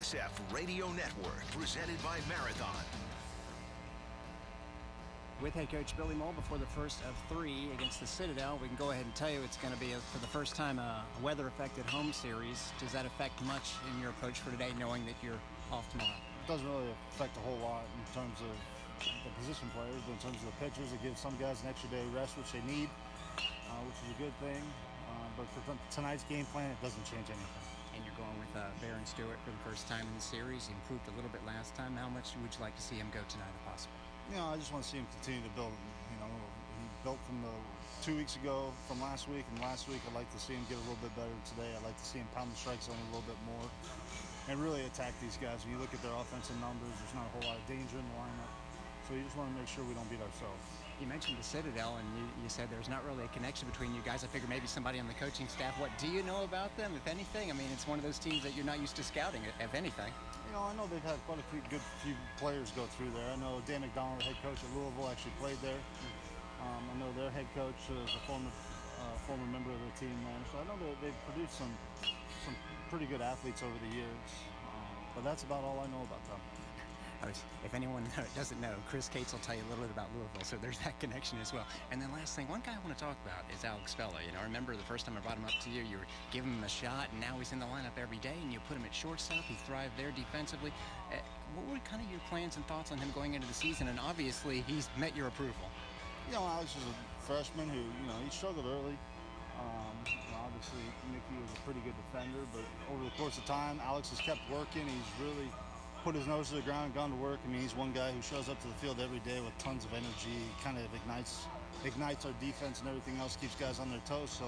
USF Radio Network, presented by Marathon. With head coach Billy Mole before the first of 3 against the Citadel, we can go ahead and tell you it's going to be, for the first time, a weather-affected home series. Does that affect much in your approach for today, knowing that you're off tomorrow? It doesn't really affect a whole lot in terms of the position players, but in terms of the pitchers, it gives some guys an extra day of rest, which they need, which is a good thing. But for tonight's game plan, it doesn't change anything. And you're going with Baron Stewart for the first time in the series. He improved a little bit last time. How much would you like to see him go tonight if possible? I just want to see him continue to build. He built from 2 weeks ago from last week, and last week I'd like to see him get a little bit better today. I'd like to see him pound the strike zone a little bit more and really attack these guys. When you look at their offensive numbers, there's not a whole lot of danger in the lineup. So you just want to make sure we don't beat ourselves. You mentioned the Citadel, and you said there's not really a connection between you guys. I figure maybe somebody on the coaching staff. What do you know about them, if anything? I mean, it's one of those teams that you're not used to scouting, if anything. I know they've had quite a few players go through there. I know Dan McDonald, the head coach at Louisville, actually played there. I know their head coach is a former member of the team there. So I know that they've produced some pretty good athletes over the years. But that's about all I know about them. If anyone doesn't know, Chris Cates will tell you a little bit about Louisville, so there's that connection as well. And then last thing, one guy I want to talk about is Alex Fella. I remember the first time I brought him up to you, you were giving him a shot, and now he's in the lineup every day, and you put him at shortstop. He thrived there defensively. What were kind of your plans and thoughts on him going into the season? And obviously, he's met your approval. Alex is a freshman who, he struggled early. Obviously, Mickey was a pretty good defender, but over the course of time, Alex has kept working. He's really put his nose to the ground and gone to work. I mean, he's one guy who shows up to the field every day with tons of energy. He kind of ignites our defense, and everything else keeps guys on their toes. So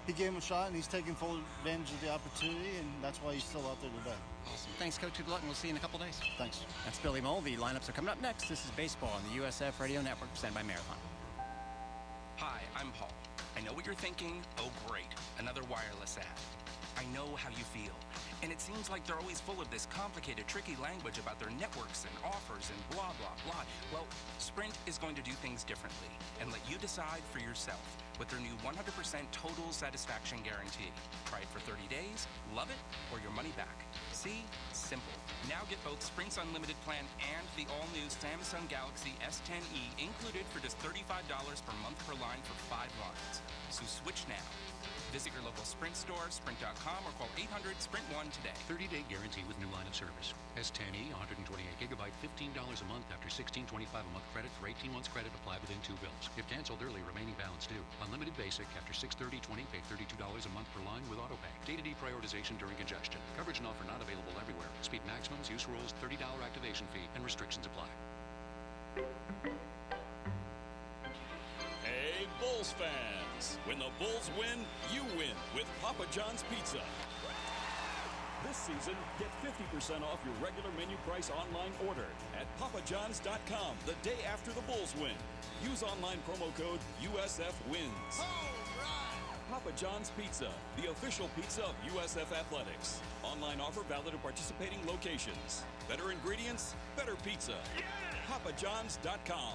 he gave him a shot, and he's taking full advantage of the opportunity, and that's why he's still out there today. Awesome. Thanks, Coach. Good luck, and we'll see you in a couple days. Thanks. That's Billy Mole. The lineups are coming up next. This is Baseball on the USF Radio Network, presented by Marathon. Hi, I'm Paul. I know what you're thinking. Oh, great. Another wireless ad. I know how you feel. And it seems like they're always full of this complicated, tricky language about their networks and offers and blah, blah, blah. Well, Sprint is going to do things differently and let you decide for yourself with their new 100% total satisfaction guarantee. Try it for 30 days, love it, or your money back. See? Simple. Now get both Sprint's unlimited plan and the all-new Samsung Galaxy S10e included for just $35 per month per line for 5 lines. So switch now. Visit your local Sprint store, sprint.com, or call 800-SPRINT-1 today. 30-day guarantee with new line of service. S10e, 128 gigabyte, $15 a month after $16.25 a month credit for 18 months credit applied within 2 bills. If canceled early, remaining balance due. Unlimited basic after $630.20, pay $32 a month per line with autopay. Data deprioritization during congestion. Coverage and offer not available everywhere. Speed maximums, use rules, $30 activation fee, and restrictions apply. Hey, Bulls fans! When the Bulls win, you win with Papa John's Pizza. This season, get 50% off your regular menu price online order at papajohns.com the day after the Bulls win. Use online promo code USFWins. All right! Papa John's Pizza, the official pizza of USF Athletics. Online offer valid at participating locations. Better ingredients, better pizza. Yeah! papajohns.com.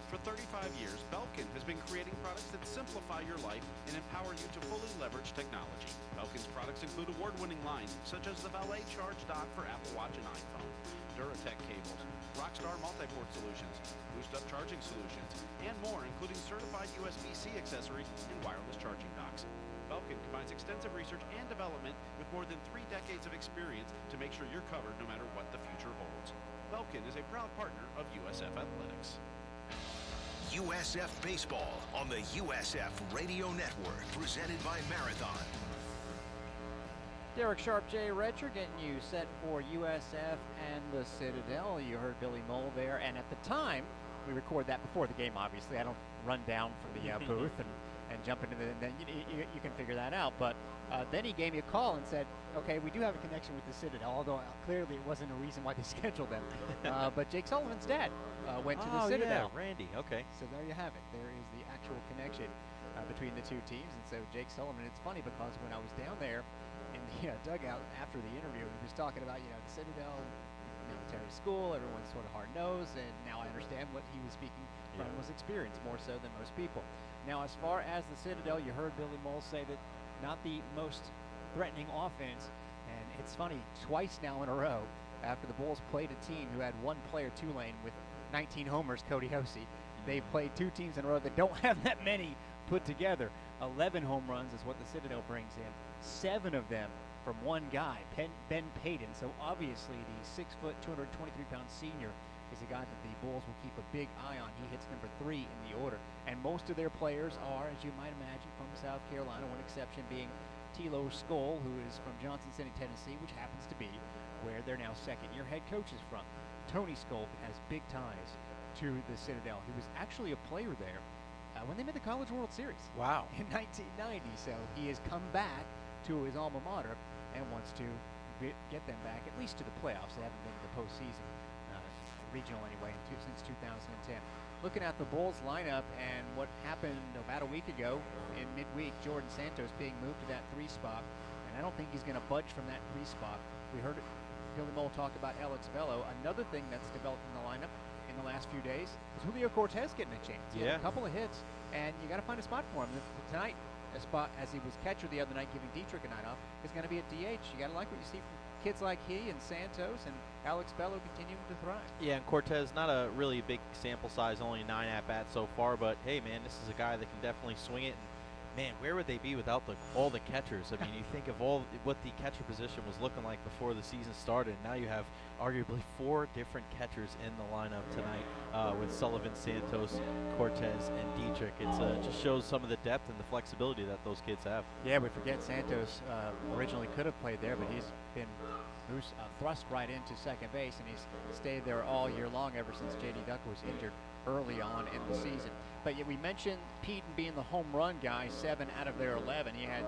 For 35 years, Belkin has been creating products that simplify your life and empower you to fully leverage technology. Belkin's products include award-winning lines such as the Valet Charge Dock for Apple Watch and iPhone, Duratech cables, Rockstar multi-port solutions, boost-up charging solutions, and more, including certified USB-C accessories and wireless charging docks. Belkin combines extensive research and development with more than 3 decades of experience to make sure you're covered no matter what the future holds. Belkin is a proud partner of USF Athletics. USF Baseball on the USF Radio Network, presented by Marathon. Derek Sharp, Jay Retcher getting you set for USF and the Citadel. You heard Billy Mole there, and at the time, we record that before the game, obviously. I don't run down from the booth and jump into the, then you can figure that out. But then he gave me a call and said, okay, we do have a connection with the Citadel, although clearly it wasn't a reason why they scheduled them. But Jake Sullivan's dad went to the Citadel. Yeah, Randy, okay. So there you have it. There is the actual connection between the two teams. And so Jake Sullivan, it's funny because when I was down there in the dugout after the interview, he was talking about, the Citadel, military school, everyone's sort of hard-nosed, and now I understand what he was speaking from was experience, more so than most people. Now, as far as the Citadel, you heard Billy Mole say that not the most threatening offense And it's funny, twice now in a row, after the Bulls played a team who had one player, Tulane, with 19 homers, Cody Hosey, they've played two teams in a row that don't have that many put together. 11 home runs is what the Citadel brings in. 7 of them from one guy, Ben Payton. So obviously the 6 foot, 223-pound senior is a guy that the Bulls will keep a big eye on. He hits number 3 in the order. And most of their players are, as you might imagine, from South Carolina, one exception being Tilo Skoll, who is from Johnson City, Tennessee, which happens to be where their now second-year head coach is from. Tony Skoll has big ties to the Citadel. He was actually a player there when they made the College World Series. Wow. In 1990. So he has come back to his alma mater and wants to get them back at least to the playoffs. They haven't been to the postseason, regional anyway, since 2010. Looking at the Bulls lineup and what happened about a week ago in midweek, Jordan Santos being moved to that 3 spot, and I don't think he's going to budge from that 3 spot. We heard Billy Mole talk about Alex Bello. Another thing that's developed in the lineup in the last few days is Julio Cortez getting a chance. He had a couple of hits, and you got to find a spot for him. Tonight, a spot, as he was catcher the other night, giving Dietrich a night off, is going to be at DH. You got to like what you see from kids like he and Santos and Alex Bello continuing to thrive. Yeah, and Cortez, not a really big sample size, only 9 at-bats so far, but hey, man, this is a guy that can definitely swing it. And man, where would they be without all the catchers? I mean, you think of what the catcher position was looking like before the season started. Now you have arguably 4 different catchers in the lineup tonight with Sullivan, Santos, Cortez, and Dietrich. It just shows some of the depth and the flexibility that those kids have. Yeah, we forget Santos originally could have played there, but he's been thrust right into second base, and he's stayed there all year long ever since J.D. Duck was injured early on in the season. But yeah, we mentioned Peden being the home run guy, 7 out of their 11. He had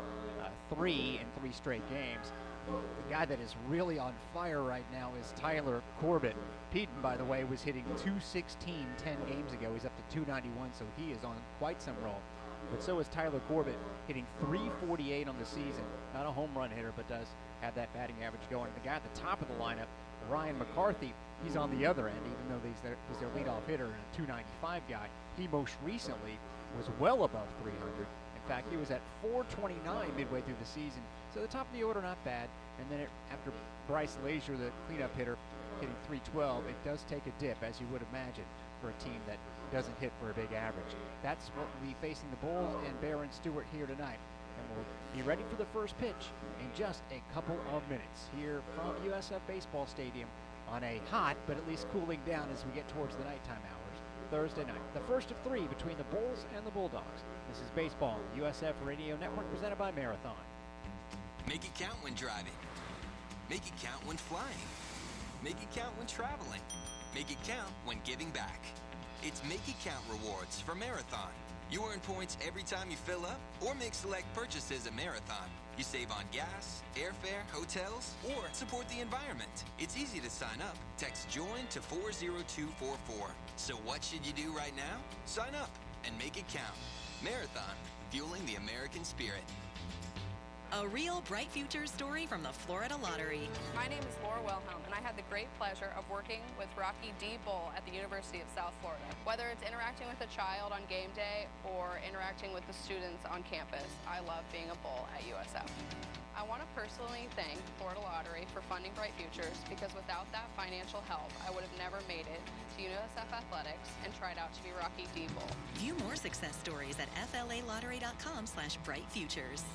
3 in 3 straight games. The guy that is really on fire right now is Tyler Corbett. Peden, by the way, was hitting .216 10 games ago. He's up to .291, so he is on quite some roll. But so is Tyler Corbett, hitting .348 on the season. Not a home run hitter, but does have that batting average going. The guy at the top of the lineup, Ryan McCarthy, he's on the other end, even though he's their leadoff hitter and a .295 guy. He most recently was well above 300. In fact, he was at .429 midway through the season. So the top of the order, not bad. And then after Bryce Lazier, the cleanup hitter, hitting .312, it does take a dip, as you would imagine, for a team that doesn't hit for a big average. That's what we'll be facing the Bulls and Baron Stewart here tonight. And we'll be ready for the first pitch in just a couple of minutes here from USF Baseball Stadium on a hot, but at least cooling down as we get towards the nighttime hours, Thursday night. The first of 3 between the Bulls and the Bulldogs. This is Baseball, USF Radio Network, presented by Marathon. Make it count when driving. Make it count when flying. Make it count when traveling. Make it count when giving back. It's Make It Count rewards for Marathon. You earn points every time you fill up or make select purchases at Marathon. You save on gas, airfare, hotels, or support the environment. It's easy to sign up. Text JOIN to 40244. So what should you do right now? Sign up and make it count. Marathon, fueling the American spirit. A real bright future story from the Florida Lottery. My name is Laura Wilhelm, and I had the great pleasure of working with Rocky D. Bull at the University of South Florida. Whether it's interacting with a child on game day or interacting with the students on campus, I love being a Bull at USF. I want to personally thank Florida Lottery for funding Bright Futures, because without that financial help, I would have never made it to USF Athletics and tried out to be Rocky D. Bull. View more success stories at flalottery.com/brightfutures.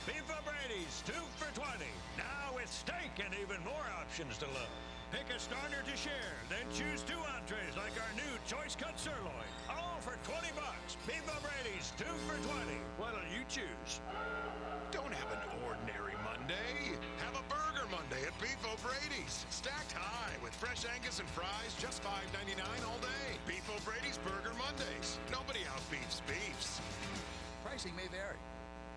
Beef O'Brady's 2 for $20. Now with steak and even more options to love. Pick a starter to share, then choose 2 entrees like our new choice cut sirloin. All for $20. Beef O'Brady's 2 for $20. What'll you choose? Don't have an ordinary Monday. Have a Burger Monday at Beef O'Brady's. Stacked high with fresh Angus and fries, just $5.99 all day. Beef O'Brady's Burger Mondays. Nobody outbeefs beefs. Pricing may vary.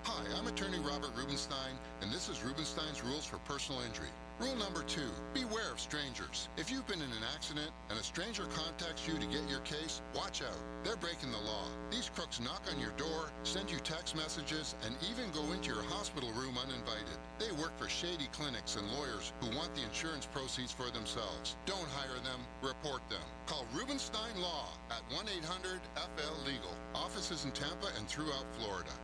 Hi, I'm attorney Robert Rubenstein, and this is Rubenstein's Rules for Personal Injury. Rule number 2, beware of strangers. If you've been in an accident and a stranger contacts you to get your case, watch out. They're breaking the law. These crooks knock on your door, send you text messages, and even go into your hospital room uninvited. They work for shady clinics and lawyers who want the insurance proceeds for themselves. Don't hire them, report them. Call Rubenstein Law at 1-800-FL-LEGAL. Offices in Tampa and throughout Florida.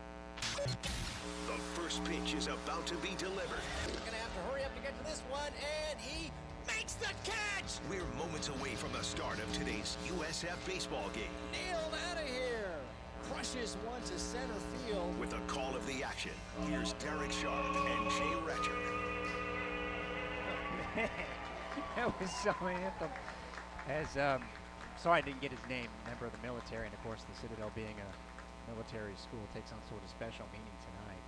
The first first pitch is about to be delivered. Gonna have to hurry up to get to this one, and he makes the catch! We're moments away from the start of today's USF baseball game. Nailed out of here! Crushes one to center field. With the call of the action, here's Derek Sharp and Jay Retcher. That was so anthem. As sorry I didn't get his name, member of the military, and of course the Citadel being a military school takes on sort of special meaning tonight.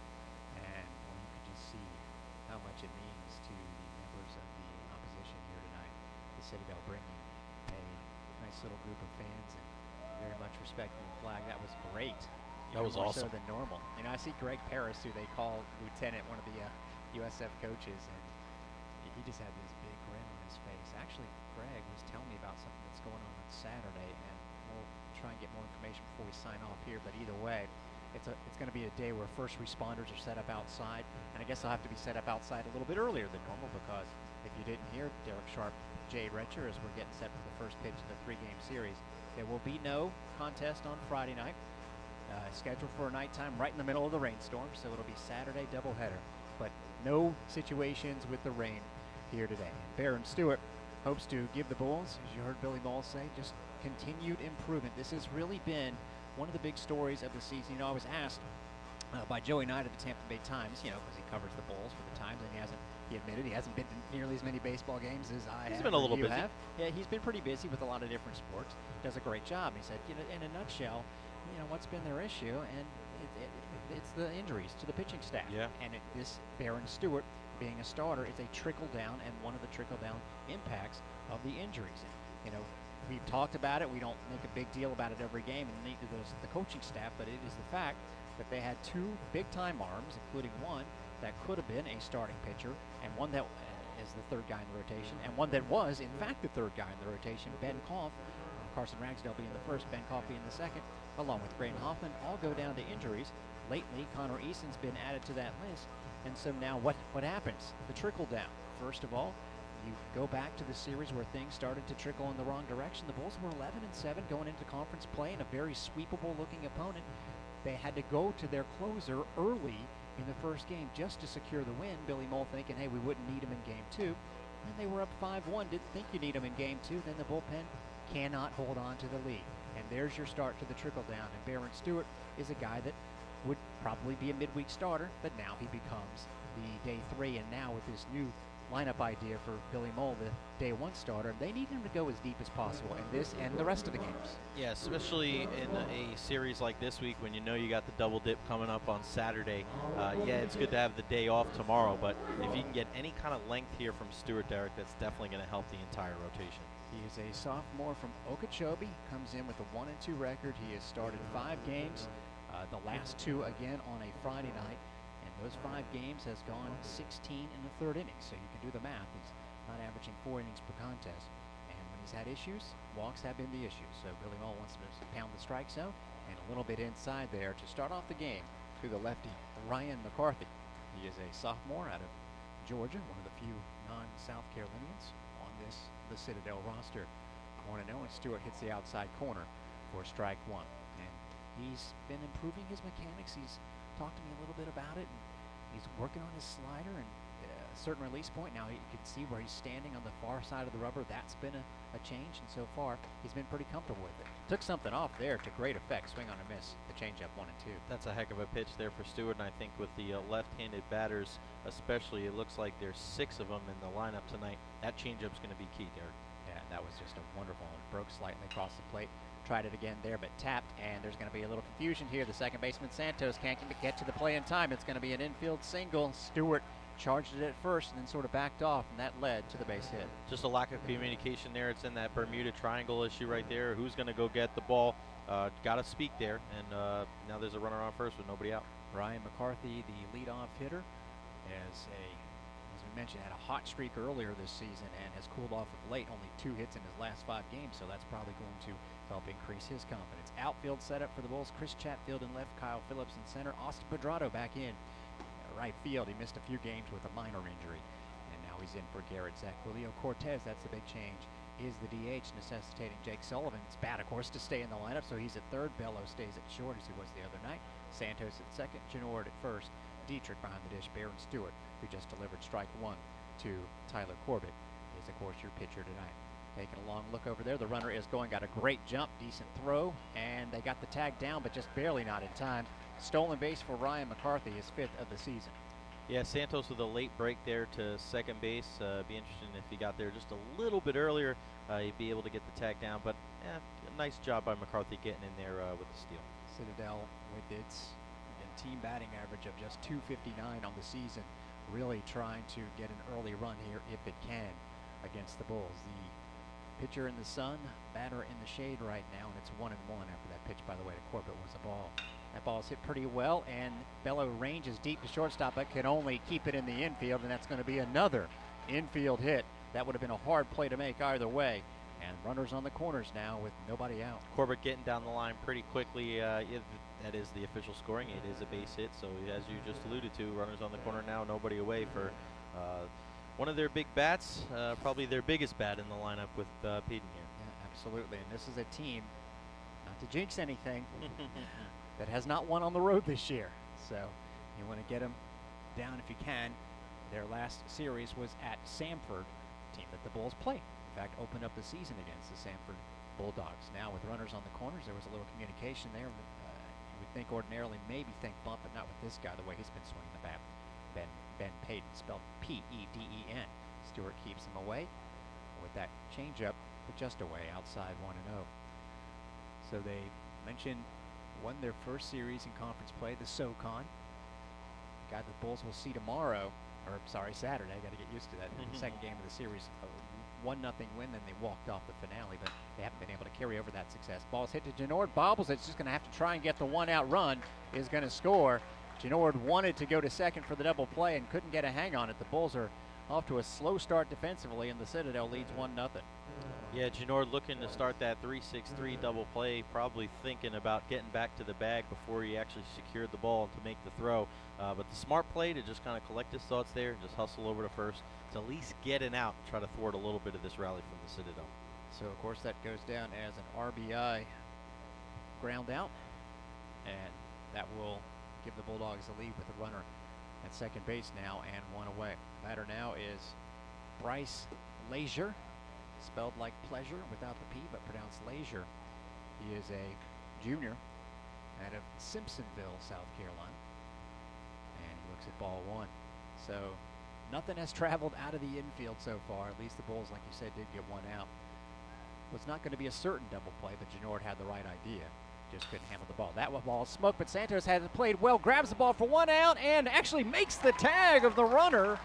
And well, you could just see how much it means to the members of the opposition here tonight. The Citadel bringing a nice little group of fans and very much respecting the flag. That was great. That was more awesome. So than normal. You know, I see Greg Paris, who they call Lieutenant, one of the USF coaches, and he just had this big grin on his face. Actually, Greg was telling me about something that's going on Saturday, and we'll try and get more information before we sign off here. But either way, it's going to be a day where first responders are set up outside, and I guess they'll have to be set up outside a little bit earlier than normal, because if you didn't hear Derek Sharp, Jade Retcher, as we're getting set for the first pitch of the 3-game series, there will be no contest on Friday night. Scheduled for a nighttime right in the middle of the rainstorm, so it'll be Saturday doubleheader. But no situations with the rain here today. Baron Stewart hopes to give the Bulls, as you heard Billy Moll say, just continued improvement. This has really been one of the big stories of the season. You know, I was asked by Joey Knight of the Tampa Bay Times, you know, because he covers the Bulls for the Times, and he admitted he hasn't been to nearly as many baseball games as I have. He's been a little busy. Yeah, he's been pretty busy with a lot of different sports. Does a great job. He said, you know, in a nutshell, you know, what's been their issue, and it's the injuries to the pitching staff. Yeah. And this Baron Stewart being a starter is a trickle down, and one of the trickle down impacts of the injuries. And, you know, we've talked about it. We don't make a big deal about it every game, and neither does the coaching staff, but it is the fact that they had 2 big-time arms, including one that could have been a starting pitcher, and one that is the 3rd guy in the rotation, and one that was, in fact, the 3rd guy in the rotation, Ben Koff. Carson Ragsdale being the first, Ben Koff being the second, along with Graydon Hoffman, all go down to injuries. Lately, Connor Eason's been added to that list. And so now what happens? The trickle down. First of all, you go back to the series where things started to trickle in the wrong direction. The Bulls were 11-7 going into conference play, and a very sweepable-looking opponent. They had to go to their closer early in the first game just to secure the win. Billy Moll thinking, hey, we wouldn't need him in game 2. And they were up 5-1. Didn't think you need him in game 2. Then the bullpen cannot hold on to the lead. And there's your start to the trickle down. And Baron Stewart is a guy that would probably be a midweek starter, but now he becomes the day 3. And now with this new lineup idea for Billy Moll, the day 1 starter, they need him to go as deep as possible in this and the rest of the games. Yeah, especially in a series like this week when you know you got the double dip coming up on Saturday. Yeah, it's good to have the day off tomorrow, but if you can get any kind of length here from Stewart, Derek, that's definitely going to help the entire rotation. He is a sophomore from Okeechobee, comes in with a 1-2 record. He has started 5 games, the last 2 again on a Friday night. And those 5 games has gone 16 in the 3rd inning, so you can do the math. He's not averaging 4 innings per contest. And when he's had issues, walks have been the issue. So Billy Moll wants to pound the strike zone, and a little bit inside there to start off the game to the lefty, Ryan McCarthy. He is a sophomore out of Georgia, one of the few non-South Carolinians on the Citadel roster. 1-0, and Stewart hits the outside corner for strike 1. And he's been improving his mechanics. He's talked to me a little bit about it, and he's working on his slider and a certain release point. Now you can see where he's standing on the far side of the rubber. That's been a change, and so far he's been pretty comfortable with it. Took something off there to great effect. Swing on a miss, the changeup 1-2. That's a heck of a pitch there for Stewart, and I think with the left-handed batters especially, it looks like there's 6 of them in the lineup tonight. That changeup's going to be key, Derek. Yeah, that was just a wonderful one. Broke slightly across the plate. Tried it again there, but tapped, and there's going to be a little confusion here. The second baseman, Santos, can't get to the play in time. It's going to be an infield single. Stewart charged it at first and then sort of backed off, and that led to the base hit. Just a lack of communication there. It's in that Bermuda Triangle issue right there. Who's going to go get the ball? Got to speak there, and now there's a runner on first with nobody out. Ryan McCarthy, the leadoff hitter, as we mentioned, had a hot streak earlier this season and has cooled off of late. Only 2 hits in his last 5 games, so that's probably going to help increase his confidence. Outfield setup for the Bulls. Chris Chatfield in left, Kyle Phillips in center. Austin Pedrado back in right field. He missed a few games with a minor injury, and now he's in for Garrett Zach. Julio Cortez, that's the big change, is the DH, necessitating Jake Sullivan's bat, of course, to stay in the lineup. So he's at third. Bello stays at short as he was the other night. Santos at second. Genord at first. Dietrich behind the dish. Baron Stewart, who just delivered strike one to Tyler Corbett, is, of course, your pitcher tonight. Taking a long look over there. The runner is going, got a great jump, decent throw, and they got the tag down, but just barely not in time. Stolen base for Ryan McCarthy, his 5th of the season. Yeah, Santos with a late break there to second base. Be interesting if he got there just a little bit earlier. He'd be able to get the tag down, but a nice job by McCarthy getting in there with the steal. Citadel with its team batting average of just .259 on the season, really trying to get an early run here if it can against the Bulls. The pitcher in the sun, batter in the shade right now, and it's 1-1 after that pitch, by the way, to Corbett was a ball. That ball's hit pretty well, and Bello ranges deep to shortstop, but can only keep it in the infield, and that's going to be another infield hit. That would have been a hard play to make either way. And runners on the corners now with nobody out. Corbett getting down the line pretty quickly. That is the official scoring. It is a base hit, so as you just alluded to, runners on the corner now, nobody away for one of their big bats, probably their biggest bat in the lineup with Peden here. Yeah, absolutely, and this is a team, not to jinx anything, that has not won on the road this year. So you want to get them down if you can. Their last series was at Samford, team that the Bulls played. In fact, opened up the season against the Samford Bulldogs. Now with runners on the corners, there was a little communication there. You would think ordinarily, maybe think bump, but not with this guy, the way he's been swinging the bat. Ben Peden, spelled P-E-D-E-N. Stewart keeps him away with that changeup, but just away, outside 1-0. So they mentioned won their first series in conference play, the SoCon. Guy the Bulls will see tomorrow, or sorry, Saturday. I got to get used to that. The second game of the series, 1-0 win, then they walked off the finale, but they haven't been able to carry over that success. Ball's hit to Genord, bobbles. It's just going to have to try and get the one-out run. Is going to score. Genord wanted to go to second for the double play and couldn't get a hang on it. The Bulls are off to a slow start defensively, and the Citadel leads 1-0. Yeah, Genord looking to start that 3-6-3 double play, probably thinking about getting back to the bag before he actually secured the ball to make the throw. But the smart play to just kind of collect his thoughts there and just hustle over to first to at least get an out and try to thwart a little bit of this rally from the Citadel. So, of course, that goes down as an RBI ground out, and that will give the Bulldogs the lead with the runner at second base now and one away. The batter now is Bryce Leisure, spelled like pleasure without the P, but pronounced Leisure. He is a junior out of Simpsonville, South Carolina, and he looks at ball one. So nothing has traveled out of the infield so far. At least the Bulls, like you said, did get one out. Well, it's not going to be a certain double play, but Genord had the right idea. Just couldn't handle the ball. That was ball smoke, but Santos has played well, grabs the ball for one out, and actually makes the tag of the runner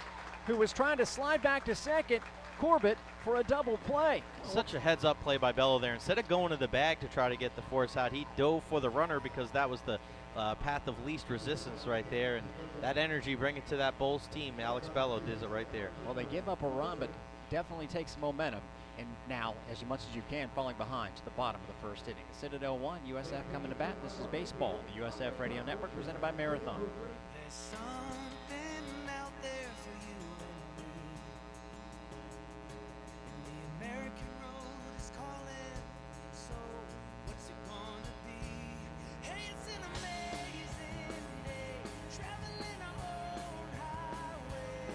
who was trying to slide back to second, Corbett, for a double play. Such a heads-up play by Bello there. Instead of going to the bag to try to get the force out, he dove for the runner because that was the path of least resistance right there. And that energy, bring it to that Bulls team. Alex Bello does it right there. Well, they give up a run, but definitely takes momentum. And now, as much as you can, falling behind to the bottom of the first inning. Citadel 1, USF coming to bat. This is baseball, the USF Radio Network, presented by Marathon. There's something out there for you and me. And the American road is calling. So what's it gonna be? Hey, it's an amazing day. Traveling our own highway.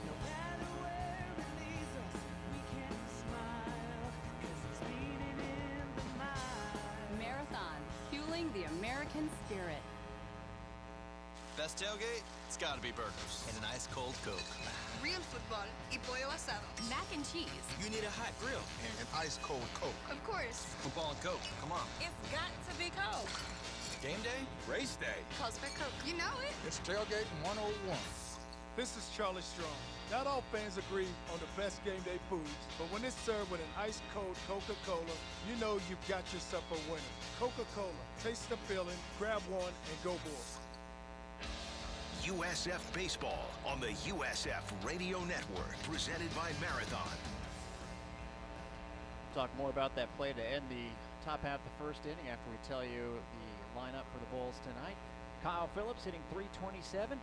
No matter where it leads us, we can smile. 'Cause it's meaning in the mind. Marathon, fueling the American spirit. Best tailgate? It's gotta be burgers and an ice cold Coke. Real football y pollo asado. Mac and cheese. You need a hot grill and an ice cold Coke. Of course. Football and Coke, come on. It's got to be Coke. Game day? Race day. Cause for Coke, you know it. It's Tailgate 101. This is Charlie Strong. Not all fans agree on the best game day foods, but when it's served with an ice-cold Coca-Cola, you know you've got yourself a winner. Coca-Cola. Taste the feeling, grab one, and go Bulls. USF Baseball on the USF Radio Network, presented by Marathon. Talk more about that play to end the top half of the first inning after we tell you the lineup for the Bulls tonight. Kyle Phillips hitting .327,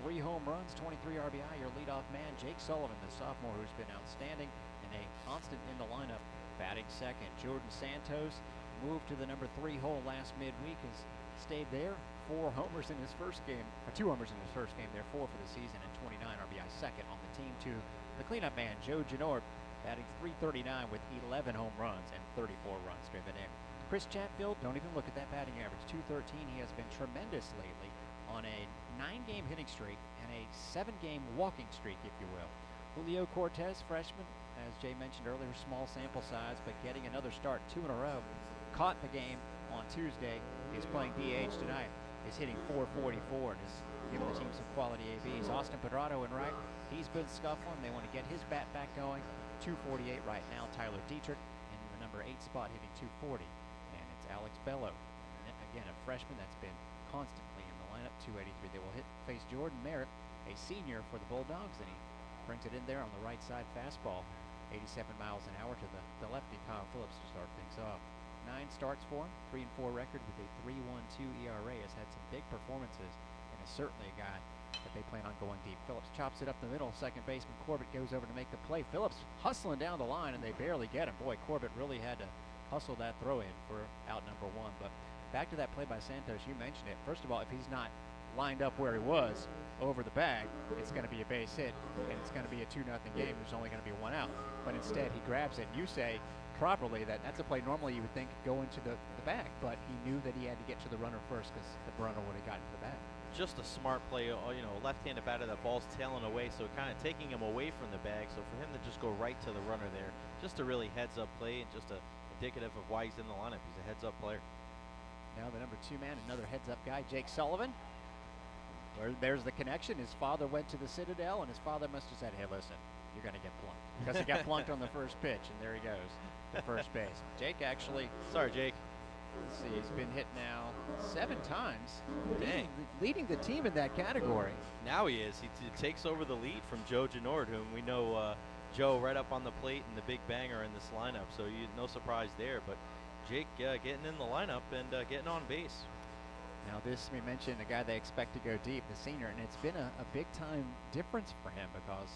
3 home runs, 23 RBI. Your leadoff man, Jake Sullivan, the sophomore who's been outstanding and a constant in the lineup, batting second. Jordan Santos moved to the number 3 hole last midweek, has stayed there. 4 homers in his first game, or 2 homers in his first game there, 4 for the season, and 29 RBI second on the team to the cleanup man, Joe Genord, batting .339 with 11 home runs and 34 runs driven in. Chris Chatfield, don't even look at that batting average, .213. He has been tremendous lately on a 9-game hitting streak and a 7-game walking streak, if you will. Julio Cortez, freshman, as Jay mentioned earlier, small sample size, but getting another start, 2 in a row. Caught the game on Tuesday. He's playing DH tonight. He's hitting .444 and is giving the team some quality ABs. Austin Pedrado in right. He's been scuffling. They want to get his bat back going. .248 right now. Tyler Dietrich in the number 8 spot hitting .240. And it's Alex Bello. Again, a freshman that's been constantly in the lineup, .283. They will face Jordan Merritt, a senior for the Bulldogs, and he brings it in there on the right side fastball. 87 miles an hour to the lefty, Kyle Phillips, to start things off. 9 starts for him, 3-4 record with a 3.12 ERA. Has had some big performances and is certainly a guy that they plan on going deep. Phillips chops it up the middle. Second baseman Corbett goes over to make the play. Phillips hustling down the line, and they barely get him. Boy, Corbett really had to hustle that throw in for out number 1. But back to that play by Santos, you mentioned it. First of all, if he's not lined up where he was over the bag, it's going to be a base hit, and it's going to be a 2-0 game. There's only going to be 1 out. But instead, he grabs it. You say properly that's a play normally you would think go into the bag, but he knew that he had to get to the runner first because the runner would have gotten to the bag. Just a smart play, left-handed batter, that ball's tailing away, so kind of taking him away from the bag. So for him to just go right to the runner there, just a really heads-up play, and just indicative of why he's in the lineup. He's a heads-up player. Now the number 2 man, another heads-up guy, Jake Sullivan. There's the connection. His father went to the Citadel, and his father must have said, hey, listen, you're going to get plunked. Because he got plunked on the first pitch, and there he goes to first base. Jake actually... Sorry, Jake. Let's see, he's been hit now 7 times. Dang. Leading the team in that category. Now he is. He takes over the lead from Joe Genord, whom we know Joe right up on the plate and the big banger in this lineup. So no surprise there. But Jake getting in the lineup and getting on base. Now this, we mentioned a guy they expect to go deep, the senior, and it's been a big-time difference for him because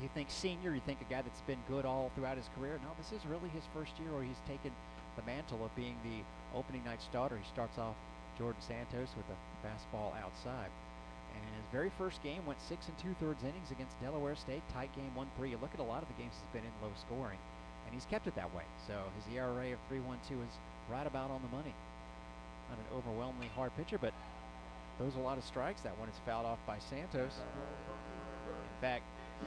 you think senior, you think a guy that's been good all throughout his career. No, this is really his first year where he's taken the mantle of being the opening night starter. He starts off Jordan Santos with a fastball outside. And in his very first game, went 6 2/3 innings against Delaware State, tight game 1-3. You look at a lot of the games he's been in low scoring, and he's kept it that way. So his ERA of 3.12 is right about on the money. Not an overwhelmingly hard pitcher, but throws a lot of strikes. That one is fouled off by Santos. In fact,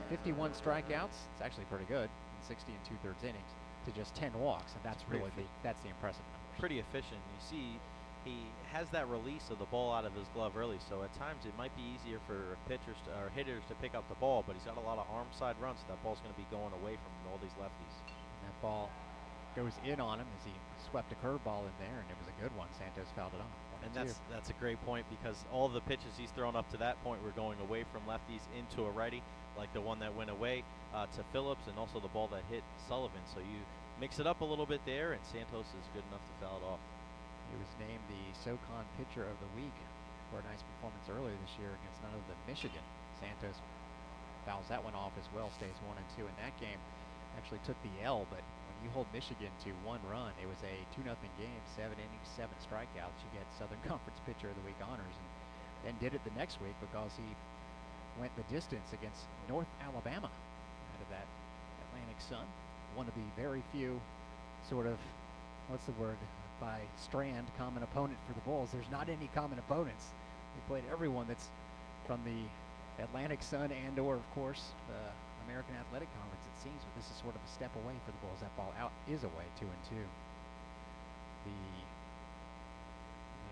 51 strikeouts. It's actually pretty good in 60 2/3 innings to just 10 walks, and that's really that's the impressive numbers. Pretty efficient. You see, he has that release of the ball out of his glove early, so at times it might be easier for pitchers or hitters to pick up the ball, but he's got a lot of arm side runs, so that ball's going to be going away from all these lefties. And that ball goes in on him as he swept a curveball in there, and it was a good one. Santos fouled it off. And that's a great point because all the pitches he's thrown up to that point were going away from lefties into a righty, like the one that went away to Phillips, and also the ball that hit Sullivan. So you mix it up a little bit there, and Santos is good enough to foul it off. He was named the SoCon Pitcher of the Week for a nice performance earlier this year against none other than Michigan. Santos fouls that one off as well, stays 1-2 in that game. Actually took the L, but when you hold Michigan to 1 run, it was a 2-0 game, 7 innings, 7 strikeouts. You get Southern Conference Pitcher of the Week honors, and then did it the next week because he went the distance against North Alabama out of that Atlantic Sun. One of the very few sort of, what's the word, by strand common opponent for the Bulls. There's not any common opponents. They played everyone that's from the Atlantic Sun and or, of course, the American Athletic Conference, it seems, but this is sort of a step away for the Bulls. That ball out is away, 2-2. The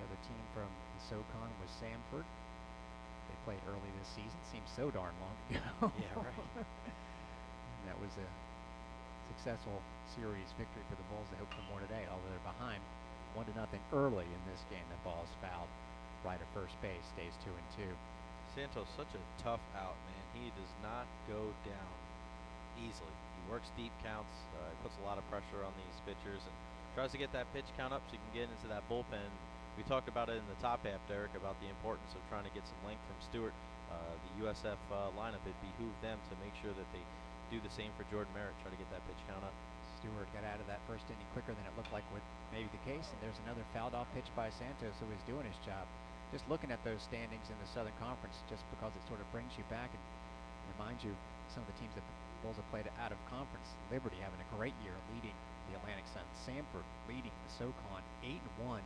other team from the SoCon was Samford. They played early this season. Seems so darn long ago. Yeah, right. And that was a successful series victory for the Bulls. They hope for more today, although they're behind 1-0 early in this game. The ball is fouled right at first base, stays 2-2. Santos, such a tough out, man. He does not go down easily. He works deep counts, he puts a lot of pressure on these pitchers, and tries to get that pitch count up so he can get into that bullpen. We talked about it in the top half, Derek, about the importance of trying to get some length from Stewart. The USF lineup, it behooved them to make sure that they do the same for Jordan Merritt, try to get that pitch count up. Stewart got out of that first inning quicker than it looked like would maybe the case, and there's another fouled off pitch by Santos, who is doing his job. Just looking at those standings in the Southern Conference, just because it sort of brings you back and reminds you some of the teams that the Bulls have played out of conference. Liberty having a great year, leading the Atlantic Sun. Samford leading the SoCon. 8-1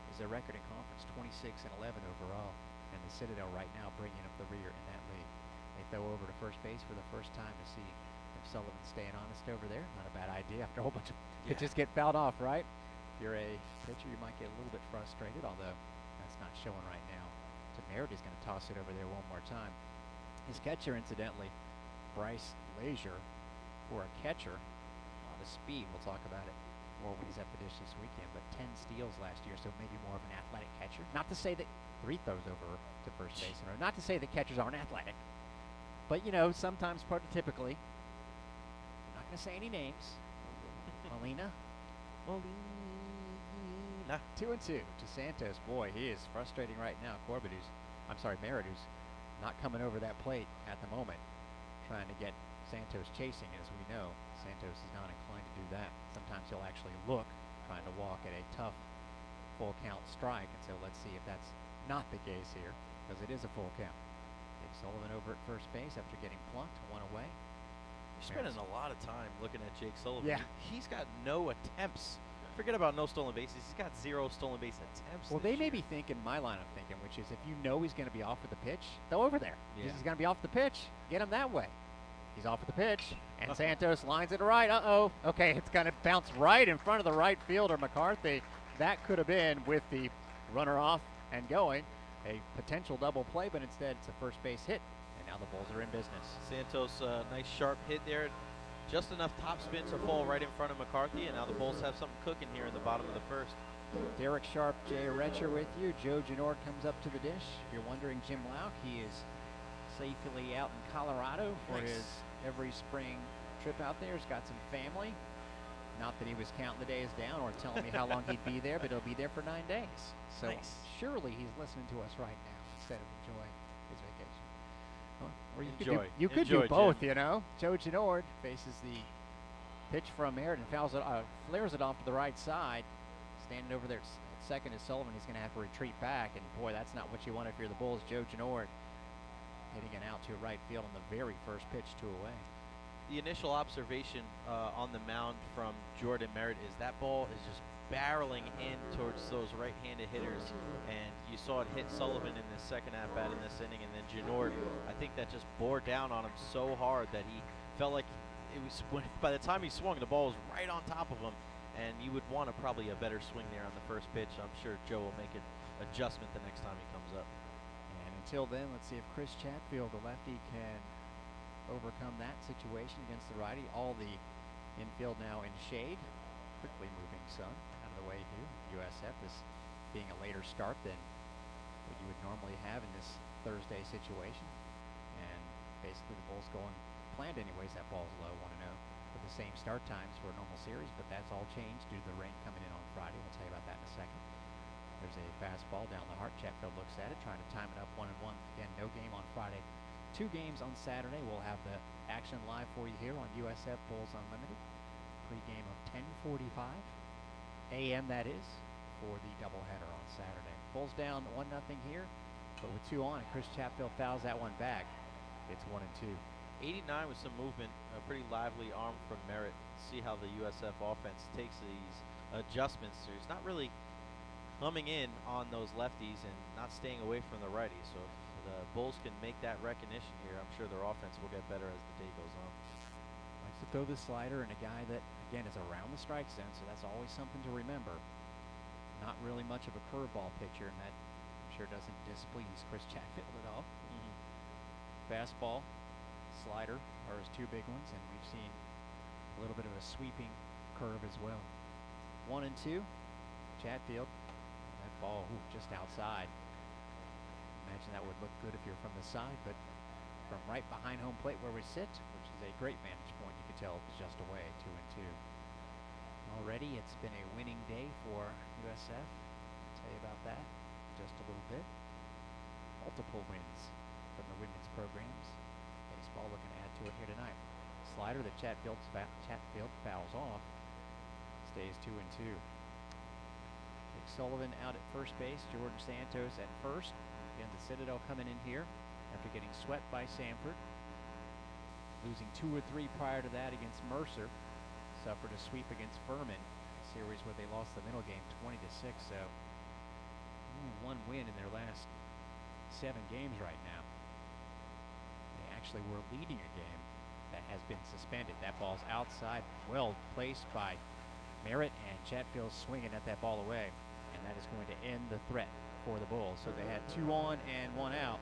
is their record in conference, 26-11 overall. And the Citadel right now bringing up the rear in that league. They throw over to first base for the first time to see if Sullivan's staying honest over there. Not a bad idea after a whole bunch of pitches get fouled off, right? If you're a pitcher, you might get a little bit frustrated, although that's not showing right now. So Merritt is going to toss it over there one more time. His catcher, incidentally, Bryce Lazier, for a catcher, a lot of speed. We'll talk about it more when he's at the dish this weekend, but 10 steals last year, so maybe more of an athletic catcher. Not to say that 3 throws over to first base in a row. Not to say that catchers aren't athletic, but you know, sometimes prototypically, I'm not going to say any names. Molina. 2-2 to Santos. Boy, he is frustrating right now. Merritt, who's not coming over that plate at the moment, trying to get Santos chasing. As we know, Santos is not inclined to do that. Sometimes he'll actually look, trying to walk at a tough full count strike, and so let's see if that's not the case here, because it is a full count. Jake Sullivan over at first base after getting plunked, 1 away. You're spending a lot of time looking at Jake Sullivan. Yeah. He's got no attempts. Forget about no stolen bases. He's got 0 stolen base attempts. Well, they may be thinking my line of thinking, which is if you know he's going to be off with the pitch, throw over there. Yeah. He's going to be off the pitch. Get him that way. He's off with the pitch, and Santos lines it right. Okay, it's going to bounce right in front of the right fielder, McCarthy. That could have been, with the runner off and going, a potential double play, but instead it's a first base hit, and now the Bulls are in business. Santos, nice sharp hit there. Just enough topspin to fall right in front of McCarthy, and now the Bulls have something cooking here in the bottom of the first. Derek Sharp, Jay Retcher with you. Joe Genord comes up to the dish. If you're wondering, Jim Lauk, he is safely out in Colorado for his every spring trip out there. He's got some family. Not that he was counting the days down or telling me how long he'd be there, but he'll be there for 9 days. So surely he's listening to us right now instead of enjoying his vacation. Or you could do both, Jim. You know. Joe Genord faces the pitch from Merritt and flares it off to the right side. Standing over there at second is Sullivan. He's going to have to retreat back, and boy, that's not what you want if you're the Bulls. Joe Genord hitting an out to right field on the very first pitch, 2 away. The initial observation on the mound from Jordan Merritt is that ball is just barreling in towards those right-handed hitters, and you saw it hit Sullivan in the second at-bat in this inning, and then Genord, I think that just bore down on him so hard that he felt like it was, by the time he swung, the ball was right on top of him, and you would want probably a better swing there on the first pitch. I'm sure Joe will make an adjustment the next time he comes up. And until then, let's see if Chris Chatfield, the lefty, can overcome that situation against the righty. All the infield now in shade. Quickly moving sun out of the way here. USF is being a later start than what you would normally have in this Thursday situation. And basically the Bulls going planned anyways. That ball's low, 1-0. With the same start times for a normal series, but that's all changed due to the rain coming in on Friday. We'll tell you about that in a second. There's a fastball down the heart. Chatfield looks at it, trying to time it up 1-1. Again, no game on Friday. 2 games on Saturday. We'll have the action live for you here on USF Bulls Unlimited. Pre-game of 10:45 a.m. that is, for the doubleheader on Saturday. Bulls down 1-0 here, but with 2 on, and Chris Chatfield fouls that one back. It's 1-2. 89 with some movement, a pretty lively arm from Merritt. See how the USF offense takes these adjustments. So he's not really coming in on those lefties and not staying away from the righties. So if the Bulls can make that recognition here, I'm sure their offense will get better as the day goes on. Likes to throw the slider, and a guy that, again, is around the strike zone, so that's always something to remember. Not really much of a curveball pitcher, and that I'm sure doesn't displease Chris Chatfield at all. Fastball, slider are his 2 big ones, and we've seen a little bit of a sweeping curve as well. 1-2, Chatfield. That ball just outside. Imagine that would look good if you're from the side, but from right behind home plate where we sit, which is a great vantage point, you can tell it's just away, 2-2. Already it's been a winning day for USF. I'll tell you about that in just a little bit. Multiple wins from the women's programs. Baseball looking to add to it here tonight. Slider that Chatfield fouls off. stays 2-2. Nick Sullivan out at first base, Jordan Santos at first. Again, the Citadel coming in here after getting swept by Sanford. Losing 2 or 3 prior to that against Mercer. Suffered a sweep against Furman, a series where they lost the middle game 20-6. So one win in their last 7 games right now. They actually were leading a game that has been suspended. That ball's outside, well placed by Merritt, and Chatfield's swinging at that ball away. And that is going to end the threat for the Bulls. So they had 2 on and 1 out,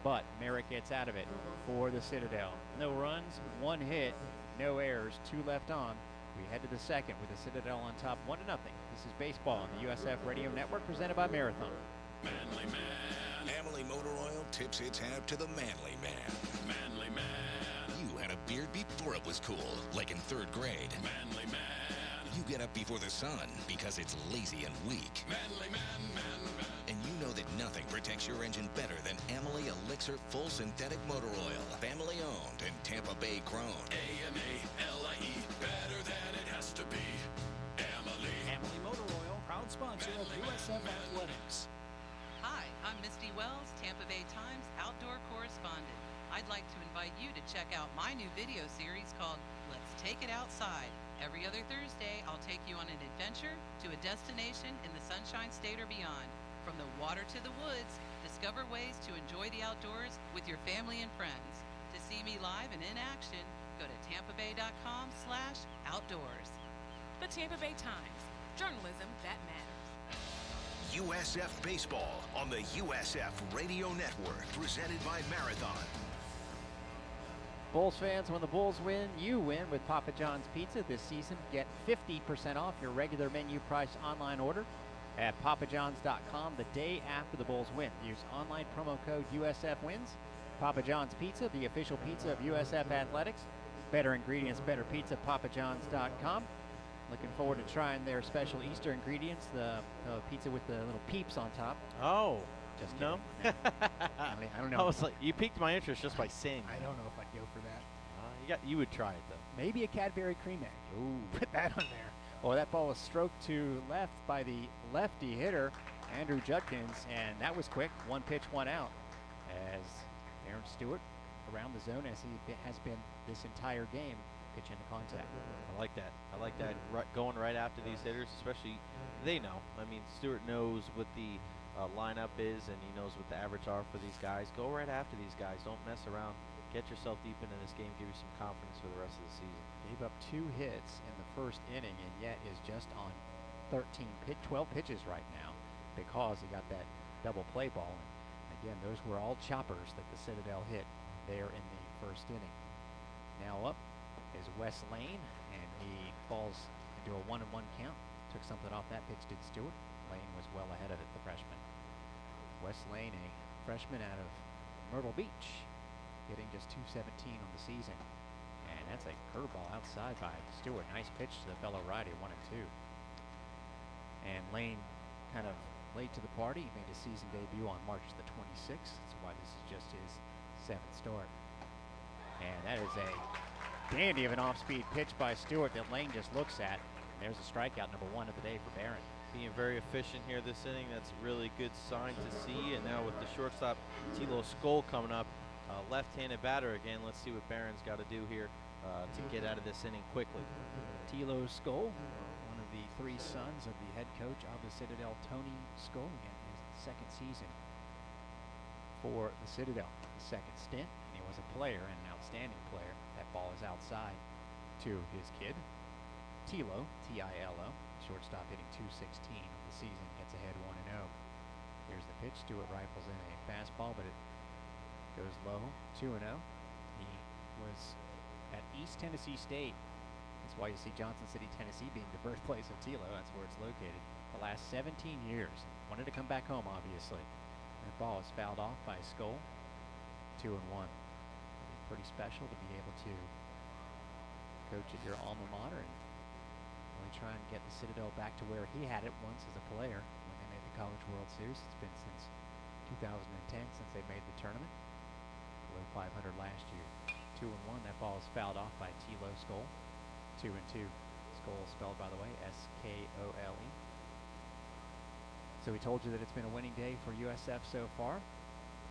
but Merritt gets out of it for the Citadel. No runs, 1 hit, no errors, 2 left on. We head to the second with the Citadel on top 1-0. This is baseball on the USF Radio Network presented by Marathon. Manly Man. Amely Motor Oil tips its hat to the manly man. Manly Man. You had a beard before it was cool, like in 3rd grade. Manly Man. You get up before the sun because it's lazy and weak. Manly Man, man. And you know that nothing protects your engine better than Amely Elixir Full Synthetic Motor Oil. Family owned and Tampa Bay grown. A-M-A-L-I-E. Better than it has to be. Amely. Amely Motor Oil, proud sponsor of USF Athletics. Hi, I'm Misty Wells, Tampa Bay Times outdoor correspondent. I'd like to invite you to check out my new video series called Let's Take It Outside. Every other Thursday, I'll take you on an adventure to a destination in the Sunshine State or beyond. From the water to the woods, discover ways to enjoy the outdoors with your family and friends. To see me live and in action, go to tampabay.com/outdoors. The Tampa Bay Times. Journalism that matters. USF Baseball on the USF Radio Network, presented by Marathon. Bulls fans, when the Bulls win, you win with Papa John's Pizza this season. Get 50% off your regular menu price online order at papajohns.com the day after the Bulls win. Use online promo code USFWins. Papa John's Pizza, the official pizza of USF Athletics. Better ingredients, better pizza, papajohns.com. Looking forward to trying their special Easter ingredients, the pizza with the little peeps on top. Oh. Just no? kidding. I don't know. I was like, you piqued my interest just by saying that. I don't know if I'd go for that. You would try it, though. Maybe a Cadbury cream egg. Ooh. Put that on there. Well, that ball was stroked to left by the lefty hitter, Andrew Judkins, and that was quick. 1 pitch, 1 out, as Aaron Stewart around the zone as he has been this entire game, pitch into contact. I like that. I like that. Going right after these hitters, especially, they know. I mean, Stewart knows what the lineup is, and he knows what the average are for these guys. Go right after these guys. Don't mess around. Get yourself deep into this game. Give you some confidence for the rest of the season. Gave up 2 hits in the first inning, and yet is just on 12 pitches right now because he got that double play ball. And again, those were all choppers that the Citadel hit there in the first inning. Now up is Wes Lane, and he falls into a 1-1 count. Took something off that pitch, did Stewart. Lane was well ahead of it, the freshman. Wes Lane, a freshman out of Myrtle Beach, hitting just .217 on the season. And that's a curveball outside by Stewart. Nice pitch to the fellow righty, 1-2. And Lane kind of late to the party. He made his season debut on March the 26th. That's why this is just his 7th start. And that is a dandy of an off-speed pitch by Stewart that Lane just looks at. And there's a strikeout, number 1 of the day for Barron. Being very efficient here this inning. That's a really good sign to see. And now with the shortstop, Tilo Skoll coming up, left-handed batter again. Let's see what Barron's got to do here to get out of this inning quickly. Tilo Skoll, one of the 3 sons of the head coach of the Citadel, Tony Skoll, in his 2nd season for the Citadel. His 2nd stint, and he was a player and an outstanding player. That ball is outside to his kid, Tilo, T-I-L-O. Shortstop hitting .216 of the season, gets ahead 1-0. Here's the pitch. Stewart rifles in a fastball, but it goes low, 2-0. He was at East Tennessee State. That's why you see Johnson City, Tennessee being the birthplace of Tilo. That's where it's located. The last 17 years. Wanted to come back home, obviously. That ball is fouled off by Skoll. 2-1. Pretty special to be able to coach at your alma mater and really try and get the Citadel back to where he had it once as a player when they made the College World Series. It's been since 2010 since they made the tournament. Below 500 last year. 2-1. That ball is fouled off by Tilo Skoll. 2-2. Skole spelled, by the way, S-K-O-L-E. So we told you that it's been a winning day for USF so far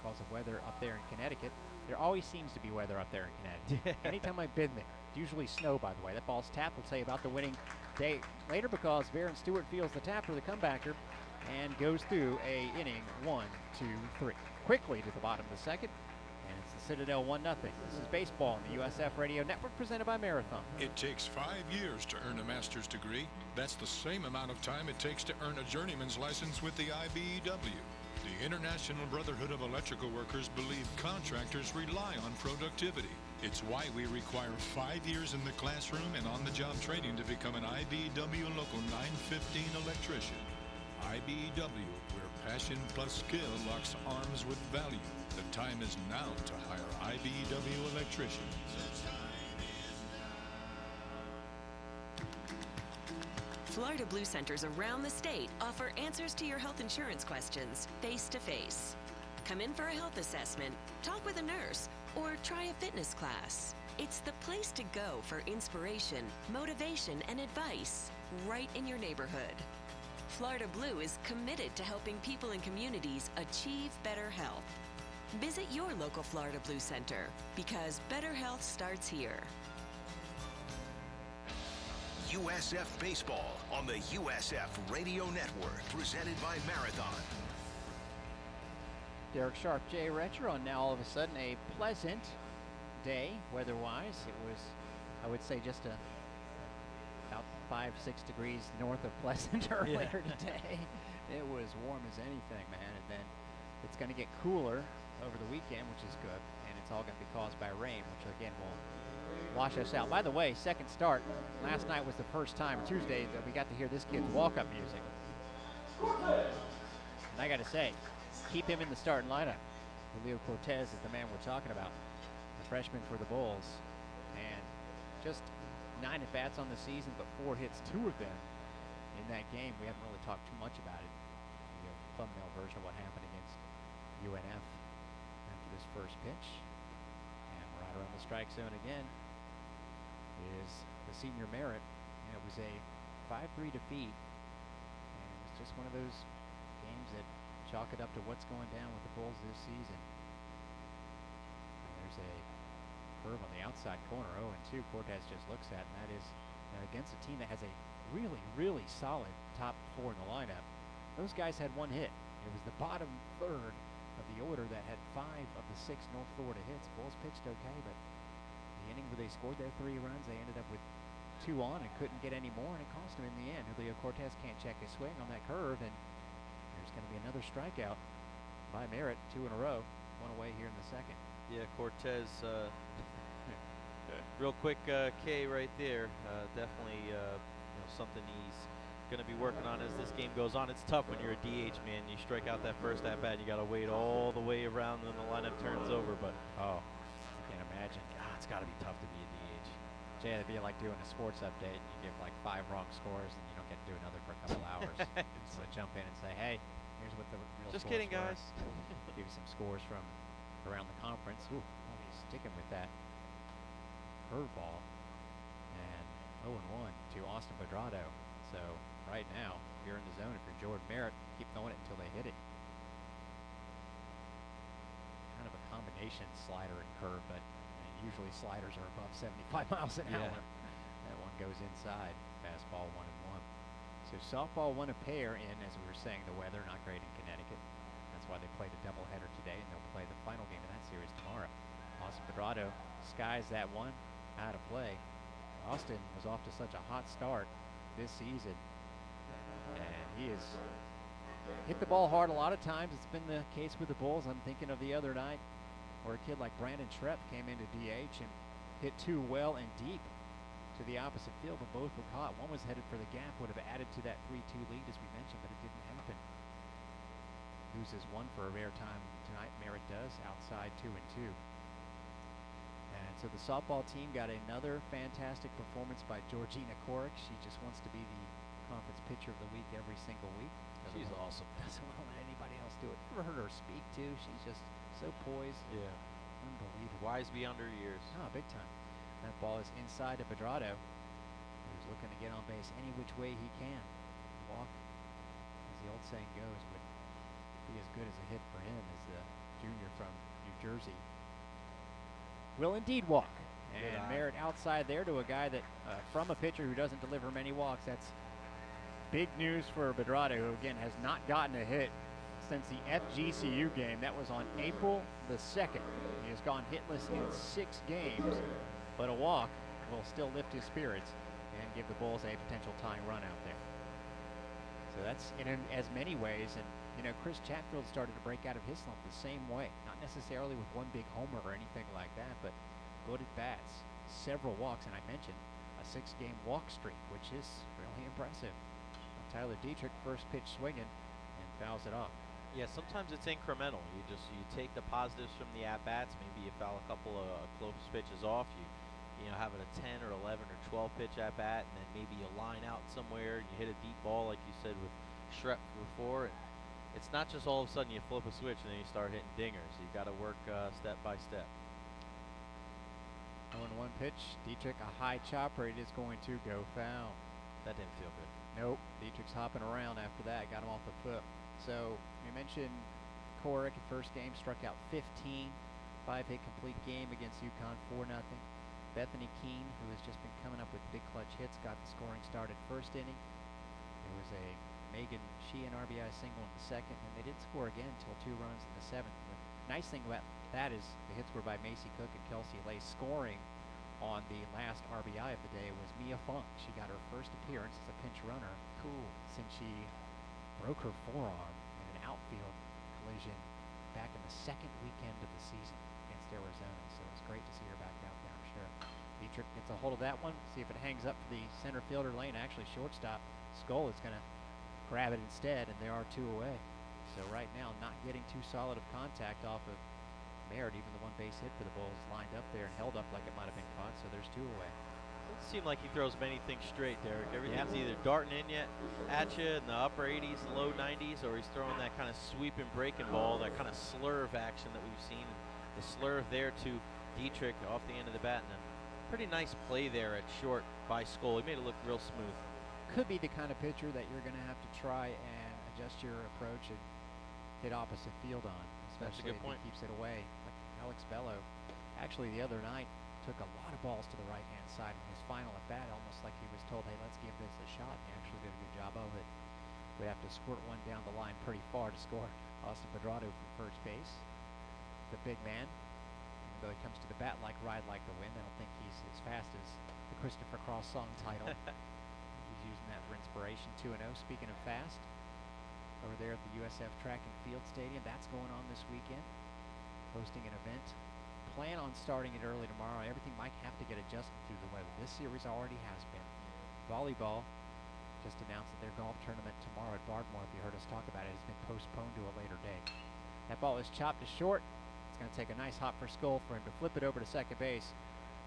because of weather up there in Connecticut. There always seems to be weather up there in Connecticut. Anytime I've been there. It's usually snow, by the way. That ball's tapped. We'll tell you about the winning day later because Baron Stewart fields the tapper, the comebacker, and goes through a inning 1, 2, 3. Quickly to the bottom of the second. And it's the Citadel 1-0. This is baseball on the USF Radio Network presented by Marathon. It takes 5 years to earn a master's degree. That's the same amount of time it takes to earn a journeyman's license with the IBEW. The International Brotherhood of Electrical Workers believe contractors rely on productivity. It's why we require 5 years in the classroom and on-the-job training to become an IBEW Local 915 electrician. IBEW, where passion plus skill locks arms with value. The time is now to hire IBEW electricians. Florida Blue Centers around the state offer answers to your health insurance questions face-to-face. Come in for a health assessment, talk with a nurse, or try a fitness class. It's the place to go for inspiration, motivation, and advice right in your neighborhood. Florida Blue is committed to helping people and communities achieve better health. Visit your local Florida Blue Center because better health starts here. USF Baseball on the USF Radio Network, presented by Marathon. Derek Sharp, Jay Retcher on now all of a sudden a pleasant day weather-wise. It was, I would say, just about 5-6 degrees north of Pleasant earlier today. It was warm as anything, man. And then it's going to get cooler over the weekend, which is good. And it's all going to be caused by rain, which again will wash us out. By the way, second start. Last night was the first time, Tuesday, that we got to hear this kid's walk-up music. And I got to say, keep him in the starting lineup. Julio Cortez is the man we're talking about, the freshman for the Bulls. And just 9 at-bats on the season, but 4 hits, 2 of them in that game. We haven't really talked too much about it. The thumbnail version of what happened against UNF after this first pitch. And right around the strike zone again is the senior Merritt. And it was a 5-3 defeat. And it was just one of those games that chalk it up to what's going down with the Bulls this season. And there's a curve on the outside corner, 0-2. Cortez just looks at, and that is against a team that has a really, really solid top 4 in the lineup. Those guys had 1 hit. It was the bottom third of the order that had 5 of the 6 North Florida hits. Bulls pitched okay, but the inning where they scored their 3 runs, they ended up with 2 on and couldn't get any more, and it cost them in the end. Julio Cortez can't check his swing on that curve, and there's going to be another strikeout by Merritt, 2 in a row, 1 away here in the second. Yeah, Cortez, real quick K right there. Definitely something he's going to be working on as this game goes on. It's tough when you're a DH, man. You strike out that first at-bat, you got to wait all the way around when the lineup turns over. But, I can't imagine. God, it's got to be tough to be a DH. Jay, it'd be like doing a sports update and you give like 5 wrong scores and you don't get to do another for a couple hours. So jump in and say, hey, here's what the real Just scores kidding, were. guys. Give you some scores from around the conference. Ooh, he's sticking with that curveball. And 0-1 to Austin Pedrado. So right now, if you're in the zone, if you're Jordan Merritt, keep throwing it until they hit it. Kind of a combination slider and curve, but usually sliders are above 75 miles an hour. That one goes inside. Fastball 1-1. So softball won a pair in, as we were saying, the weather not great in Connecticut. That's why they played a doubleheader today, and they'll play the final game of that series tomorrow. Austin Pedrado skies that one out of play. Austin was off to such a hot start this season, and he has hit the ball hard a lot of times. It's been the case with the Bulls. I'm thinking of the other night where a kid like Brandon Trepp came into DH and hit 2 well and deep to the opposite field, but both were caught. One was headed for the gap, would have added to that 3-2 lead, as we mentioned, but it didn't happen. Loses 1 for a rare time tonight. Merritt does, outside 2-2. And so the softball team got another fantastic performance by Georgina Korick. She just wants to be the conference pitcher of the week every single week. She's awesome. Doesn't want to let anybody else do it. Never heard her speak, too. She's just so poised. Yeah. Unbelievable. Wise beyond her years. Oh, big time. That ball is inside to Pedrado, who's He's looking to get on base any which way he can. Walk, as the old saying goes, would be as good as a hit for him as the junior from New Jersey will indeed walk. And Merritt outside there to a guy that, from a pitcher who doesn't deliver many walks. That's big news for Bedrado, who again has not gotten a hit since the FGCU game. That was on April the 2nd. He has gone hitless in 6 games, but a walk will still lift his spirits and give the Bulls a potential tying run out there. So that's in as many ways. And you know, Chris Chatfield started to break out of his slump the same way. Not necessarily with one big homer or anything like that, but good at bats, several walks, and I mentioned a 6-game walk streak, which is really impressive. Tyler Dietrich, first pitch swinging, and fouls it off. Yeah, sometimes it's incremental. You take the positives from the at-bats. Maybe you foul a couple of close pitches off. You know, have it a 10 or 11 or 12 pitch at-bat, and then maybe you line out somewhere and you hit a deep ball, like you said with Shrep before. And it's not just all of a sudden you flip a switch and then you start hitting dingers. You got to work step by step. 0-1 pitch. Dietrich, a high chopper. It is going to go foul. That didn't feel good. Nope. Dietrich's hopping around after that. Got him off the foot. So we mentioned Korick in first game struck out 15. 5-hit complete game against UConn, 4-0. Bethany Keene, who has just been coming up with big clutch hits, got the scoring started first inning. There was a Megan Sheehan RBI single in the second, and they didn't score again until 2 runs in the 7th. The nice thing about that is the hits were by Macy Cook and Kelsey Lay. Scoring on the last RBI of the day was Mia Funk. She got her first appearance as a pinch runner since she broke her forearm in an outfield collision back in the 2nd weekend of the season against Arizona. So it was great to see her back out there, I'm sure. Dietrich gets a hold of that one, see if it hangs up for the center fielder lane. Actually, shortstop Skull is going to grab it instead, and they are 2 away. So right now, not getting too solid of contact off of Merritt. Even the 1 base hit for the Bulls lined up there and held up like it might have been caught, so there's 2 away. Doesn't seem like he throws many things straight, Derek. Everything's either darting in at you in the upper 80s, low 90s, or he's throwing that kind of sweeping breaking ball, that kind of slurve action that we've seen. The slurve there to Dietrich off the end of the bat, and a pretty nice play there at short by Skull. He made it look real smooth. Could be the kind of pitcher that you're going to have to try and adjust your approach and hit opposite field on, especially if he keeps it away. Like Alex Bello, actually the other night, took a lot of balls to the right-hand side in his final at-bat, almost like he was told, hey, let's give this a shot. And he actually did a good job of it. We'd have to squirt one down the line pretty far to score. Austin Pedrado from first base. The big man, even though he comes to the bat like Ride Like the Wind, I don't think he's as fast as the Christopher Cross song title. He's using that for inspiration. 2-0. Speaking of fast, over there at the USF Track and Field Stadium, that's going on this weekend. Hosting an event. Plan on starting it early tomorrow. Everything might have to get adjusted through the weather. This series already has been. Volleyball just announced that their golf tournament tomorrow at Bardmore, if you heard us talk about it, has been postponed to a later date. That ball is chopped to short. It's going to take a nice hop for Skull for him to flip it over to second base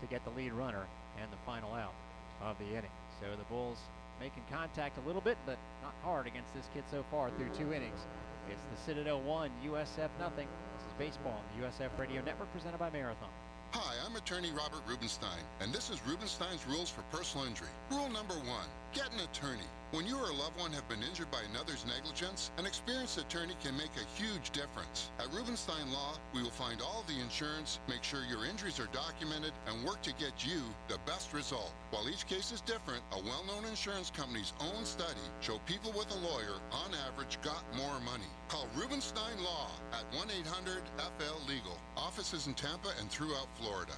to get the lead runner and the final out of the inning. So the Bulls making contact a little bit, but not hard against this kid so far through 2 innings. It's the Citadel 1, USF nothing. Baseball on the USF Radio Network, presented by Marathon. Hi, I'm attorney Robert Rubenstein, and this is Rubenstein's Rules for Personal Injury. Rule number 1, get an attorney. When you or a loved one have been injured by another's negligence, an experienced attorney can make a huge difference. At Rubenstein Law, we will find all the insurance, make sure your injuries are documented, and work to get you the best result. While each case is different, a well-known insurance company's own study showed people with a lawyer, on average, got more money. Call Rubenstein Law at 1-800-FL-LEGAL. Offices in Tampa and throughout Florida.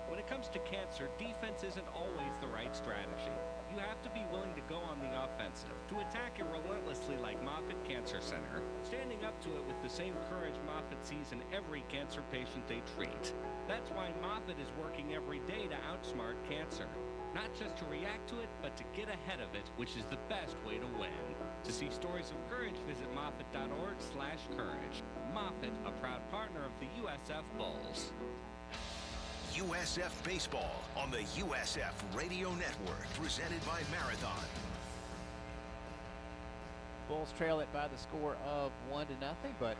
When it comes to cancer, defense isn't always the right strategy. You have to be willing to go on the offensive, to attack it relentlessly like Moffitt Cancer Center, standing up to it with the same courage Moffitt sees in every cancer patient they treat. That's why Moffitt is working every day to outsmart cancer. Not just to react to it, but to get ahead of it, which is the best way to win. To see stories of courage, visit Moffitt.org/courage. Moffitt, a proud partner of the USF Bulls. USF Baseball on the USF Radio Network, presented by Marathon. Bulls trail it by the score of 1-0, but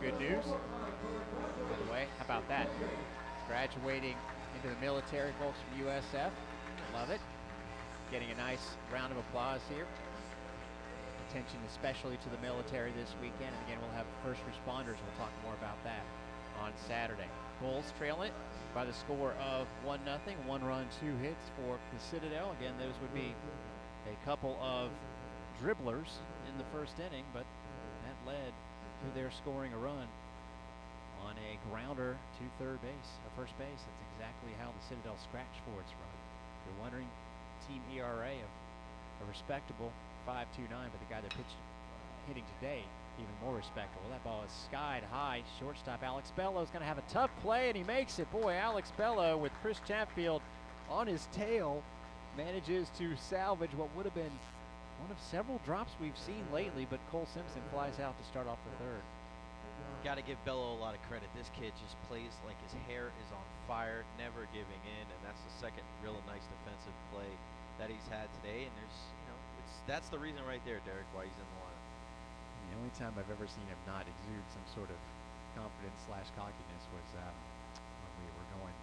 good news. By the way, how about that? Graduating into the military, folks from USF. Love it. getting a nice round of applause here. Attention especially to the military this weekend. And again, we'll have first responders. We'll talk more about that on Saturday. Bulls trail it by the score of 1-0. 1 run, 2 hits for the Citadel. Again, those would be a couple of dribblers in the first inning, but that led to their scoring a run on a grounder to third base, or first base. That's exactly how the Citadel scratched for its run. You're wondering, team ERA of a respectable 5.29, but the guy that pitched hitting today, even more respectable. That ball is skied high. Shortstop Alex Bello is going to have a tough play, and he makes it. Boy, Alex Bello with Chris Chatfield on his tail manages to salvage what would have been one of several drops we've seen lately, but Cole Simpson flies out to start off the third. Got to give Bello a lot of credit. This kid just plays like his hair is on fire, never giving in, and that's the second real nice defensive play that he's had today. And there's, that's the reason right there, Derek, why he's in the lineup. The only time I've ever seen him not exude some sort of confidence / cockiness was when we were going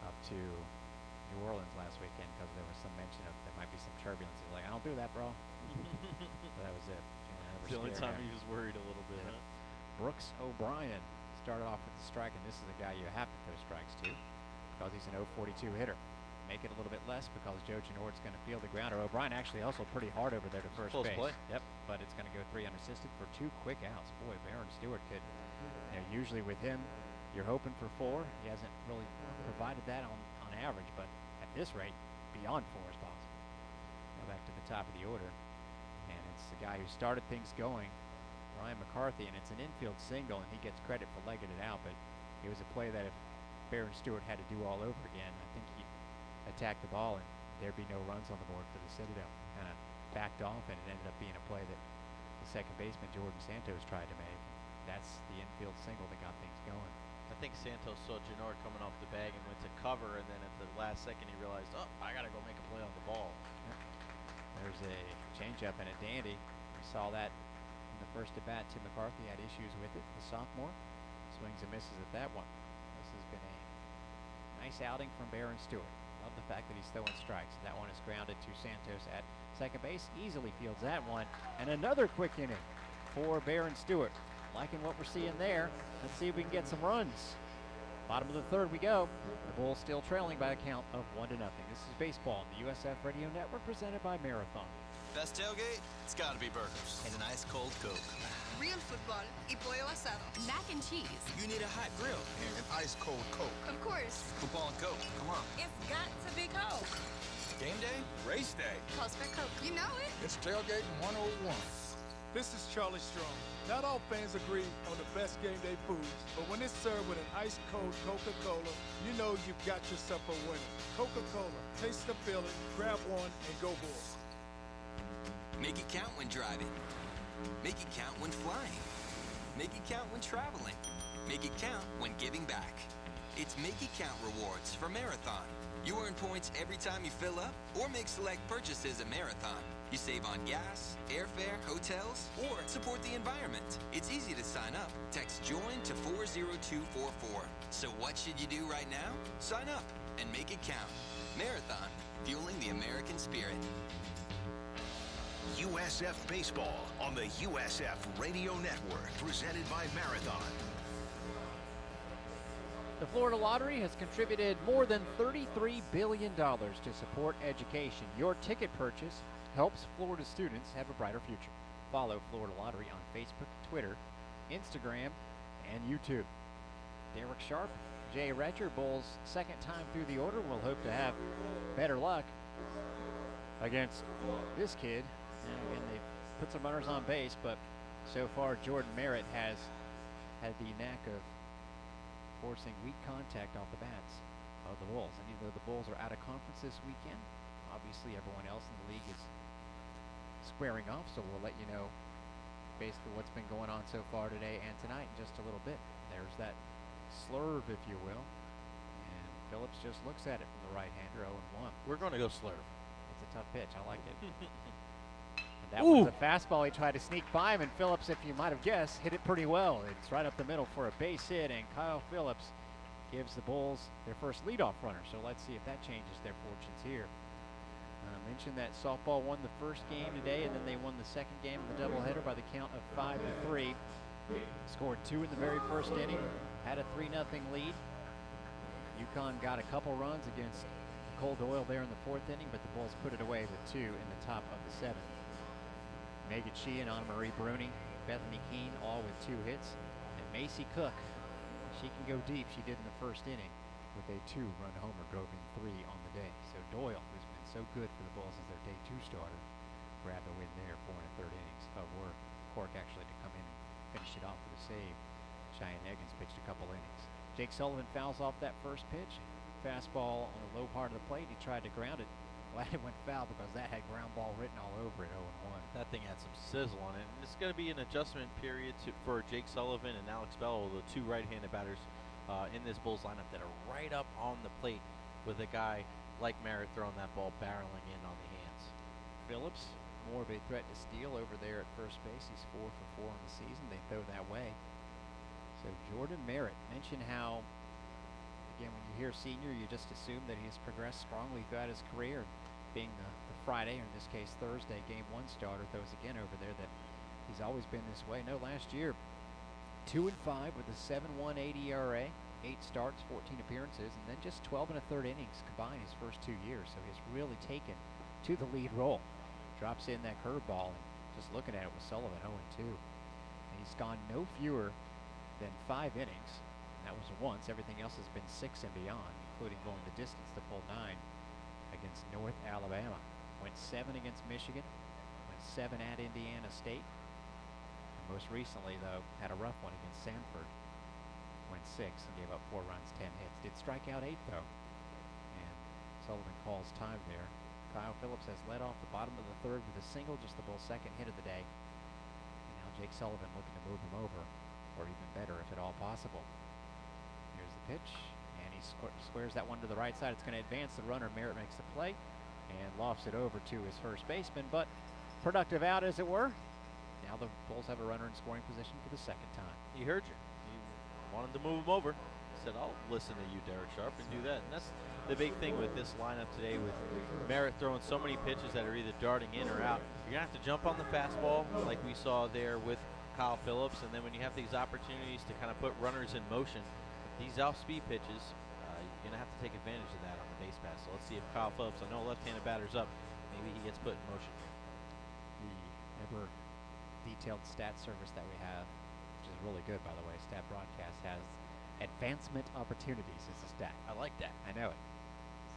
up to New Orleans last weekend, because there was some mention of there might be some turbulence. He's like, I don't do that, bro. But that was it. The only time he was worried a little bit. Yeah. Brooks O'Brien started off with the strike, and this is a guy you have to throw strikes to because he's an 0.42 hitter. Make it a little bit less because Joe Genort's going to field the grounder. O'Brien actually hustled pretty hard over there to first Close base. Play. Yep, but it's going to go 3 unassisted for 2 quick outs. Boy, Baron Stewart could. Usually with him, you're hoping for 4. He hasn't really provided that on average, but at this rate, beyond 4 is possible. Go back to the top of the order, and it's the guy who started things going, Ryan McCarthy, and it's an infield single, and he gets credit for legging it out, but it was a play that if Baron Stewart had to do all over again, I think he'd attack the ball and there'd be no runs on the board for the Citadel. Kind of backed off, and it ended up being a play that the second baseman, Jordan Santos, tried to make. That's the infield single that got things going. I think Santos saw Genort coming off the bag and went to cover, and then at the last second he realized, oh, I got to go make a play on the ball. Yep. There's a changeup and a dandy. We saw that in the first at bat. Tim McCarthy had issues with it, the sophomore. Swings and misses at that one. This has been a nice outing from Baron Stewart. Love the fact that he's throwing strikes. That one is grounded to Santos at second base. Easily fields that one. And another quick inning for Baron Stewart. Liking what we're seeing there. Let's see if we can get some runs. Bottom of the third we go. The Bulls still trailing by a count of 1-0. This is baseball on the USF Radio Network, presented by Marathon. Best tailgate? It's gotta be burgers. And an ice cold Coke. Real football y pollo asado. Mac and cheese. You need a hot grill and an ice cold Coke. Of course. Football and Coke, come on. It's got to be Coke. Game day? Race day. Calls for Coke. You know it. It's Tailgate 101. This is Charlie Strong. Not all fans agree on the best game day foods, but when it's served with an ice-cold Coca-Cola, you know you've got yourself a winner. Coca-Cola. Taste the feeling, grab one, and go Bulls. Make it count when driving. Make it count when flying. Make it count when traveling. Make it count when giving back. It's Make It Count rewards for Marathon. You earn points every time you fill up or make select purchases at Marathon. You save on gas, airfare, hotels, or support the environment. It's easy to sign up. Text JOIN to 40244. So what should you do right now? Sign up and make it count. Marathon, fueling the American spirit. USF Baseball on the USF Radio Network, presented by Marathon. The Florida Lottery has contributed more than $33 billion to support education. Your ticket purchase helps Florida students have a brighter future. Follow Florida Lottery on Facebook, Twitter, Instagram, and YouTube. Derek Sharp, Jay Retcher, Bulls' second time through the order. We'll hope to have better luck against this kid. And again, they've put some runners on base, but so far Jordan Merritt has had the knack of forcing weak contact off the bats of the Bulls. And even though the Bulls are out of conference this weekend, obviously everyone else in the league is squaring off, so we'll let you know basically what's been going on so far today and tonight in just a little bit. There's that slurve, if you will, and Phillips just looks at it from the right-hander, 0-1. We're going to go slurve. It's a tough pitch. I like it. And that was a fastball. He tried to sneak by him, and Phillips, if you might have guessed, hit it pretty well. It's right up the middle for a base hit, and Kyle Phillips gives the Bulls their first leadoff runner. So let's see if that changes their fortunes here I mentioned that softball won the first game today, and then they won the second game in the doubleheader by the count of 5-3. Scored 2 in the very first inning, had a 3-0 lead. UConn got a couple runs against Cole Doyle there in the fourth inning, but the Bulls put it away with 2 in the top of the 7th. Megan Sheehan, Anna Marie Bruni, Bethany Keene, all with 2 hits. And Macy Cook, she can go deep. She did in the first inning with a 2-run homer, drove in 3 on the day. So Doyle, who's been so good for the Bulls as their day 2 starter, grabbed a win there, 4 1/3 innings of work. Cork actually to come in and finish it off with a save. Cheyenne Eggins pitched a couple innings. Jake Sullivan fouls off that first pitch. Fastball on the low part of the plate. He tried to ground it. Glad it went foul because that had ground ball written all over it, 0-1. That thing had some sizzle on it. And it's going to be an adjustment period for Jake Sullivan and Alex Bell, the 2 right-handed batters in this Bulls lineup that are right up on the plate with a guy like Merritt throwing that ball barreling in on the hands. Phillips, more of a threat to steal over there at first base. He's 4 for 4 on the season. They throw that way. So Jordan Merritt, mentioned how, again, when you hear senior, you just assume that he has progressed strongly throughout his career. Being the Friday, or in this case Thursday, game 1 starter, throws again over there that he's always been this way. No, last year, 2-5 with a 7.18 ERA, 8 starts, 14 appearances, and then just 12 1/3 innings combined his first 2 years. So he's really taken to the lead role. Drops in that curveball, and just looking at it with Sullivan, 0-2. And he's gone no fewer than 5 innings. That was once. Everything else has been 6 and beyond, including going the distance to full 9 against North Alabama. Went 7 against Michigan. Went 7 at Indiana State. And most recently, though, had a rough one against Sanford. Went 6 and gave up 4 runs, 10 hits. Did strike out 8, though. And Sullivan calls time there. Kyle Phillips has led off the bottom of the 3rd with a single, just the Bulls' 2nd hit of the day. And now Jake Sullivan looking to move him over, or even better, if at all possible. Here's the pitch, and he squares that one to the right side. It's going to advance the runner. Merritt makes the play and lofts it over to his first baseman, but productive out, as it were. Now the Bulls have a runner in scoring position for the 2nd time. He heard you. He wanted to move him over. He said, I'll listen to you, Derek Sharp, and do that. And that's the big thing with this lineup today, with Merritt throwing so many pitches that are either darting in or out. You're going to have to jump on the fastball like we saw there with Kyle Phillips, and then when you have these opportunities to kind of put runners in motion, these off-speed pitches, you're going to have to take advantage of that on the base pass. So let's see if Kyle Phillips, I know left-handed batter's up, maybe he gets put in motion. The ever detailed stat service that we have, which is really good, by the way, Stat Broadcast, has advancement opportunities as a stat. I like that. I know it.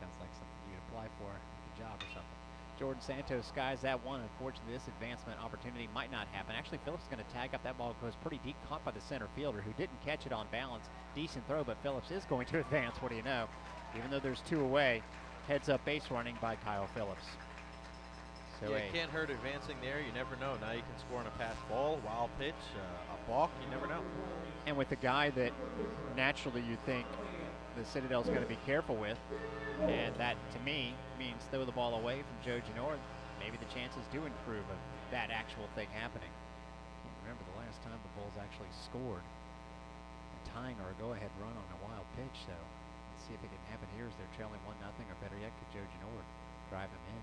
Sounds like something you'd apply for a job or something. Jordan Santos skies that one. Unfortunately, this advancement opportunity might not happen. Actually, Phillips is going to tag up that ball. Goes pretty deep, caught by the center fielder, who didn't catch it on balance. Decent throw, but Phillips is going to advance. What do you know? Even though there's 2 away, heads up base running by Kyle Phillips. So yeah, it can't hurt advancing there. You never know. Now you can score on a pass ball, a wild pitch, a balk. You never know. And with the guy that naturally you think the Citadel's going to be careful with, and that to me means throw the ball away from Joe Genord, maybe the chances do improve of that actual thing happening. Can't remember the last time the Bulls actually scored a tying or a go-ahead run on a wild pitch, so let's see if it can happen here as they're trailing 1-0, or better yet, could Joe Genord drive him in.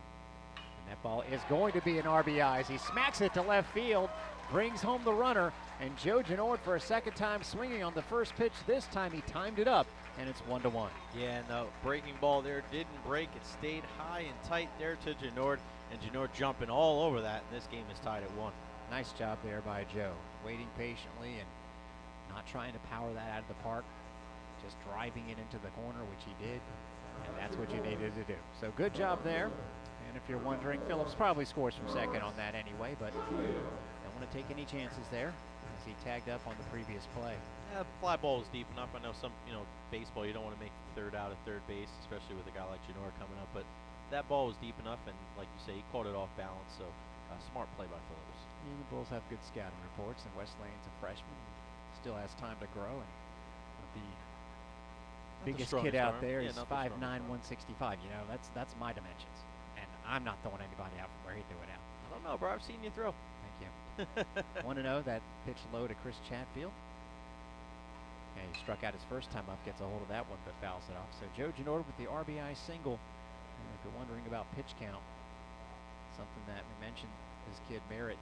And that ball is going to be an RBI as he smacks it to left field, brings home the runner, and Joe Genord for a 2nd time swinging on the first pitch. This time he timed it up, and it's 1-1. Yeah, and the breaking ball there didn't break. It stayed high and tight there to Genord, and Genord jumping all over that, and this game is tied at 1. Nice job there by Joe, waiting patiently and not trying to power that out of the park, just driving it into the corner, which he did, and that's what you needed to do. So good job there. And if you're wondering, Phillips probably scores from 2nd on that anyway, but don't want to take any chances there as he tagged up on the previous play. Yeah, the fly ball was deep enough. I know some, baseball, you don't want to make the 3rd out at third base, especially with a guy like Genord coming up, but that ball was deep enough, and like you say, he caught it off balance, so smart play by Phillips. Yeah, the Bulls have good scouting reports, and Wes Lane's a freshman, still has time to grow, and the biggest kid out there is 5'9", 165. You know, that's my dimensions. And I'm not throwing anybody out from where he threw it out. I don't know, bro. I've seen you throw. Thank you. 1-0, that pitch low to Chris Chatfield. And he struck out his first time up, gets a hold of that one, but fouls it off. So Joe Genord with the RBI single. And if you're wondering about pitch count, Something that we mentioned, this kid Merritt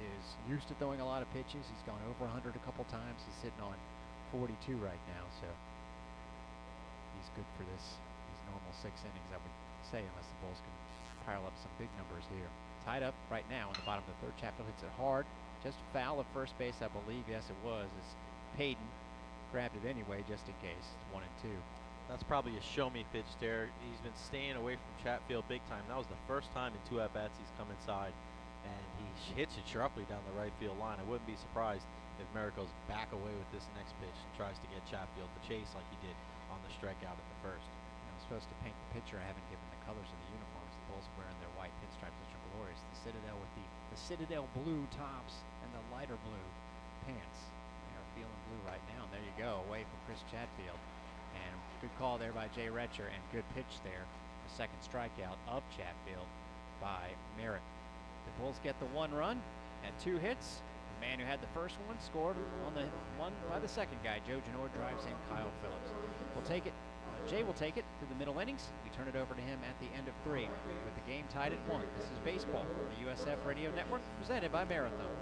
is used to throwing a lot of pitches. He's gone over 100 a couple times. He's sitting on 42 right now, so he's good for these normal 6 innings, I would say, unless the Bulls can pile up some big numbers here. Tied up right now in the bottom of the 3rd. Chatfield hits it hard. Just foul at first base, I believe. Yes, it was. As Payton grabbed it anyway, just in case. 1 and 2. That's probably a show-me pitch there. He's been staying away from Chatfield big time. That was the first time in 2 at-bats he's come inside, and he hits it sharply down the right field line. I wouldn't be surprised if Merritt goes back away with this next pitch and tries to get Chatfield to chase like he did on the strikeout in the first. I'm supposed to paint the picture. I haven't given the colors of the uniforms. The Bulls wearing their white pinstripes, which are glorious. The Citadel with the Citadel blue tops and the lighter blue pants. They are feeling blue right now. And there you go, away from Chris Chatfield. And good call there by Jay Retcher, and good pitch there. A second strikeout of Chatfield by Merritt. The Bulls get the 1 run and 2 hits. The man who had the first one scored on the one by the second guy. Joe Janor drives in Kyle Phillips. We'll take it. Jay will take it to the middle innings. We turn it over to him at the end of 3 with the game tied at 1. This is baseball on the USF Radio Network, presented by Marathon.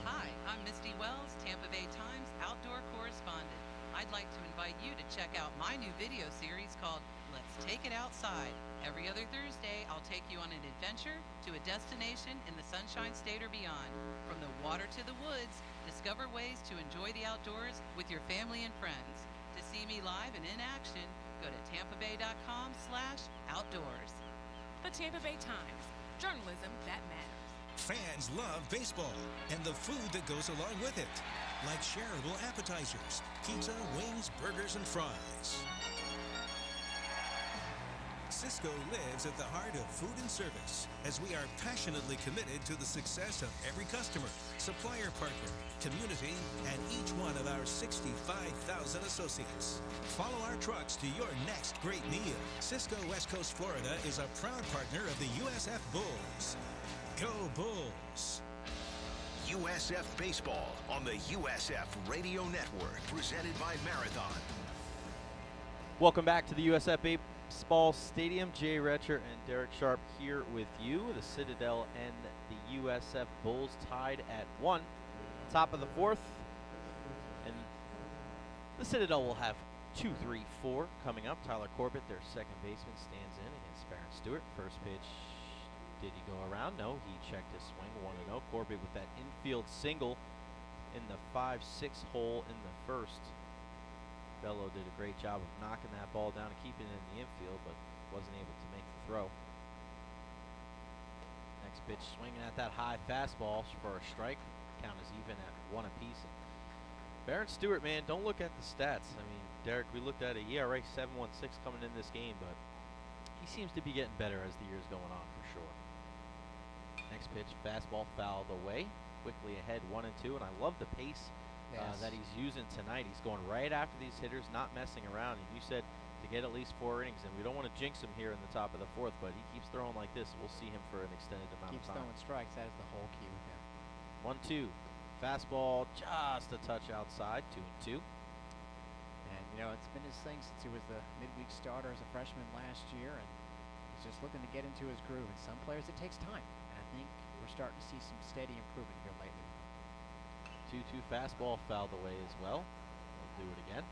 Hi, I'm Misty Wells, Tampa Bay Times outdoor correspondent. I'd like to invite you to check out my new video series called Let's Take It Outside. Every other Thursday, I'll take you on an adventure to a destination in the Sunshine State or beyond. From the water to the woods, discover ways to enjoy the outdoors with your family and friends. To see me live and in action, go to tampabay.com/outdoors. The Tampa Bay Times, journalism that matters. Fans love baseball and the food that goes along with it, like shareable appetizers, pizza, wings, burgers, and fries. Cisco lives at the heart of food and service, as we are passionately committed to the success of every customer, supplier partner, community, and each one of our 65,000 associates. Follow our trucks to your next great meal. Cisco West Coast Florida is a proud partner of the USF Bulls. Go Bulls! USF Baseball on the USF Radio Network, presented by Marathon. Welcome back to the USF Baseball Stadium. Jay Retcher and Derek Sharp here with you. The Citadel and the USF Bulls tied at 1. Top of the 4th. And the Citadel will have 2-3-4 coming up. Tyler Corbett, their second baseman, stands in against Barron Stewart. First pitch. Did he go around? No, he checked his swing. 1-0. Corbett with that infield single in the 5-6 hole in the first. Bello did a great job of knocking that ball down and keeping it in the infield, but wasn't able to make the throw. Next pitch, swinging at that high fastball for a strike. Count is even at 1 apiece. Barron Stewart, man, don't look at the stats. I mean, Derek, we looked at a ERA 7.16 coming in this game, but he seems to be getting better as the year's going on for sure. Next pitch, fastball fouled away. Quickly ahead, 1-2, and I love the pace that he's using tonight. He's going right after these hitters, not messing around. And you said to get at least 4 innings, and we don't want to jinx him here in the top of the 4th, but he keeps throwing like this. We'll see him for an extended amount of time. Keeps throwing strikes. That is the whole key with him. 1-2. Fastball just a touch outside, 2-2. And, you know, it's been his thing since he was the midweek starter as a freshman last year, and he's just looking to get into his groove. And some players, it takes time. And I think we're starting to see some steady improvement here lately. 2-2 fastball fouled away as well. We'll do it again.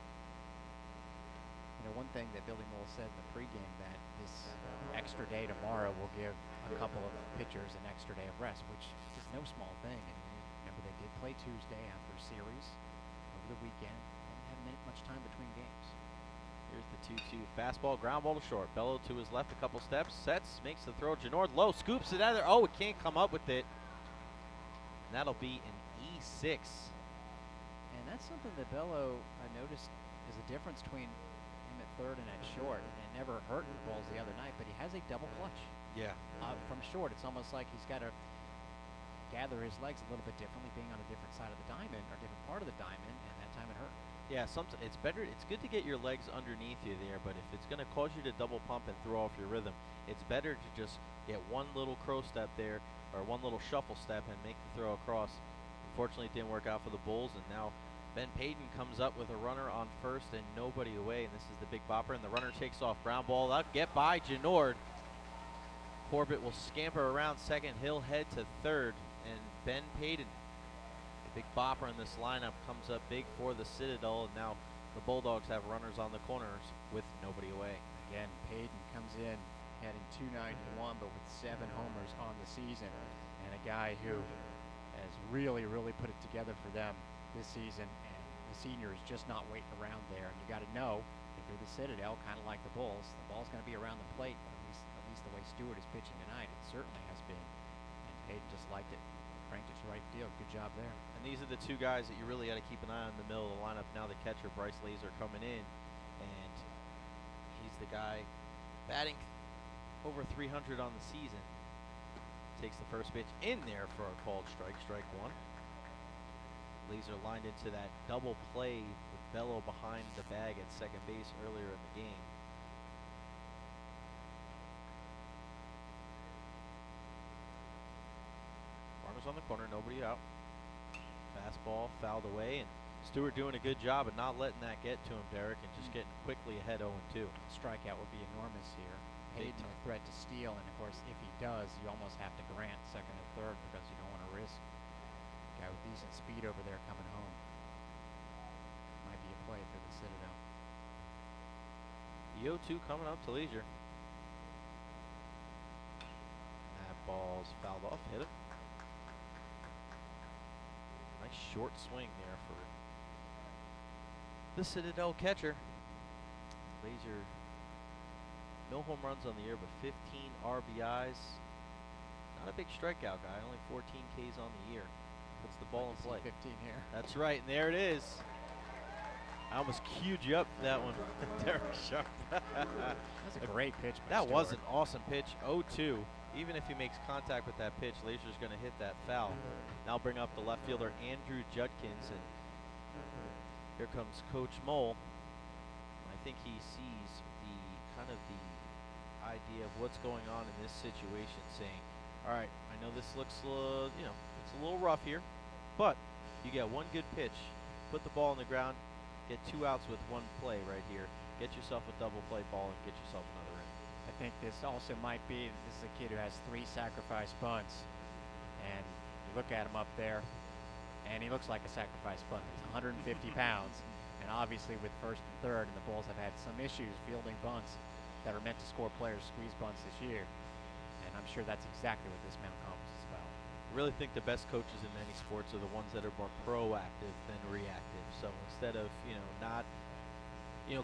You know, one thing that Billy Moll said in the pregame, that this extra day tomorrow will give a couple of pitchers an extra day of rest, which is no small thing. And remember, they did play Tuesday after a series over the weekend and haven't had much time between games. Here's the 2-2 fastball, ground ball to short. Bello to his left a couple steps, sets, makes the throw. Janord low, scoops it out of there. Oh, it can't come up with it. And that'll be an E6. And that's something that Bello, I noticed, is a difference between him at third and at short. And it never hurt the balls the other night, but he has a double clutch. Yeah. From short, it's almost like he's got to gather his legs a little bit differently, being on a different side of the diamond, or different part of the diamond, and that time it hurt. Yeah, it's better. It's good to get your legs underneath you there, but if it's going to cause you to double pump and throw off your rhythm, it's better to just get one little crow step there, or one little shuffle step, and make the throw across. Unfortunately, it didn't work out for the Bulls, and now Ben Payton comes up with a runner on first and nobody away, and this is the big bopper, and the runner takes off. Ground ball out, get by Janord. Corbett will scamper around second. He'll head to third. And Ben Payton, a big bopper in this lineup, comes up big for the Citadel. And now the Bulldogs have runners on the corners with nobody away. Again, Payton comes in heading 291, but with 7 homers on the season. And a guy who has really, really put it together for them this season. And the senior is just not waiting around there. And you got to know, if you're the Citadel, kind of like the Bulls, the ball's going to be around the plate. At least the way Stewart is pitching tonight, it certainly has been. And Payton just liked it, cranked it to right field. Good job there. And these are the two guys that you really got to keep an eye on in the middle of the lineup. Now the catcher, Bryce Laser, coming in, and he's the guy batting over 300 on the season. Takes the first pitch in there for a called strike, strike one. Laser lined into that double play with Bello behind the bag at second base earlier in the game. Runners on the corner, nobody out. Fastball fouled away, and Stewart doing a good job of not letting that get to him, Derek, and just getting quickly ahead 0-2. Strikeout would be enormous here. Payton a threat to steal, and of course, if he does, you almost have to grant second and third because you don't want to risk a guy with decent speed over there coming home. Might be a play for the Citadel. The 0-2 coming up to Leisure. That ball's fouled off, hit it. Nice short swing there for the Citadel catcher. Leisure, no home runs on the year, but 15 RBIs. Not a big strikeout guy, only 14 Ks on the year. Puts the ball in play. 15 here. That's right, and there it is. I almost queued you up for that one, Derek Sharp. That's a great pitch by That Stewart. was an awesome pitch, 0-2. Even if he makes contact with that pitch, Laser's going to hit that foul. Now bring up the left fielder, Andrew Judkins, and here comes Coach Mole. I think he sees the kind of the idea of what's going on in this situation, saying, all right, I know this looks, it's a little rough here, but you get one good pitch, put the ball on the ground, get 2 outs with one play right here, get yourself a double play ball and get yourself another in. I think this also might be, this is a kid who has 3 sacrifice bunts, and you look at him up there, and he looks like a sacrifice bunt. He's 150 pounds, and obviously with first and third, and the Bulls have had some issues fielding bunts that are meant to score players, squeeze bunts this year, and I'm sure that's exactly what this mound accomplishes as well. I really think the best coaches in any sports are the ones that are more proactive than reactive. So instead of, not,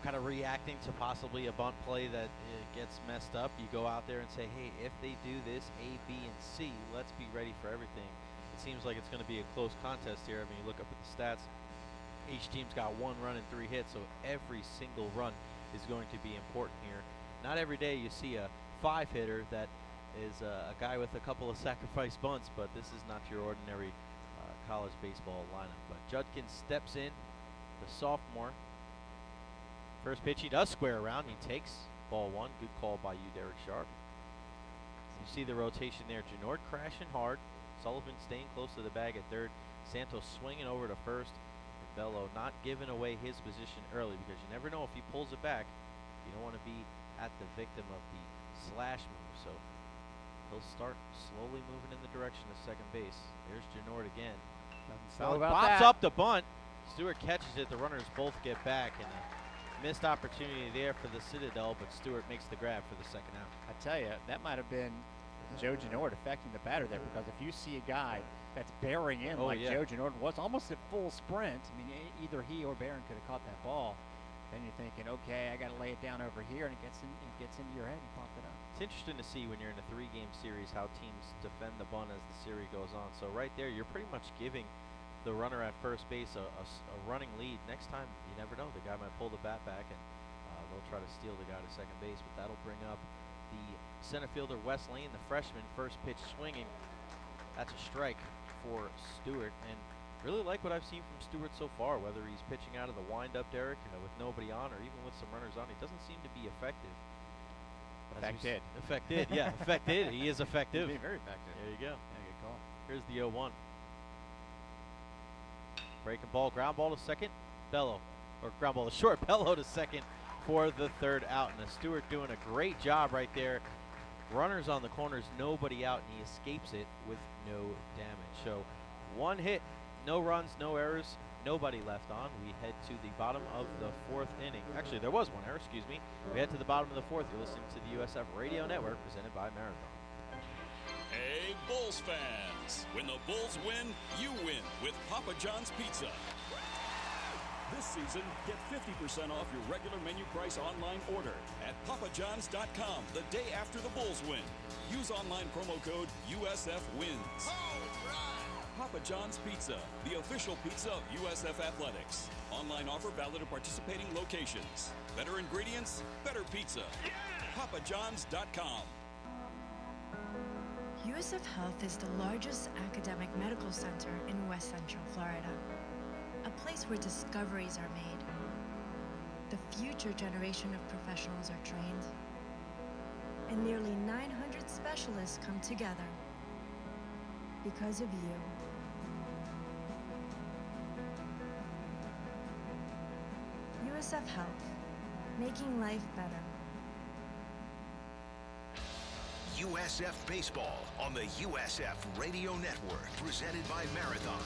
kind of reacting to possibly a bunt play that gets messed up, you go out there and say, hey, if they do this A, B, and C, let's be ready for everything. It seems like it's going to be a close contest here. I mean, you look up at the stats, each team's got 1 run and 3 hits, so every single run is going to be important here. Not every day you see a 5-hitter that is a guy with a couple of sacrifice bunts, but this is not your ordinary college baseball lineup. But Judkins steps in, the sophomore. First pitch he does square around. He takes ball 1. Good call by you, Derek Sharp. You see the rotation there. Janord crashing hard. Sullivan staying close to the bag at third. Santos swinging over to first. And Bello not giving away his position early because you never know if he pulls it back. You don't want to be at the victim of the slash move. So he'll start slowly moving in the direction of second base. There's Janord again. Pops up the bunt. Stewart catches it. The runners both get back, and a missed opportunity there for the Citadel, but Stewart makes the grab for the second out. I tell you, that might have been Joe Janord affecting the batter there, because if you see a guy that's bearing in Joe Janord was almost at full sprint, I mean, either he or Barron could have caught that ball. Then you're thinking, okay, I got to lay it down over here, and it gets into your head and popped it up. It's interesting to see when you're in a 3-game series how teams defend the bunt as the series goes on. So right there, you're pretty much giving the runner at first base a running lead. Next time, you never know. The guy might pull the bat back, and they'll try to steal the guy to second base. But that'll bring up the center fielder, Wes Lane, the freshman, first pitch swinging. That's a strike for Stewart. And really like what I've seen from Stewart so far, whether he's pitching out of the windup, Derek, with nobody on, or even with some runners on. He doesn't seem to be effective. Effective. Effective, yeah. Effective. He is effective. He's very effective. There you go. Yeah, good call. Here's the 0-1. Breaking ball, ground ball to second, Bello. Or ground ball to short, Bello to second for the third out. And Stewart doing a great job right there, Runners on the corners, nobody out, and he escapes it with no damage. So 1 hit, no runs, no errors, nobody left on. We head to the bottom of the 4th inning. Actually, there was 1 error, excuse me. We head to the bottom of the 4th. You're listening to the USF Radio Network, presented by Marathon. Hey, Bulls fans. When the Bulls win, you win with Papa John's Pizza. This season, get 50% off your regular menu price online order at papajohns.com the day after the Bulls win. Use online promo code USFWins. Papa John's Pizza, the official pizza of USF Athletics. Online offer valid at participating locations. Better ingredients, better pizza. papajohns.com. USF Health is the largest academic medical center in West Central Florida. A place where discoveries are made. The future generation of professionals are trained. And nearly 900 specialists come together because of you. USF Health, making life better. USF Baseball on the USF Radio Network, presented by Marathon.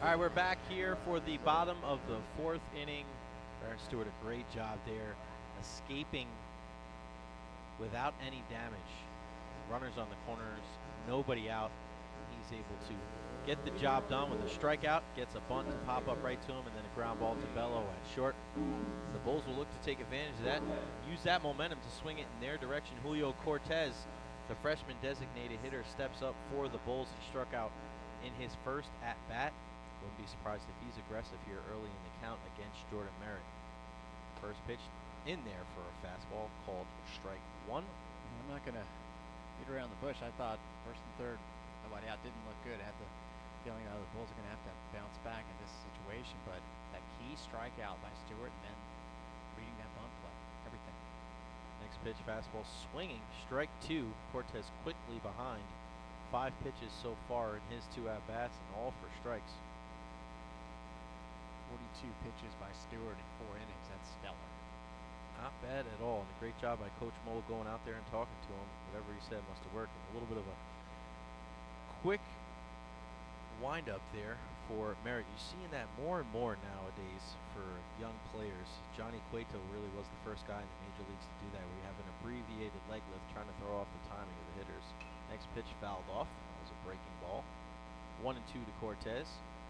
All right, we're back here for the bottom of the 4th inning. Baron Stewart, a great job there, escaping without any damage. Runners on the corners, nobody out. He's able to get the job done with a strikeout, gets a bunt to pop up right to him, and then a ground ball to Bello at short. The Bulls will look to take advantage of that, use that momentum to swing it in their direction. Julio Cortez, the freshman designated hitter, steps up for the Bulls. He struck out in his first at-bat. Wouldn't be surprised if he's aggressive here early in the count against Jordan Merritt. First pitch in there for a fastball called strike 1. I'm not going to beat around the bush. I thought first and third, nobody out, didn't look good. I had the feeling that the Bulls are going to have to bounce back in this situation, but that key strikeout by Stewart and then reading that bunt play, everything. Next pitch, fastball swinging, strike 2. Cortez quickly behind. 5 pitches so far in his 2 at-bats, and all for strikes. 42 pitches by Stewart in 4 innings. That's stellar. Not bad at all. And a great job by Coach Mole going out there and talking to him. Whatever he said must have worked. And a little bit of a quick wind-up there for Merritt. You're seeing that more and more nowadays for young players. Johnny Cueto really was the first guy in the major leagues to do that, where you have an abbreviated leg lift trying to throw off the timing of the hitters. Next pitch fouled off. That was a breaking ball. 1-2 to Cortez.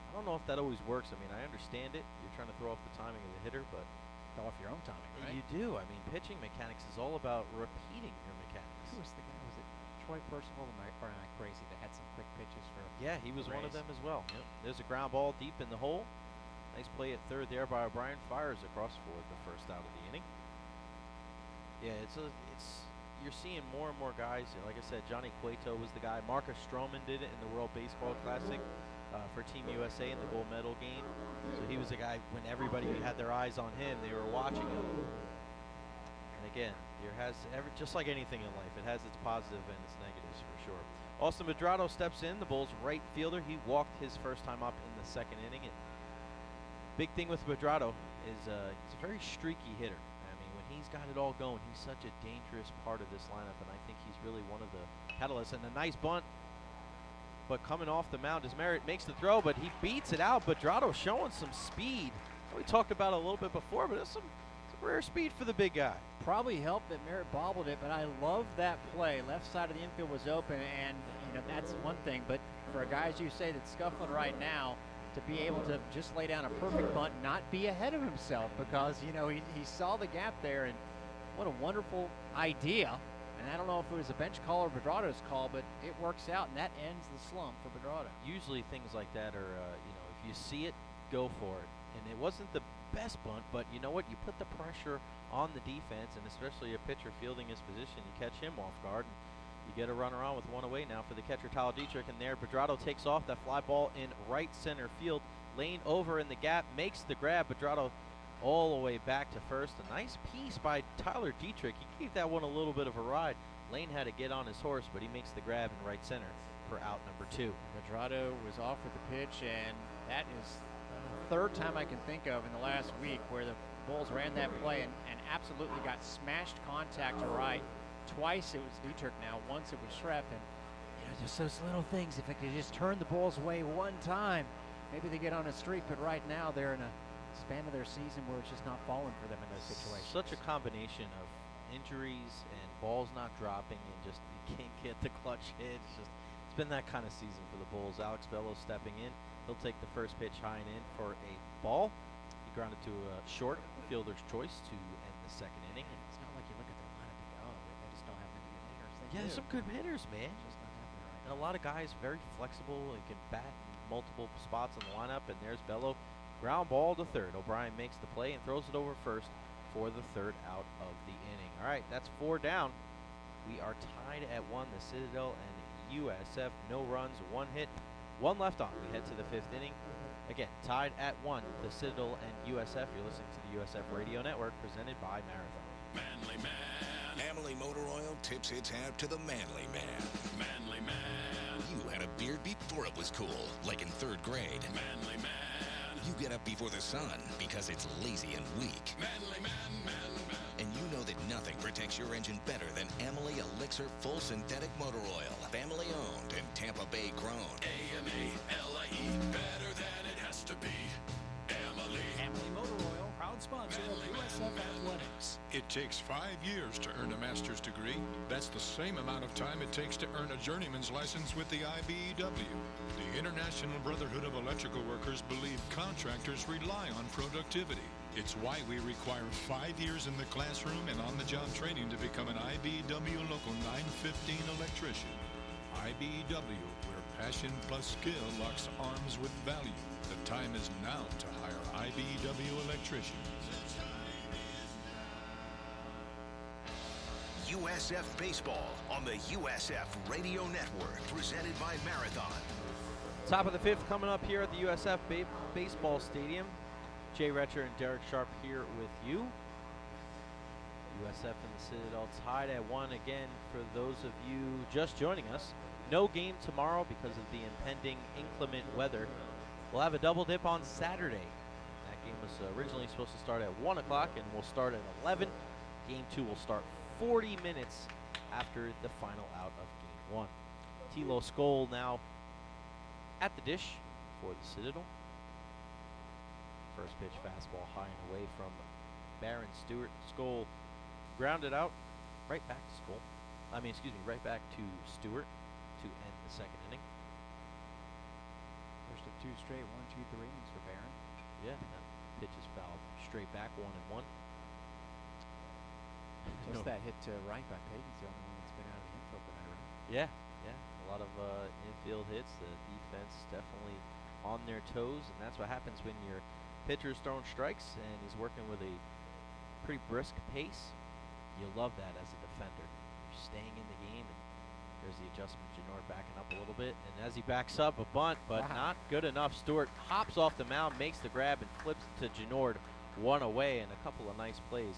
I don't know if that always works. I mean, I understand it. You're trying to throw off the timing of the hitter, but throw off your own timing, right? You do. I mean, pitching mechanics is all about repeating your mechanics. Who was the guy? Was it Troy Percival or am I crazy that had some quick pitches for? Yeah, he was one of them as well. Yep. There's a ground ball deep in the hole. Nice play at third there by O'Brien. Fires across for the first out of the inning. Yeah, you're seeing more and more guys. Like I said, Johnny Cueto was the guy. Marcus Stroman did it in the World Baseball Classic. For Team USA in the gold medal game. So he was a guy, when everybody had their eyes on him, they were watching him. And again, just like anything in life, it has its positive and its negatives for sure. Austin Medrado steps in, the Bulls' right fielder. He walked his first time up in the 2nd inning. And big thing with Medrado is he's a very streaky hitter. I mean, when he's got it all going, he's such a dangerous part of this lineup, and I think he's really one of the catalysts. And a nice bunt. But coming off the mound as Merritt makes the throw, but he beats it out. Medrado showing some speed. We talked about it a little bit before, but it's some rare speed for the big guy. Probably helped that Merritt bobbled it, but I love that play. Left side of the infield was open, and that's one thing. But for a guy, as you say, that's scuffling right now, to be able to just lay down a perfect bunt, not be ahead of himself, because he saw the gap there, and what a wonderful idea. And I don't know if it was a bench call or Medrado's call, but it works out, and that ends the slump for Medrado. Usually things like that are, if you see it, go for it. And it wasn't the best bunt, but you know what? You put the pressure on the defense, and especially a pitcher fielding his position, you catch him off guard, and you get a runner on with 1 away now for the catcher, Tyler Dietrich. And there, Medrado takes off that fly ball in right center field. Lane over in the gap, makes the grab. Medrado all the way back to first. A nice piece by Tyler Dietrich. He gave that one a little bit of a ride. Lane had to get on his horse, but he makes the grab in right center for out number 2. Medrado was off with the pitch, and that is the 3rd time I can think of in the last week where the Bulls ran that play and absolutely got smashed contact to right. Twice it was Dietrich now. Once it was Schrepp. And just those little things. If they could just turn the Bulls away one time, maybe they get on a streak. But right now they're in a span of their season where it's just not falling for them in those situations. Such a combination of injuries and balls not dropping and just you can't get the clutch hit. It's been that kind of season for the Bulls. Alex Bello stepping in. He'll take the first pitch high and in for a ball. He grounded to a short, fielder's choice to end the second inning. It's not like you look at their lineup and go, they just don't have many good hitters. There's some good hitters, man. It's just not happening right and a lot of guys very flexible. They can bat in multiple spots in the lineup. And there's Bello. Ground ball to third. O'Brien makes the play and throws it over first for the third out of the inning. All right, that's 4 down. We are tied at 1. The Citadel and USF, no runs, 1 hit, 1 left on. We head to the 5th inning. Again, tied at 1. The Citadel and USF. You're listening to the USF Radio Network, presented by Marathon. Manly Man. Manly Motor Oil tips its hat to the Manly Man. Manly Man. You had a beard before it was cool, like in 3rd grade. Manly Man. You get up before the sun because it's lazy and weak. Manly Man, man, man. And you know that nothing protects your engine better than Amalie Elixir Full Synthetic Motor Oil. Family owned and Tampa Bay grown. A-M-A-L-I-E. Better than it has to be. Amalie. Amalie Motor Oil, proud sponsor of USF Athletics. It takes 5 years to earn a master's degree. That's the same amount of time it takes to earn a journeyman's license with the IBEW. The International Brotherhood of Electrical Workers believe contractors rely on productivity. It's why we require 5 years in the classroom and on-the-job training to become an IBEW Local 915 electrician. IBEW, where passion plus skill locks arms with value. The time is now to hire IBEW electricians. USF Baseball on the USF Radio Network, presented by Marathon. Top of the 5th coming up here at the USF Baseball Stadium. Jay Retcher and Derek Sharp here with you. USF and the Citadel tied at 1 again. For those of you just joining us, no game tomorrow because of the impending inclement weather. We'll have a double dip on Saturday. That game was originally supposed to start at 1 o'clock and will start at 11. Game 2 will start 40 minutes after the final out of Game 1. Tilo Skoll now at the dish for the Citadel. First pitch fastball high and away from Baron Stewart. Skoll grounded out. Right back to Skoll. Right back to Stewart to end the second inning. First of 2 straight, 1-2-3 innings for Barron. Yeah, that pitch is fouled straight back, 1-1. Just that hit to right by Payton's the only one that's been out of the infield tonight, right? Yeah. A lot of infield hits. The defense definitely on their toes, and that's what happens when your pitcher's throwing strikes and he's working with a pretty brisk pace. You love that as a defender. You're staying in the game, and there's the adjustment. Janord backing up a little bit, and as he backs up, a bunt, but not good enough. Stewart hops off the mound, makes the grab, and flips it to Janord, 1 away, and a couple of nice plays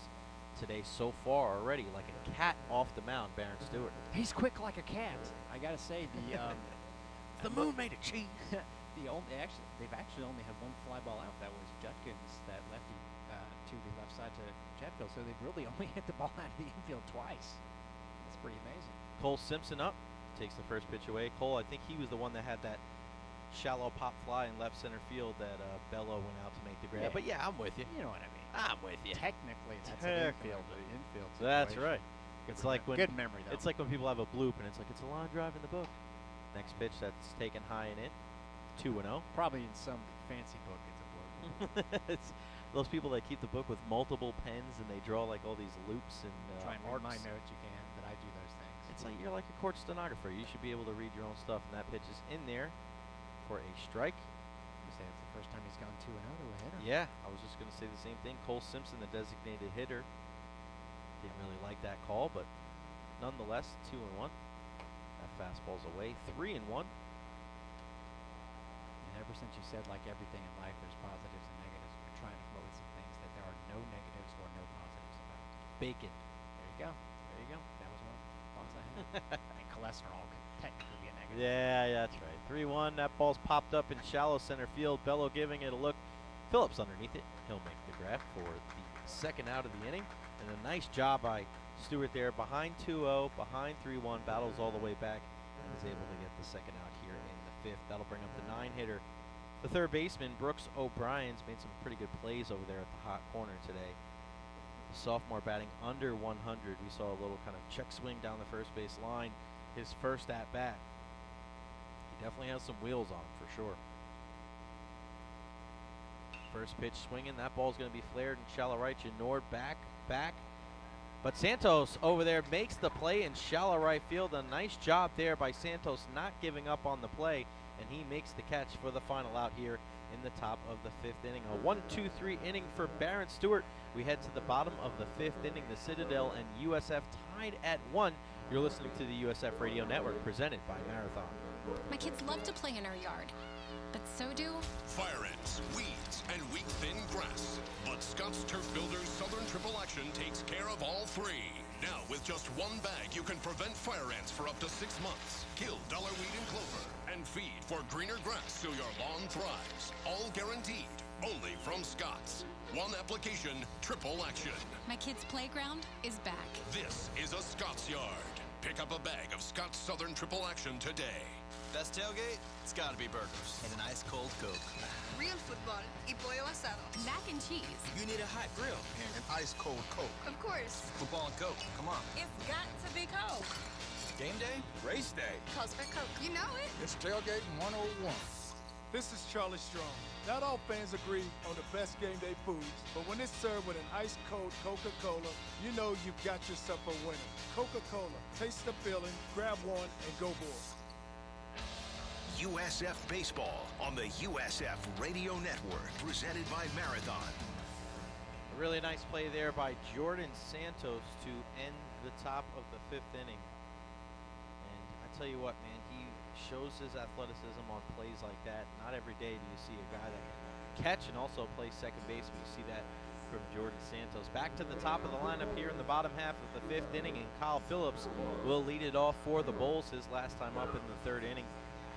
today so far already, like a cat off the mound, Baron Stewart. He's quick like a cat. I gotta say, the moon made a cheese. They've actually only had 1 fly ball out. That was Judkins, that lefty, to the left side to Chatfield. So they've really only hit the ball out of the infield twice. That's pretty amazing. Cole Simpson up, takes the first pitch away. Cole, I think he was the one that had that shallow pop fly in left center field that Bello went out to make the grab. Yeah. But yeah, I'm with you. You know what I mean. I'm with you. Technically, that's an infield situation. That's right. It's like when good memory though. It's like when people have a bloop and it's like it's a line drive in the book. Next pitch that's taken high and in. 2-0. Probably in some fancy book it's a bloop. It's those people that keep the book with multiple pens and they draw like all these loops and try and read arcs. my notes. You can, but I do those things. It's like you're like a court stenographer. You should be able to read your own stuff, and that pitch is in there for a strike. You say it's the first time he's gone 2-0 to a hitter. Yeah, I was just going to say the same thing. Cole Simpson, the designated hitter, didn't really like that call, but nonetheless, 2-1. That fastball's away. 3-1. And ever since you said, like everything in life, there's positives and negatives, we're trying to come up with some things that there are no negatives or no positives about. Bacon. There you go. There you go. That was one of the thoughts I had. And cholesterol could technically be a negative. Yeah, that's right. 3-1. That ball's popped up in shallow center field. Bello giving it a look. Phillips underneath it. He'll make the grab for the second out of the inning. And a nice job by Stewart there behind 2-0, behind 3-1, battles all the way back, and is able to get the second out here in the fifth. That'll bring up the 9-hitter. The third baseman, Brooks O'Brien's made some pretty good plays over there at the hot corner today. The sophomore batting under 100. We saw a little kind of check swing down the first base line. His first at bat. He definitely has some wheels on for sure. First pitch swinging. That ball's going to be flared in shallow right. Genord back. But Santos over there makes the play in shallow right field. A nice job there by Santos not giving up on the play. And he makes the catch for the final out here in the top of the fifth inning. A 1-2-3 inning for Baron Stewart. We head to the bottom of the fifth inning. The Citadel and USF tied at 1. You're listening to the USF Radio Network, presented by Marathon. My kids love to play in our yard, but so do fire ants, weeds, and weak-thin grass. But Scott's Turf Builder's Southern Triple Action takes care of all three. Now, with just one bag, you can prevent fire ants for up to 6 months, kill dollarweed and clover, and feed for greener grass so your lawn thrives. All guaranteed, only from Scott's. One application, triple action. my kids' playground is back. This is a Scott's yard. Pick up a bag of Scott's Southern Triple Action today. Best tailgate? It's gotta be burgers. And an ice cold Coke. Real football y pollo asado. Mac and cheese. You need a hot grill and an ice cold Coke. Of course. Football and Coke, come on. It's got to be Coke. Game day? Race day. Calls for Coke. You know it. It's Tailgate 101. This is Charlie Strong. Not all fans agree on the best game day foods, but when it's served with an ice-cold Coca-Cola, you know you've got yourself a winner. Coca-Cola. Taste the feeling, grab one, and go Bulls. USF Baseball on the USF Radio Network, presented by Marathon. A really nice play there by Jordan Santos to end the top of the fifth inning. And I tell you what, man, he shows his athleticism on plays like that. Not every day do you see a guy that can catch and also play second base. But you see that from Jordan Santos. Back to the top of the lineup here in the bottom half of the fifth inning, and Kyle Phillips will lead it off for the Bulls. His last time up in the third inning,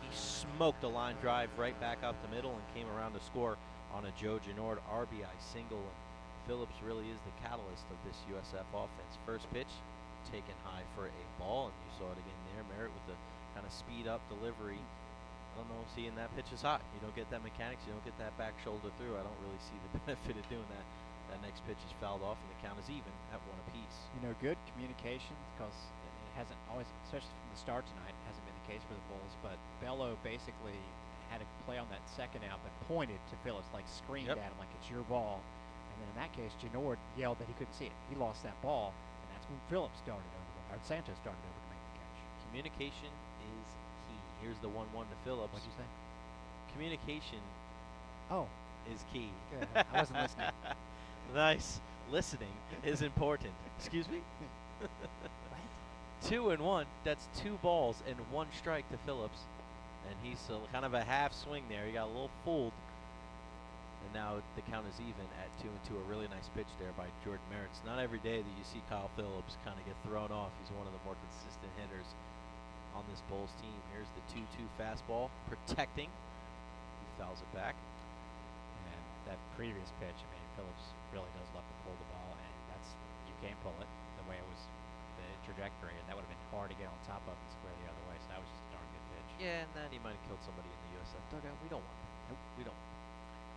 he smoked a line drive right back up the middle and came around to score on a Joe Genord RBI single. And Phillips really is the catalyst of this USF offense. First pitch taken high for a ball, and you saw it again there. Merritt with the kind of speed up delivery. I don't know, seeing that pitch is hot. You don't get that mechanics, you don't get that back shoulder through. I don't really see the benefit of doing that. That next pitch is fouled off and the count is even at one apiece. You know, good communication, because it hasn't always, especially from the start tonight, it hasn't been the case for the Bulls, but Bello basically had a play on that second out but pointed to Phillips, like screamed at him like it's your ball. And then in that case, Genord yelled that he couldn't see it. He lost that ball, and that's when Phillips started over, or Santos started over to make the catch. Communication is key. Here's the 1-1 to Phillips. What'd you say? Communication is key. Good. I wasn't listening. Nice. Listening is important. Excuse me? 2-1. That's 2 balls and 1 strike to Phillips. And he's kind of a half swing there. He got a little fooled. And now the count is even at 2-2. A really nice pitch there by Jordan Merritt. It's not every day that you see Kyle Phillips kind of get thrown off. He's one of the more consistent hitters on this Bulls team. Here's the 2-2 fastball, protecting. He fouls it back. And that previous pitch, I mean, Phillips really does love to pull the ball, and that's, you can't pull it the way it was, the trajectory, and that would have been hard to get on top of and square the other way, so that was just a darn good pitch. Yeah, and then he might have killed somebody in the USF dugout. We don't want that. Nope, we don't.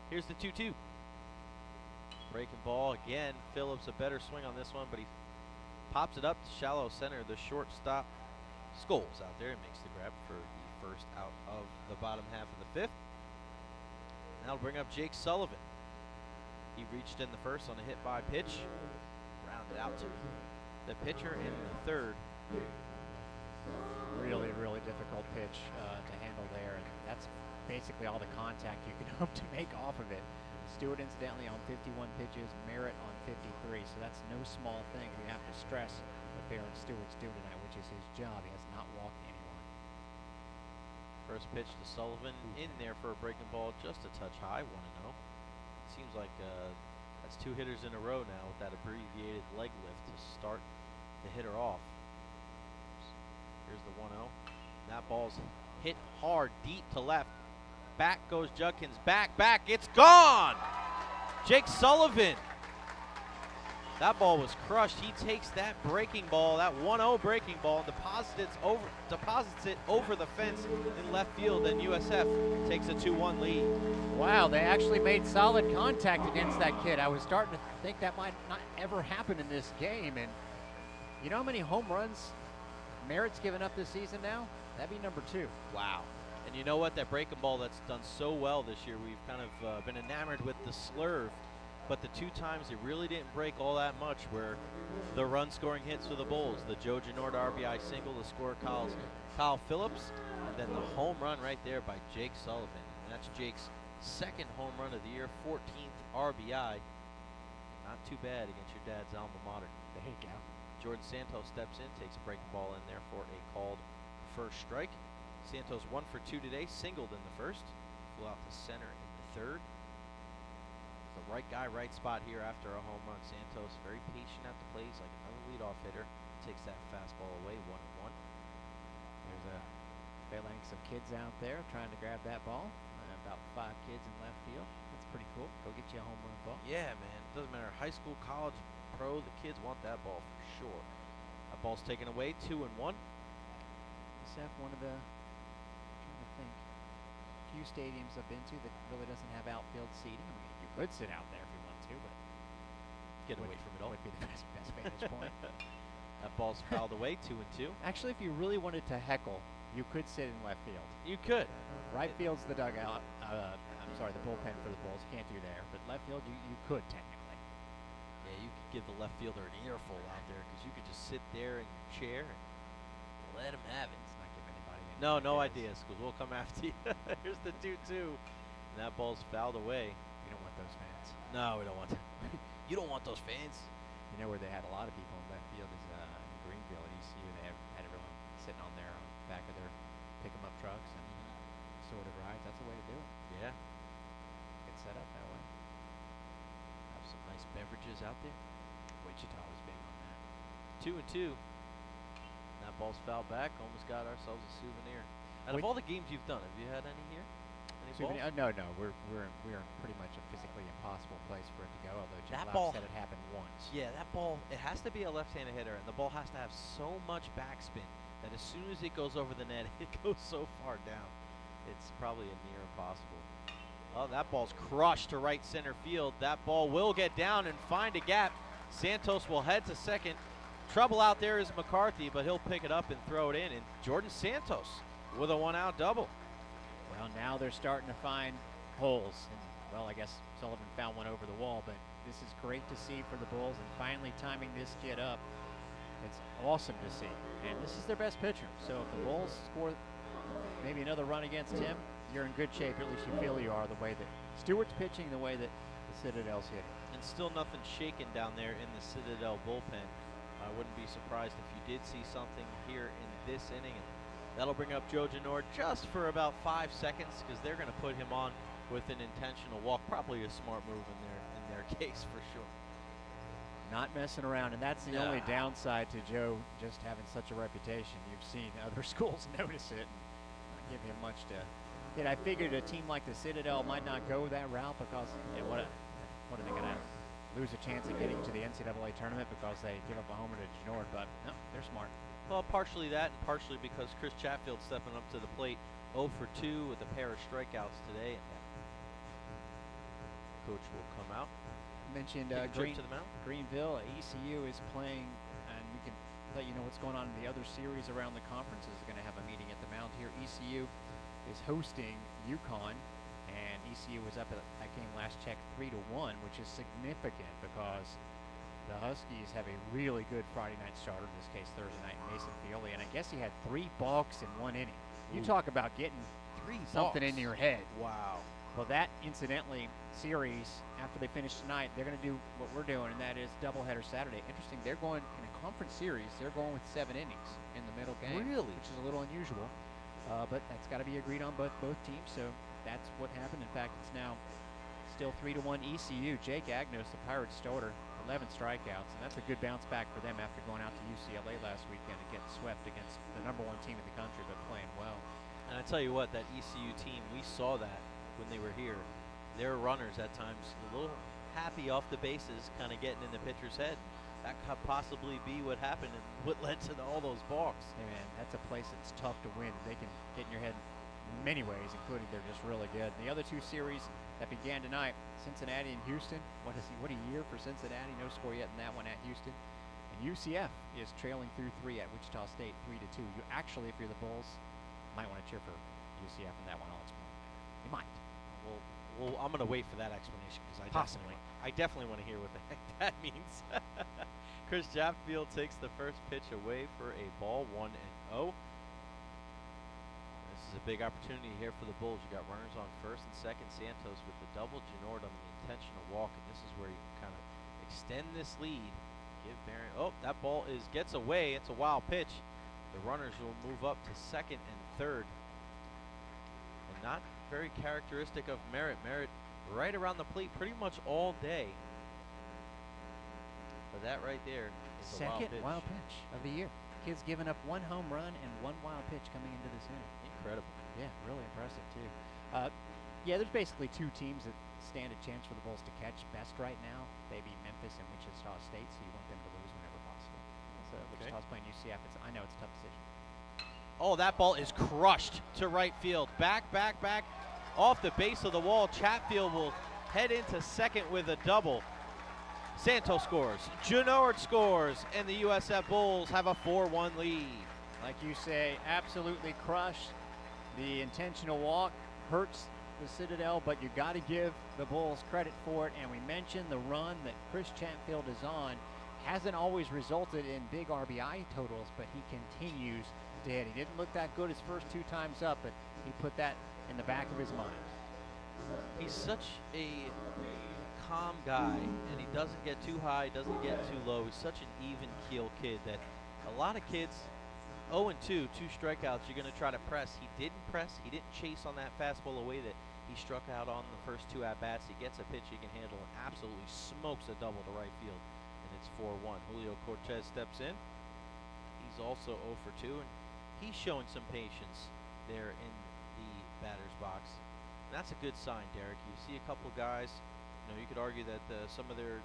Here's the 2-2. Breaking ball again. Phillips a better swing on this one, but he pops it up to shallow center. The shortstop Scholes out there and makes the grab for the first out of the bottom half of the fifth. And that'll bring up Jake Sullivan. He reached in the first on a hit by pitch. Rounded out to the pitcher in the third. Really, really difficult pitch to handle there, and that's basically all the contact you can hope to make off of it. Stewart incidentally on 51 pitches, Merritt on 53, so that's no small thing. We have to stress what Baron Stewart's doing tonight, which is his job. He has not walked anyone. First pitch to Sullivan in there for a breaking ball, just a touch high, 1-0. Seems like that's 2 hitters in a row now with that abbreviated leg lift to start the hitter off. Here's the 1-0. That ball's hit hard, deep to left. Back goes Judkins. Back. It's gone! Jake Sullivan That ball was crushed. He takes that breaking ball, that 1-0 breaking ball, and deposits it over the fence in left field, and USF takes a 2-1 lead. Wow, they actually made solid contact against that kid. I was starting to think that might not ever happen in this game, and you know how many home runs Merritt's given up this season now? That'd be number 2. Wow. And you know what? That breaking ball that's done so well this year, we've kind of been enamored with the slurve. But the 2 times it really didn't break all that much were the run-scoring hits for the Bulls. The Joe Ginorda RBI single, the scorer Kyle Phillips, and then the home run right there by Jake Sullivan. And that's Jake's 2nd home run of the year, 14th RBI. Not too bad against your dad's alma mater. There you go. Jordan Santos steps in, takes a breaking ball in there for a called first strike. Santos 1 for 2 today, singled in the first, flew out to center in the third. The right guy, right spot here after a home run. Santos very patient at the plate, like another leadoff hitter. Takes that fastball away, 1-1. There's a phalanx of kids out there trying to grab that ball. About 5 kids in left field. That's pretty cool. Go get you a home run ball. Yeah, man. It doesn't matter. High school, college, pro, the kids want that ball for sure. That ball's taken away, 2-1. USF, one of the, trying to think, few stadiums I've been to that really doesn't have outfield seating. I mean, you could sit out there if you want to, but get away from it all. Would be the best vantage point. That ball's fouled away, 2-2. Actually, if you really wanted to heckle, you could sit in left field. You could. Right field's the dugout. I'm sorry, the bullpen for the Bulls. Can't do there. But left field, you could technically. Yeah, you could give the left fielder an earful out there because you could just sit there in your chair and let him have it. It's not giving anybody any No ideas because we'll come after you. Here's the 2-2. And that ball's fouled away. You don't want those fans. No, we don't want them. You don't want those fans. You know where they had a lot of people in left field is in Greenville at ECU. They had everyone sitting on their back of their pick-em-up trucks and sorted rides. That's the way to do it. Yeah. Get set up that way. Have some nice beverages out there. Wichita was big on that. 2-2. That ball's fouled back. Almost got ourselves a souvenir. Out of all the games you've done, have you had any here? No. We're pretty much a physically impossible place for it to go. Although Jim Lau said it happened once. Yeah, that ball. It has to be a left-handed hitter, and the ball has to have so much backspin that as soon as it goes over the net, it goes so far down. It's probably a near impossible. Oh, that ball's crushed to right center field. That ball will get down and find a gap. Santos will head to second. Trouble out there is McCarthy, but he'll pick it up and throw it in. And Jordan Santos with a 1-out double. Well, now they're starting to find holes. And, well, I guess Sullivan found one over the wall, but this is great to see for the Bulls and finally timing this kid up. It's awesome to see. And this is their best pitcher. So if the Bulls score maybe another run against him, you're in good shape, or at least you feel you are, the way that Stewart's pitching, the way that the Citadel's hitting. And still nothing shaken down there in the Citadel bullpen. I wouldn't be surprised if you did see something here in this inning. And that'll bring up Joe Ginorda just for about 5 seconds because they're going to put him on with an intentional walk. Probably a smart move in their case for sure. Not messing around, and that's the only downside to Joe just having such a reputation. You've seen other schools notice it and not give him much to hit. I figured a team like the Citadel might not go that route because what are they going to lose a chance of getting to the NCAA tournament because they give up a homer to Ginorda? But no, they're smart. Well, partially that, and partially because Chris Chatfield stepping up to the plate, 0 for 2 with a pair of strikeouts today. Coach will come out. Mentioned to the mound. Greenville, ECU is playing, and we can let you know what's going on in the other series around the conferences. Is going to have a meeting at the mound here. ECU is hosting UConn, and ECU was up at that game last check 3-1, which is significant because the Huskies have a really good Friday night starter, in this case Thursday night, Mason Fioli, and I guess he had 3 balks in 1 inning. You talk about getting something in your head. Wow. Well, that, incidentally, series, after they finish tonight, they're going to do what we're doing, and that is doubleheader Saturday. Interesting, they're going, in a conference series, they're going with 7 innings in the middle game. Really? Which is a little unusual, but that's got to be agreed on both teams, so that's what happened. In fact, it's now still 3-1 ECU. Jake Agnos, the Pirates starter, 11 strikeouts, and that's a good bounce back for them after going out to UCLA last weekend and getting swept against the #1 team in the country, but playing well. And I tell you what, that ECU team, we saw that when they were here. Their runners at times a little happy off the bases, kind of getting in the pitcher's head. That could possibly be what happened and what led to all those balks. Hey man, that's a place that's tough to win. They can get in your head in many ways, including they're just really good. The other two series that began tonight, Cincinnati and Houston. What a year for Cincinnati. No score yet in that one at Houston. And UCF is trailing through 3 at Wichita State, 3-2. You actually, if you're the Bulls, might want to cheer for UCF in that one all tomorrow. You might. Well, I'm going to wait for that explanation because I definitely want to hear what the heck that means. Chris Chatfield takes the first pitch away for a ball, 1-0. This is a big opportunity here for the Bulls. You got runners on first and second. Santos with the double, Janourt on the intentional walk, and this is where you can kind of extend this lead. Give Barron. Oh, that ball gets away. It's a wild pitch. The runners will move up to second and third, and not very characteristic of Merritt. Merritt right around the plate pretty much all day. But that right there is a second wild pitch of the year. Kid's given up 1 home run and 1 wild pitch coming into this inning. Incredible. Yeah, really impressive too. Yeah, there's basically 2 teams that stand a chance for the Bulls to catch best right now. Maybe Memphis and Wichita State, so you want them to lose whenever possible. So Wichita's playing UCF. I know it's a tough decision. Oh, that ball is crushed to right field. Back, off the base of the wall. Chatfield will head into second with a double. Santos scores. Janourt scores, and the USF Bulls have a 4-1 lead. Like you say, absolutely crushed. The intentional walk hurts the Citadel, but you got to give the Bulls credit for it. And we mentioned the run that Chris Chatfield is on hasn't always resulted in big RBI totals, but he continues to hit. He didn't look that good his first 2 times up, but he put that in the back of his mind. He's such a calm guy, and he doesn't get too high, doesn't get too low. He's such an even keel kid that a lot of kids, 0-2, 2 strikeouts, you're going to try to press. He didn't press. He didn't chase on that fastball away that he struck out on the first 2 at-bats. He gets a pitch he can handle and absolutely smokes a double to right field, and it's 4-1. Julio Cortez steps in. He's also 0 for 2, and he's showing some patience there in the batter's box. And that's a good sign, Derek. You see a couple guys, you could argue that some of the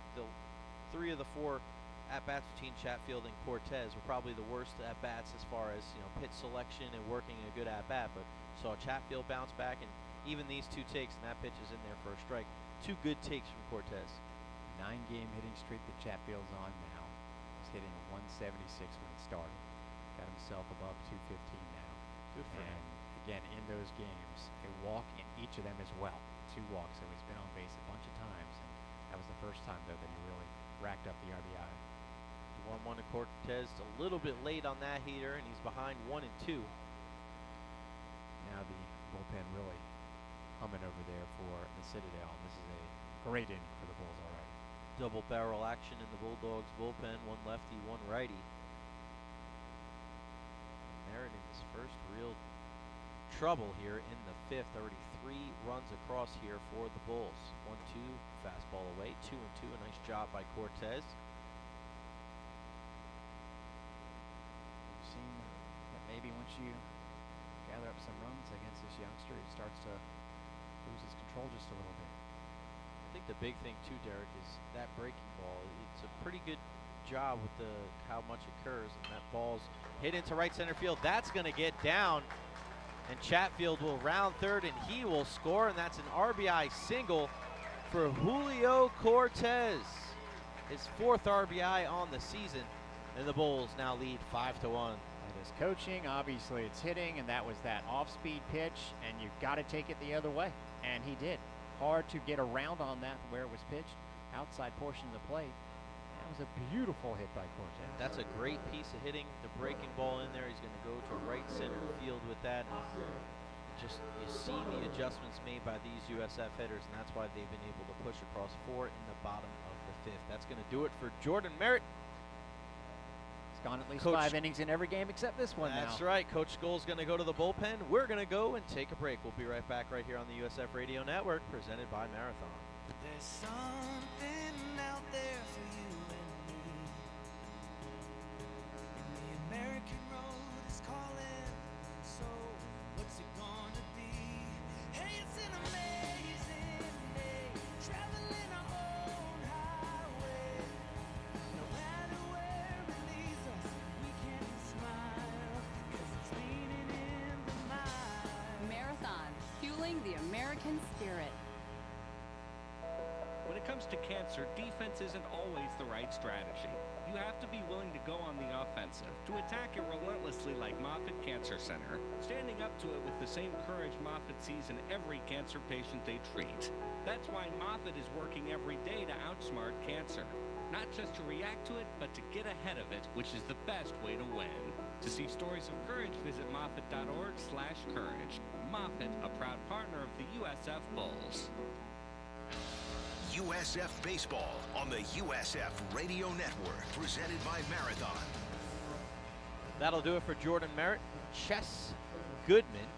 3 of the 4 at-bats between Chatfield and Cortez were probably the worst at-bats as far as, pitch selection and working a good at-bat, but saw Chatfield bounce back, and even these 2 takes, and that pitch is in there for a strike. 2 good takes from Cortez. 9-game hitting streak that Chatfield's on now. He's hitting 176 when he started. Got himself above 215 now. Good for him. Again, in those games, a walk in each of them as well. 2 walks, so he's been on base a bunch of times, and that was the first time, though, that he really racked up the RBI. 1-1 to Cortez, a little bit late on that heater, and he's behind 1-2. Now the bullpen really humming over there for the Citadel. This is a great inning for the Bulls already. Double barrel action in the Bulldogs bullpen, 1 lefty, 1 righty. Merritt in his first real trouble here in the 5th. Already 3 runs across here for the Bulls. 1-2, fastball away, 2-2. A nice job by Cortez. We've seen that maybe once you gather up some runs against this youngster, he starts to lose his control just a little bit. I think the big thing too, Derek, is that breaking ball. It's a pretty good job with how much occurs, and that ball's hit into right center field. That's going to get down, and Chatfield will round third, and he will score, and that's an RBI single for Julio Cortez. His 4th RBI on the season, and the Bulls now lead 5-1. It is coaching, obviously it's hitting, and that was that off-speed pitch, and you've got to take it the other way, and he did. Hard to get around on that where it was pitched, outside portion of the plate. That was a beautiful hit by Cortez. That's a great piece of hitting. The breaking ball in there. He's going to go to right center field with that. You see the adjustments made by these USF hitters, and that's why they've been able to push across 4 in the bottom of the 5th. That's going to do it for Jordan Merritt. He's gone at least 5 innings in every game except this one now. That's right. Coach Scholl's going to go to the bullpen. We're going to go and take a break. We'll be right back right here on the USF Radio Network, presented by Marathon. There's something out there for you and me. And the American road is calling. So what's it gonna be? Hey, it's an amazing day. Traveling our own the American spirit. When it comes to cancer, defense isn't always the right strategy. You have to be willing to go on the offensive, to attack it relentlessly like Moffitt Cancer Center, standing up to it with the same courage Moffitt sees in every cancer patient they treat. That's why Moffitt is working every day to outsmart cancer. Not just to react to it, but to get ahead of it, which is the best way to win. To see stories of courage, visit moffitt.org/courage. Moffitt, a proud partner of the USF Bulls. USF Baseball on the USF Radio Network, presented by Marathon. That'll do it for Jordan Merritt. Chess Goodman,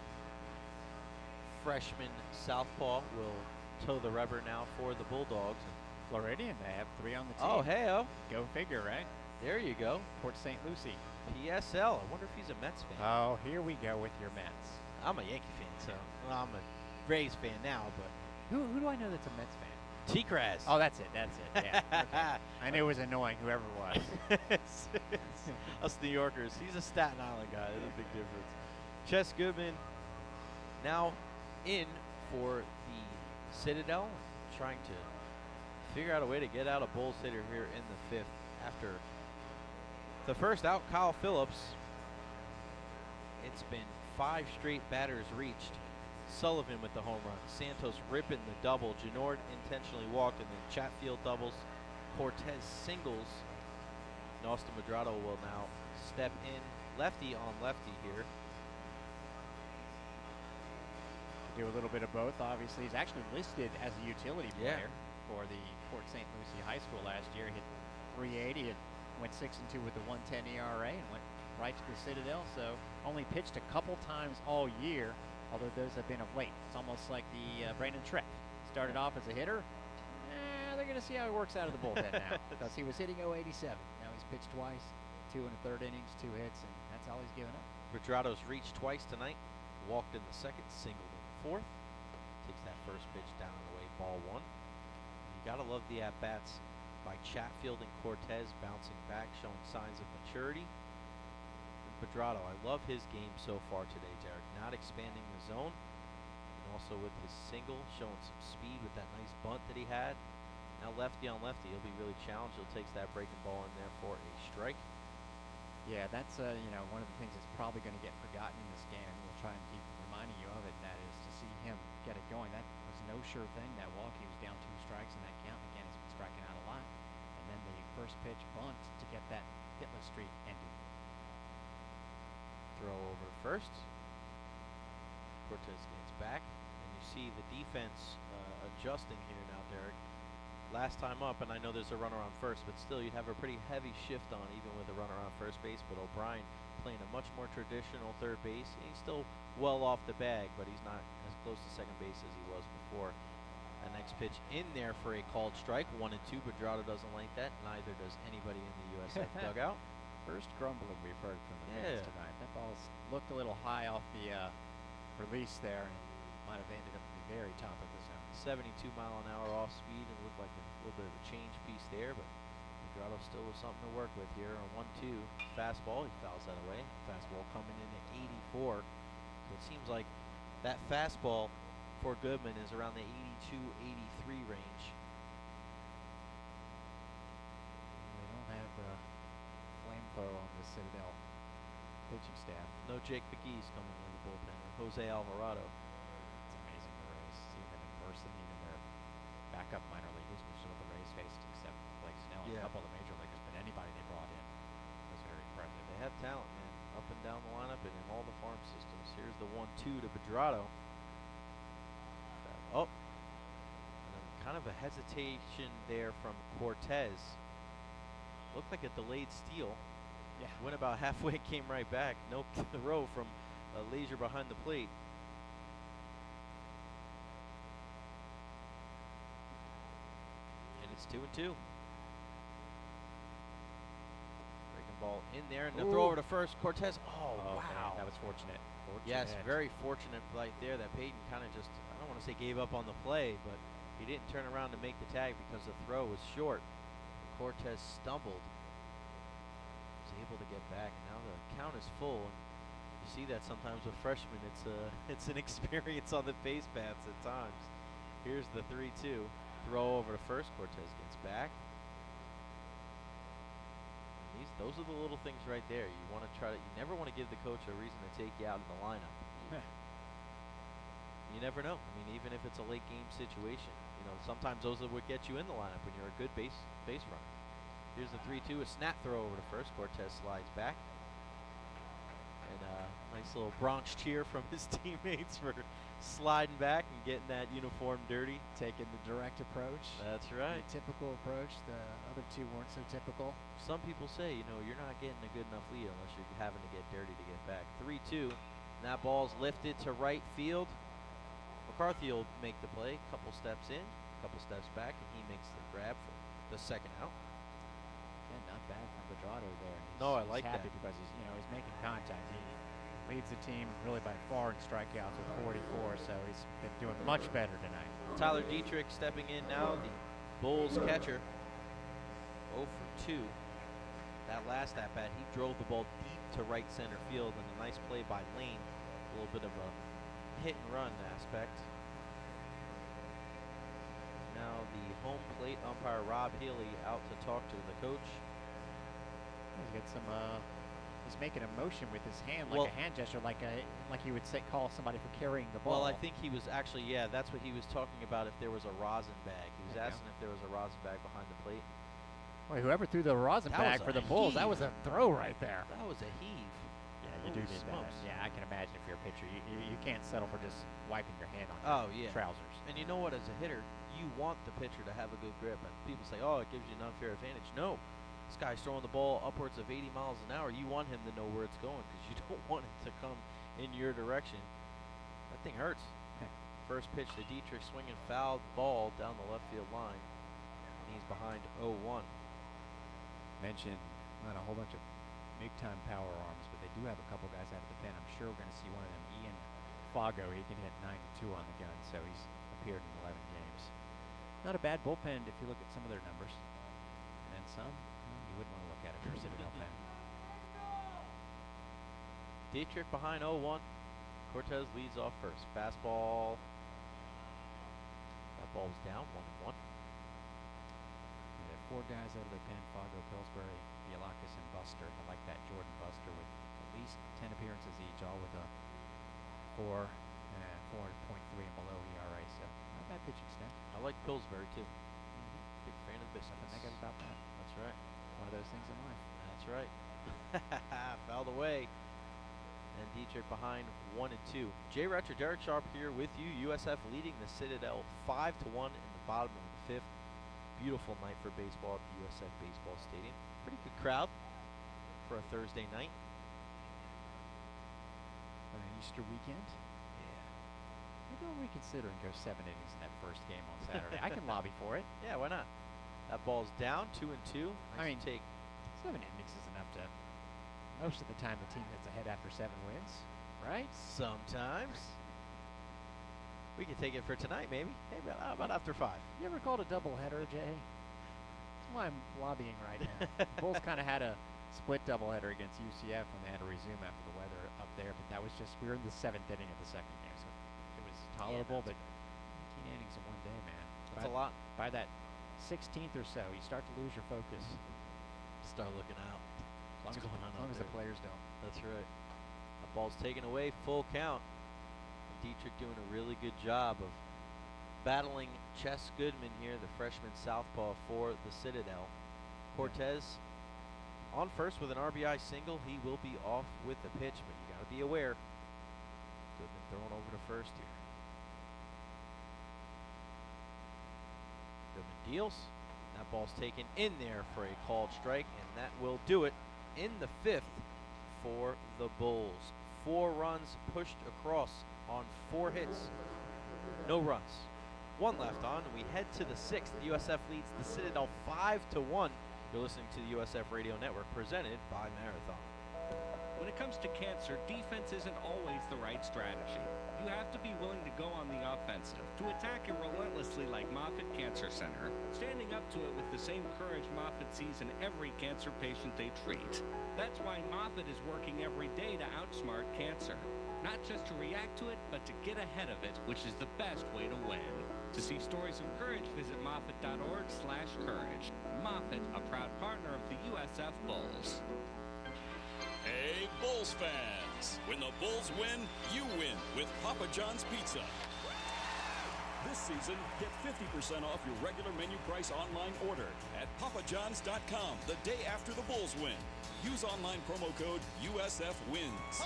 freshman southpaw, will toe the rubber now for the Bulldogs. Floridian, they have 3 on the team. Oh, hey-o. Go figure, right? There you go. Port St. Lucie. PSL. I wonder if he's a Mets fan. Oh, here we go with your Mets. I'm a Yankee fan, so I'm a Rays fan now, but... Who do I know that's a Mets fan? T-Kraz. Oh, that's it, yeah. Okay. I knew it was annoying, whoever it was. Us New Yorkers. He's a Staten Island guy. There's a big difference. Chess Goodman now in for the Citadel, trying to figure out a way to get out a Bulls hitter here in the 5th. After the first out, Kyle Phillips. It's been 5 straight batters reached. Sullivan with the home run. Santos ripping the double. Genord intentionally walked, and then Chatfield doubles. Cortez singles. And Austin Medrado will now step in. Lefty on lefty here. Do a little bit of both. Obviously, he's actually listed as a utility player for the Port St. Lucie High School last year. Hit 380 and went 6-2 with the 1.10 ERA and went right to the Citadel. So only pitched a couple times all year, although those have been of late. It's almost like the Brandon Trepp. Started off as a hitter. They're going to see how he works out of the bullpen now, because he was hitting 087. Now he's pitched twice, 2 1/3 innings, 2 hits, and that's all he's given up. Medrado's reached twice tonight. Walked in the 2nd, singled in the 4th. Takes that first pitch down and away, ball 1. You got to love the at-bats by Chatfield and Cortez, bouncing back, showing signs of maturity. Medrado, I love his game so far today, Derek. Not expanding the zone, and also with his single, showing some speed with that nice bunt that he had. Now lefty on lefty, he'll be really challenged. He'll take that breaking ball in there for a strike. Yeah, that's one of the things that's probably going to get forgotten in this game. We'll try and keep reminding you of it, and that is to see him get it going. That was no sure thing, that walk. He was down 2 strikes in that count. Again, he's been striking out a lot. And then the first pitch bunt to get that hitless streak ended. Throw over first. Cortez gets back, and you see the defense adjusting here now, Derek. Last time up, and I know there's a runner on first, but still you'd have a pretty heavy shift on even with a runner on first base. But O'Brien playing a much more traditional third base. He's still well off the bag, but he's not as close to second base as he was before. A next pitch in there for a called strike, 1-2. Medrado doesn't like that. Neither does anybody in the USF dugout. First grumbling we've heard from the fans tonight. That ball looked a little high off the release there, and might have ended up at the very top of the zone. 72-mile-an-hour off speed, and looked like a little bit of a change piece there, but Medrado still with something to work with here. On 1-2 fastball, he fouls that away. Fastball coming in at 84. So it seems like that fastball for Goodman is around the 82-83 range. They don't have flamethrower on the Citadel pitching staff. No Jake McGee's coming in the bullpen. Jose Alvarado. It's amazing, the Rays. Seeing them in person, even their backup minor leaguers, which is what the Rays faced, except Blake Snell and a couple of the major leaguers, but anybody they brought in was very impressive. They have talent, man, up and down the lineup and in all the farm systems. Here's the 1-2 to Medrado. Oh, and then kind of a hesitation there from Cortez. Looked like a delayed steal. Yeah. Went about halfway, came right back. No throw from Leisure behind the plate. And it's 2-2. Breaking ball in there, and the throw over to first. Cortez. Oh, wow. Man, that was fortunate. Yes, very fortunate right there that Peyton kind of just, I don't want to say gave up on the play, but he didn't turn around to make the tag because the throw was short. Cortez stumbled. Was able to get back, and now the count is full. And You see that sometimes with freshmen. It's an experience on the base paths at times. Here's the 3-2. Throw over to first. Cortez gets back. Those are the little things right there. You want to you never want to give the coach a reason to take you out in the lineup. You never know. I mean, even if it's a late game situation, sometimes those are what get you in the lineup when you're a good base runner. Here's the 3-2, a snap throw over to first. Cortez slides back. And a nice little Bronx cheer from his teammates for sliding back and getting that uniform dirty. Taking the direct approach. That's right. The typical approach. The other two weren't so typical. Some people say, you're not getting a good enough lead unless you're having to get dirty to get back. 3-2. And that ball's lifted to right field. McCarthy will make the play. Couple steps in, couple steps back, and he makes the grab for the second out. Yeah, not bad from Pedrado there. I like happy that. because he's making contact. He leads the team really by far in strikeouts with 44, so he's been doing much better tonight. Tyler Dietrich stepping in now, the Bulls catcher. 0 for 2. That last at-bat, he drove the ball deep to right center field, and a nice play by Lane. A little bit of a hit-and-run aspect. Now the home plate umpire, Rob Healy, out to talk to the coach. He's got some, he's making a motion with his hand, like a hand gesture, like he would call somebody for carrying the ball. Well, I think he was actually, that's what he was talking about, if there was a rosin bag. He was asking if there was a rosin bag behind the plate. Well, whoever threw the rosin bag for the Bulls, that was a throw right there. That was a heave. Yeah, you do need that. Yeah, I can imagine if you're a pitcher, you can't settle for just wiping your hand on your trousers. And you know what, as a hitter, you want the pitcher to have a good grip. And people say, it gives you an unfair advantage. No. This guy's throwing the ball upwards of 80 miles an hour. You want him to know where it's going because you don't want it to come in your direction. That thing hurts. First pitch to Dietrich, swinging foul ball down the left field line. And he's behind 0-1. Mentioned not a whole bunch of big-time power arms, but they do have a couple guys out of the pen. I'm sure we're going to see one of them, Ian Fago. He can hit 92 on the gun, so he's appeared in 11 games. Not a bad bullpen if you look at some of their numbers. And then some you wouldn't want to look at if you're a Citadel fan. Dietrich behind 0-1. Cortez leads off first. Fastball. That ball's down, 1-1. They have 4 guys out of the pen: Fago, Pillsbury, Bielakis, and Buster. I like that Jordan Buster with at least 10 appearances each, all with a 4.3 and below ERA. So not bad pitching staff. I like Pillsbury too. Big fan of Biscuits. Nothing negative about that. That's right. One of those things in life. That's right. Fouled away. And Dietrich behind 1-2. Jay Retcher, Derek Sharp here with you. USF leading the Citadel 5-1 in the bottom of the 5th. Beautiful night for baseball at the USF Baseball Stadium. Pretty good crowd for a Thursday night. On an Easter weekend? Yeah. Maybe I'll reconsider and go 7 innings in that first game on Saturday. I can lobby for it. Yeah, why not? That ball's down, 2-2. I mean, take 7 innings is enough to. Most of the time, the team that's ahead after 7 wins, right? Sometimes. We could take it for tonight, maybe. Hey, how about after 5? You ever called a doubleheader, Jay? That's why I'm lobbying right now. The Bulls kind of had a split doubleheader against UCF when they had to resume after the weather up there, but that was just, we were in the 7th inning of the second game, so it was tolerable, but 18 innings in one day, man. That's a lot. By that 16th or so, you start to lose your focus. Start looking out. As long as the players don't. That's right. The ball's taken away, full count. Dietrich doing a really good job of battling Chess Goodman here, the freshman southpaw for the Citadel. Cortez on first with an RBI single. He will be off with the pitch, but you got to be aware. Goodman thrown over to first here. Goodman deals. That ball's taken in there for a called strike, and that will do it in the 5th for the Bulls. 4 runs pushed across on 4 hits. No runs. 1 left on, and we head to the 6th. The USF leads the Citadel 5-1. You're listening to the USF Radio Network, presented by Marathon. When it comes to cancer, defense isn't always the right strategy. You have to be willing to go on the offensive, to attack it relentlessly like Moffitt Cancer Center, standing up to it with the same courage Moffitt sees in every cancer patient they treat. That's why Moffitt is working every day to outsmart cancer. Not just to react to it, but to get ahead of it, which is the best way to win. To see stories of courage, visit Moffitt.org/courage. Moffitt, a proud partner of the USF Bulls. Hey, Bulls fans! When the Bulls win, you win with Papa John's Pizza. This season, get 50% off your regular menu price online order at papajohns.com the day after the Bulls win. Use online promo code USFWins.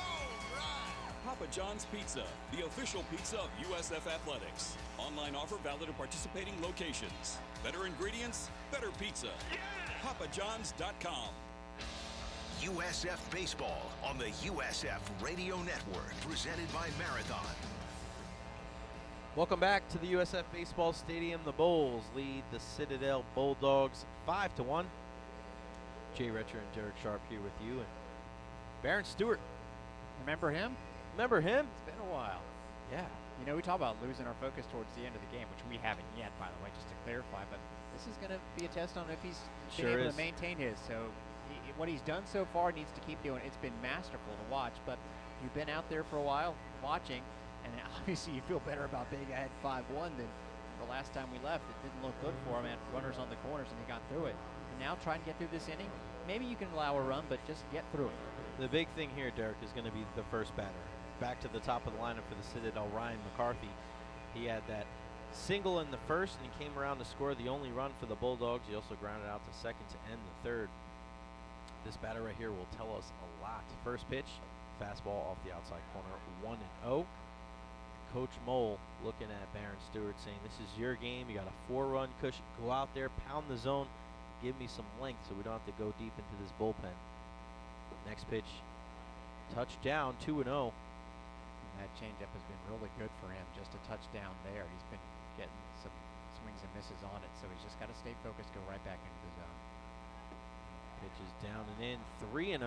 Papa John's Pizza, the official pizza of USF Athletics. Online offer valid at participating locations. Better ingredients, better pizza. papajohns.com. USF Baseball on the USF Radio Network, presented by Marathon. Welcome back to the USF Baseball Stadium. The Bulls lead the Citadel Bulldogs 5-1. Jay Retcher and Jared Sharp here with you. And Baron Stewart. Remember him? Remember him? It's been a while. Yeah. You know, we talk about losing our focus towards the end of the game, which we haven't yet, by the way, just to clarify. But this is going to be a test on if he's been able to maintain his. So what he's done so far needs to keep doing. It's been masterful to watch, but you've been out there for a while watching, and obviously you feel better about being ahead 5-1 than the last time we left. It didn't look good for him. Had runners on the corners, and he got through it. And now try and get through this inning. Maybe you can allow a run, but just get through it. The big thing here, Derek, is going to be the first batter. Back to the top of the lineup for the Citadel, Ryan McCarthy. He had that single in the first, and he came around to score the only run for the Bulldogs. He also grounded out to second to end the third. This batter right here will tell us a lot. First pitch, fastball off the outside corner, 1-0. Coach Mole looking at Baron Stewart saying, this is your game. You got a 4-run cushion. Go out there, pound the zone, give me some length so we don't have to go deep into this bullpen. Next pitch, touchdown, 2-0. That changeup has been really good for him. Just a touchdown there. He's been getting some swings and misses on it, so he's just got to stay focused, go right back into the zone. Pitch is down and in, 3-0.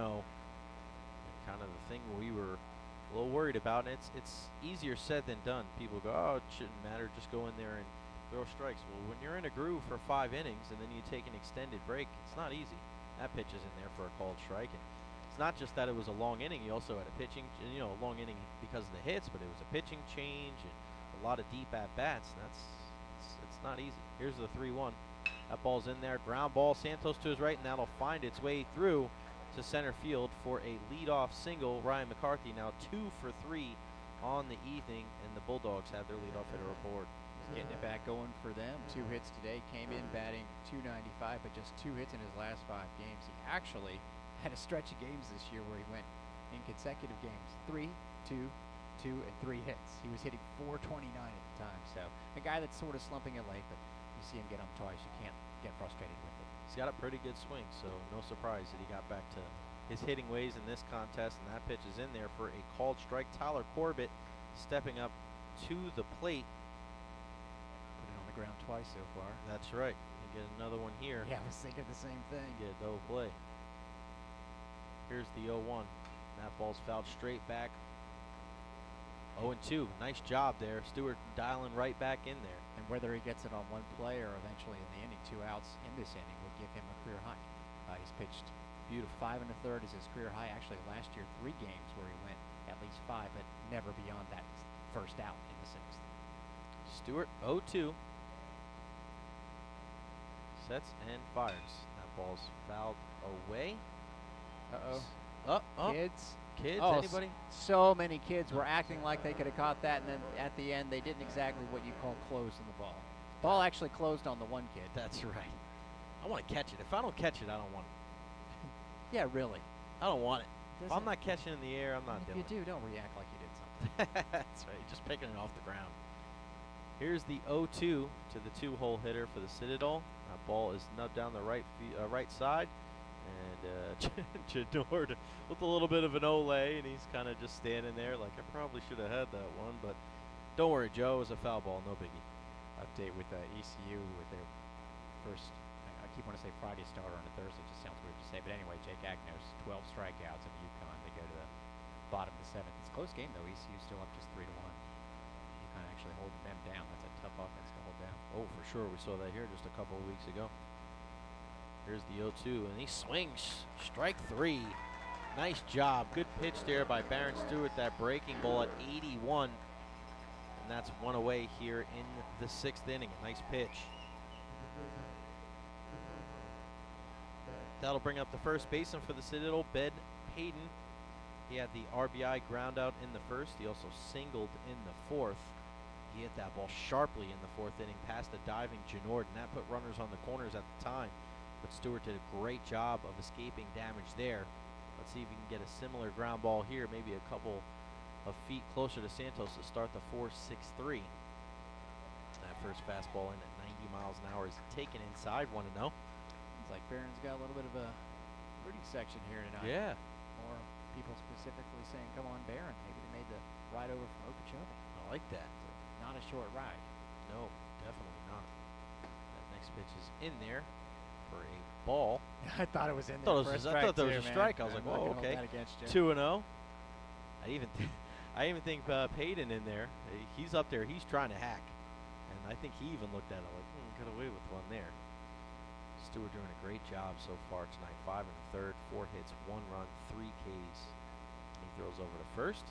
Kind of the thing we were a little worried about. And it's easier said than done. People go, oh, it shouldn't matter, just go in there and throw strikes. Well, when you're in a groove for 5 innings and then you take an extended break, it's not easy. That pitch is in there for a called strike. And it's not just that it was a long inning. You also had a pitching, a long inning because of the hits, but it was a pitching change and a lot of deep at-bats. It's not easy. Here's the 3-1. That ball's in there. Ground ball, Santos to his right, and that'll find its way through to center field for a leadoff single. Ryan McCarthy now 2 for 3 on the evening, and the Bulldogs have their leadoff hitter aboard. Getting it back going for them. 2 hits today. Came in batting .295, but just 2 hits in his last 5 games. He actually had a stretch of games this year where he went in consecutive games 3, 2, 2, and 3 hits. He was hitting .429 at the time. So a guy that's sort of slumping it late, but you see him get on twice. You can't get frustrated with it. He's got a pretty good swing, so no surprise that he got back to his hitting ways in this contest, and that pitch is in there for a called strike. Tyler Corbett stepping up to the plate. Put it on the ground twice so far. That's right. You get another one here. Yeah, I was thinking the same thing. Get a double play. Here's the 0-1. That ball's fouled straight back. 0-2. Nice job there. Stewart dialing right back in there. And whether he gets it on one play or eventually in the inning, 2 outs in this inning would give him a career high. He's pitched beautiful. 5 1/3 is his career high. Actually, last year, 3 games where he went at least 5, but never beyond that first out in the 6th. Stewart 0-2. Sets and fires. That ball's fouled away. Kids? Oh, anybody? So many kids were acting like they could have caught that, and then at the end, they didn't exactly what you call closing the ball. Ball actually closed on the one kid. That's right. I want to catch it. If I don't catch it, I don't want it. Yeah, really. I don't want it. If I'm not catching in the air, I'm not doing it. If you do, don't react like you did something. That's right. Just picking it off the ground. Here's the 0-2 to the 2-hole hitter for the Citadel. That ball is nubbed down the right side. And Jador with a little bit of an ole, and he's kind of just standing there like, I probably should have had that one, but don't worry, Joe. It was a foul ball, no biggie. Update with ECU with their first, I keep wanting to say Friday starter on a Thursday. It just sounds weird to say, but anyway, Jake Agnos, 12 strikeouts in UConn. They go to bottom of the 7th. It's a close game, though. ECU still up just 3-1. You kind of actually holding them down. That's a tough offense to hold down. Oh, for sure. We saw that here just a couple of weeks ago. Here's the 0-2, and he swings. Strike 3. Nice job. Good pitch there by Baron Stewart. That breaking ball at 81. And that's one away here in the 6th inning. A nice pitch. That'll bring up the first baseman for the Citadel, Ben Payton. He had the RBI ground out in the 1st. He also singled in the 4th. He hit that ball sharply in the 4th inning past a diving Janord, and that put runners on the corners at the time. But Stewart did a great job of escaping damage there. Let's see if we can get a similar ground ball here, maybe a couple of feet closer to Santos to start the 4-6-3. That first fastball in at 90 miles an hour is taken inside, 1-0. It's like Barron's got a little bit of a rooting section here tonight. Yeah. More people specifically saying, come on, Barron. Maybe they made the ride over from Okeechobee. I like that. Not a short ride. No, definitely not. That next pitch is in there for a ball. I thought it was in there. I thought there was a strike. I was like, whoa, okay. 2-0. I even think Payton in there. He's up there. He's trying to hack. And I think he even looked at it like, got away with one there. Stewart doing a great job so far tonight. 5 1/3, 4 hits, 1 run, 3 Ks. He throws over to first.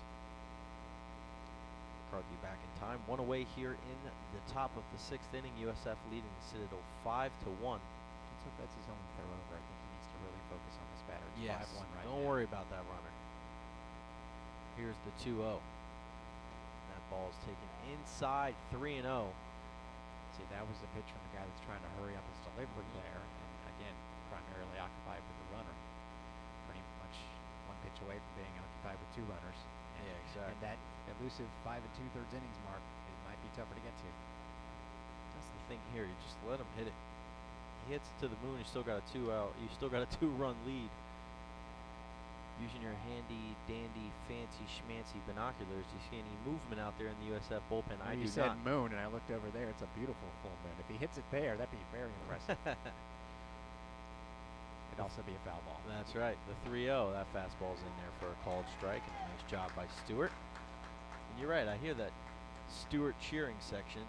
McCarthy back in time. 1 away here in the top of the 6th inning. USF leading the Citadel 5-1. So if that's his only throw over, I think he needs to really focus on this batter. It's Yes, 5-1 right don't now. worry about that runner. Here's the 2-0. That ball is taken inside, 3-0. See, that was the pitch from the guy that's trying to hurry up his delivery there. And again, primarily occupied with the runner. Pretty much 1 pitch away from being occupied with 2 runners. And, Yeah, exactly. And that elusive 5 2/3 innings mark, it might be tougher to get to. That's the thing here. You just let him hit it. He hits it to the moon. You still got a 2-out. You still got a 2-run lead. Using your handy dandy fancy schmancy binoculars, do you see any movement out there in the USF bullpen? I do You said not. moon, and I looked over there. It's a beautiful full moon. If he hits it there, that'd be very impressive. It'd also be a foul ball. That's right. The 3-0. That fastball's in there for a called strike, and a nice job by Stewart. And you're right. I hear that Stewart cheering section.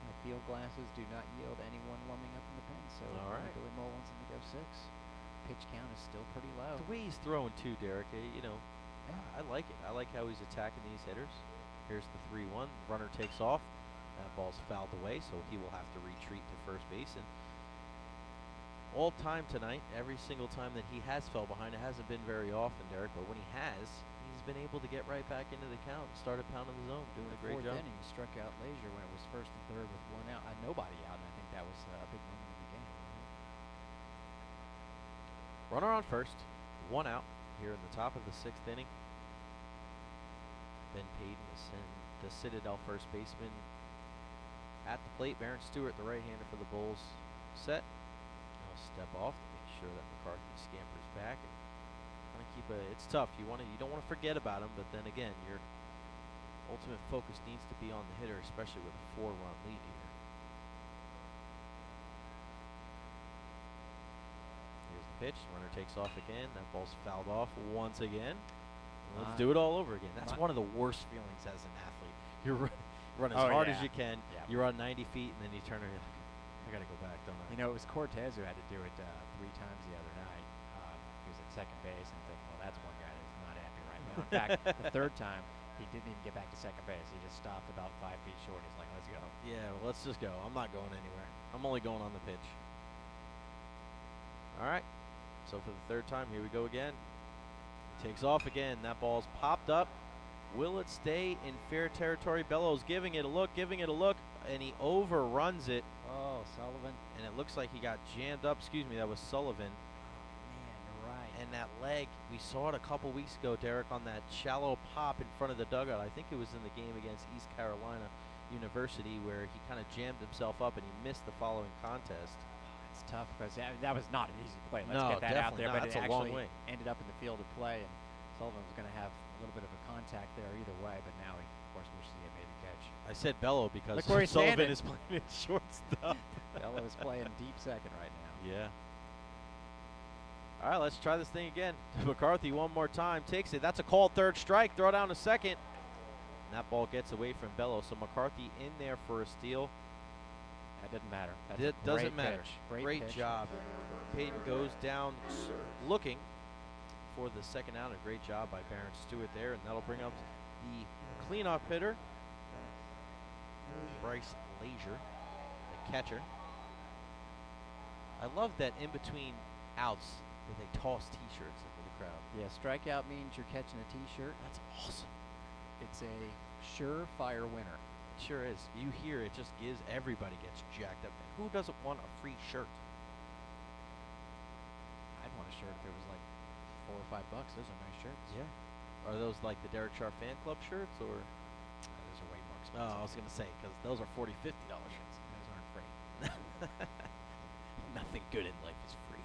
My field glasses do not yield anyone warming up in the pen, so All right. Billy Mole wants him to go 6. Pitch count is still pretty low. The way he's throwing too, Derek, I like it. I like how he's attacking these hitters. Here's the 3-1. Runner takes off. That ball's fouled away, so he will have to retreat to first base. And all time tonight, every single time that he has fell behind, it hasn't been very often, Derek, but when he has, he's been able to get right back into the count and started pounding the zone, doing a great job. Fourth inning, he struck out Leisure when it was 1st and 3rd with 1 out. Nobody out, and I think that was a big moment in the game. Runner on first, 1 out here in the top of the 6th inning. Ben Payton is the Citadel first baseman at the plate. Baron Stewart, the right-hander for the Bulls, set. He'll step off to make sure that McCarthy scampers back and kind of keep it's tough. You don't want to forget about him, but then again, your ultimate focus needs to be on the hitter, especially with a 4-run lead here. Here's the pitch. Runner takes off again. That ball's fouled off once again. Let's do it all over again. That's one of the worst feelings as an athlete. You run as hard as you can. Yeah. You run 90 feet, and then you turn around. You're like, I got to go back, don't I? You know, it was Cortez who had to do it 3 times the other night. He was at second base and thinking, well, that's one guy that's not happy right now. In fact, the 3rd time, he didn't even get back to second base. He just stopped about 5 feet short. He's like, let's go. Yeah, well, let's just go. I'm not going anywhere. I'm only going on the pitch. All right. So for the 3rd time, here we go again. Takes off again. That ball's popped up. Will it stay in fair territory? Bellows giving it a look, and he overruns it. Oh, Sullivan. And it looks like he got jammed up. Excuse me, that was Sullivan. Man, you're right. And that leg, we saw it a couple weeks ago, Derek, on that shallow pop in front of the dugout. I think it was in the game against East Carolina University where he kind of jammed himself up and he missed the following contest. It's tough because that was not an easy play. Let's No, get that out definitely there. not. But That's it a long actually way. ended up in the field of play, and Sullivan was going to have a little bit of a contact there either way. But now he, of course, wishes he had made the catch. I said Bello because Look where he's Sullivan standing. is playing at shortstop. Bello is playing deep second right now. Yeah. All right, let's try this thing again. McCarthy one more time, takes it. That's a called third strike. Throw down to second. And that ball gets away from Bello. So McCarthy in there for a steal. That doesn't matter. It doesn't matter. Pitch. Great pitch. job. Peyton goes down looking for the second out. A great job by Baron Stewart there. And that'll bring up the cleanup hitter, Bryce Leisure, the catcher. I love that in between outs that they toss T-shirts into the crowd. Yeah, strikeout means you're catching a T-shirt. That's awesome. It's a surefire winner. It sure is. You hear it just gives everybody gets jacked up. Who doesn't want a free shirt? I'd want a shirt if it was like $4 or $5. Those are nice shirts. Yeah. Are those like the Derek Sharp fan club shirts or? Those are way more expensive. Oh, I was gonna say because those are $40, $50 shirts. Those aren't free. Nothing good in life is free.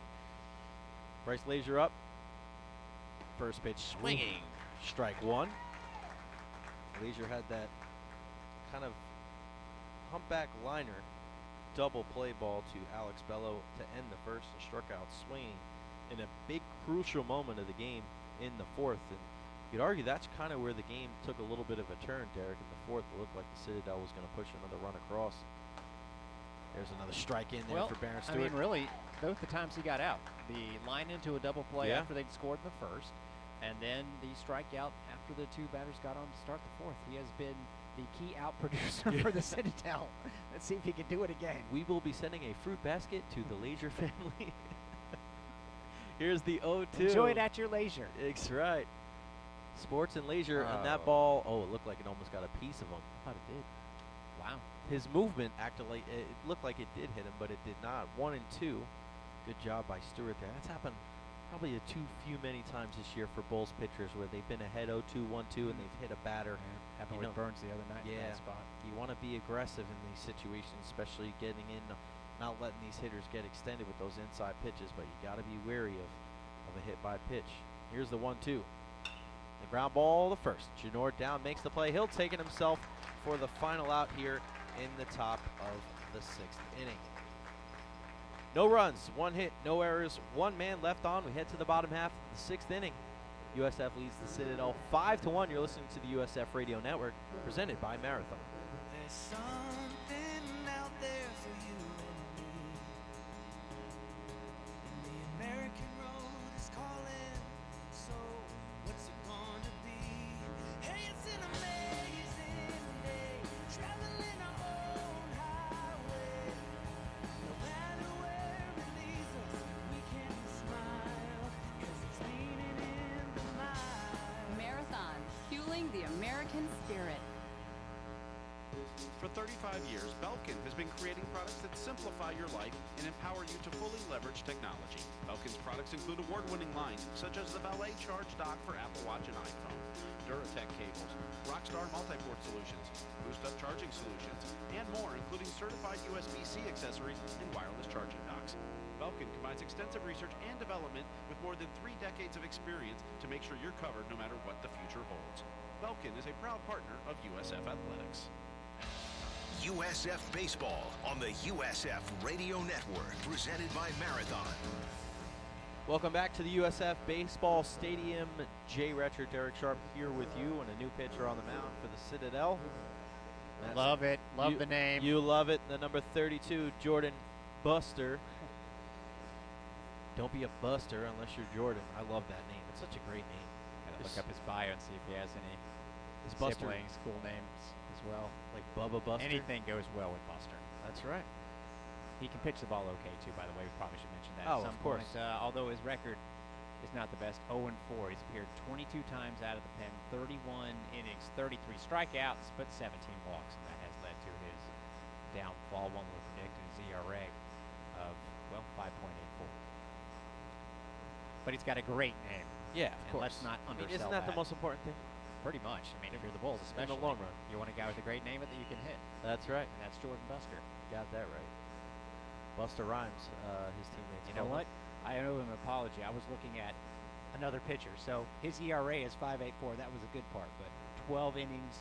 Bryce Leisure up. First pitch swinging. Strike one. Leisure had that kind of humpback liner double play ball to Alex Bello to end the first and struck out swinging in a big crucial moment of the game in the fourth. And you'd argue that's kind of where the game took a little bit of a turn, Derek. In the fourth, it looked like the Citadel was going to push another run across. There's another strike in there for Baron Stewart. I mean, really, both the times he got out. The line into a double play after they'd scored in the first, and then the strikeout after the two batters got on to start the fourth. He has been the key out producer for the Citadel. Let's see if he can do it again. We will be sending a fruit basket to the Leisure family. Here's the 0-2. Enjoy it at your leisure. That's right. Sports and leisure, and that ball, it looked like it almost got a piece of him. I thought it did. Wow. His movement acted like it looked like it did hit him, but it did not. 1 and 2. Good job by Stewart there. That's happened probably too few many times this year for Bulls pitchers where they've been ahead 0-2, 1-2, and they've hit a batter. Happened with Burns the other night in that spot. You want to be aggressive in these situations, especially getting in, not letting these hitters get extended with those inside pitches, but you got to be wary of a hit by pitch. Here's the 1-2. The ground ball, the first. Janor down, makes the play. He'll take it himself for the final out here in the top of the 6th inning. No runs, 1 hit, no errors, 1 man left on. We head to the bottom half of the 6th inning. USF leads the Citadel 5-1. You're listening to the USF Radio Network, presented by Marathon. There's something out there for you and me. And the American road is calling. So what's it gonna be? Hey, it's an amazing day. Traveling our own highway. No matter where it leads us, we can smile. 'Cause it's leaning in the mile. Marathon, fueling the American spirit. For 35 years, Belkin has been creating products that simplify your life and empower you to fully leverage technology. Belkin's products include award-winning lines such as the Valet Charge Dock for Apple Watch and iPhone, Duratech cables, Rockstar multi-port solutions, boost-up charging solutions, and more, including certified USB-C accessories and wireless charging docks. Belkin combines extensive research and development with more than 3 decades of experience to make sure you're covered no matter what the future holds. Belkin is a proud partner of USF Athletics. USF Baseball on the USF Radio Network, presented by Marathon. Welcome back to the USF Baseball Stadium. Jay Retcher, Derek Sharp here with you, and a new pitcher on the mound for the Citadel. Love it. Love the name. You love it. The number 32, Jordan Buster. Don't be a buster unless you're Jordan. I love that name. It's such a great name. Gotta look up his bio and see if he has any siblings, cool names as well. Like Bubba Buster? Anything goes well with Buster. That's right. He can pitch the ball okay, too, by the way. We probably should mention that Oh, at some of course. point. Although his record is not the best, 0-4. He's appeared 22 times out of the pen, 31 innings, 33 strikeouts, but 17 walks, and that has led to his downfall. One would predict his ERA of, 5.84. But he's got a great name. Yeah, of and course. Let's not undersell isn't that the most important thing? Pretty much. I mean, if you're the Bulls, especially. In the long run. You want a guy with a great name that you can hit. That's right. And that's Jordan Buster. Got that right. Buster Rhymes, his teammates. You know what? I owe him an apology. I was looking at another pitcher. So his ERA is 5.84. That was a good part. But 12 innings,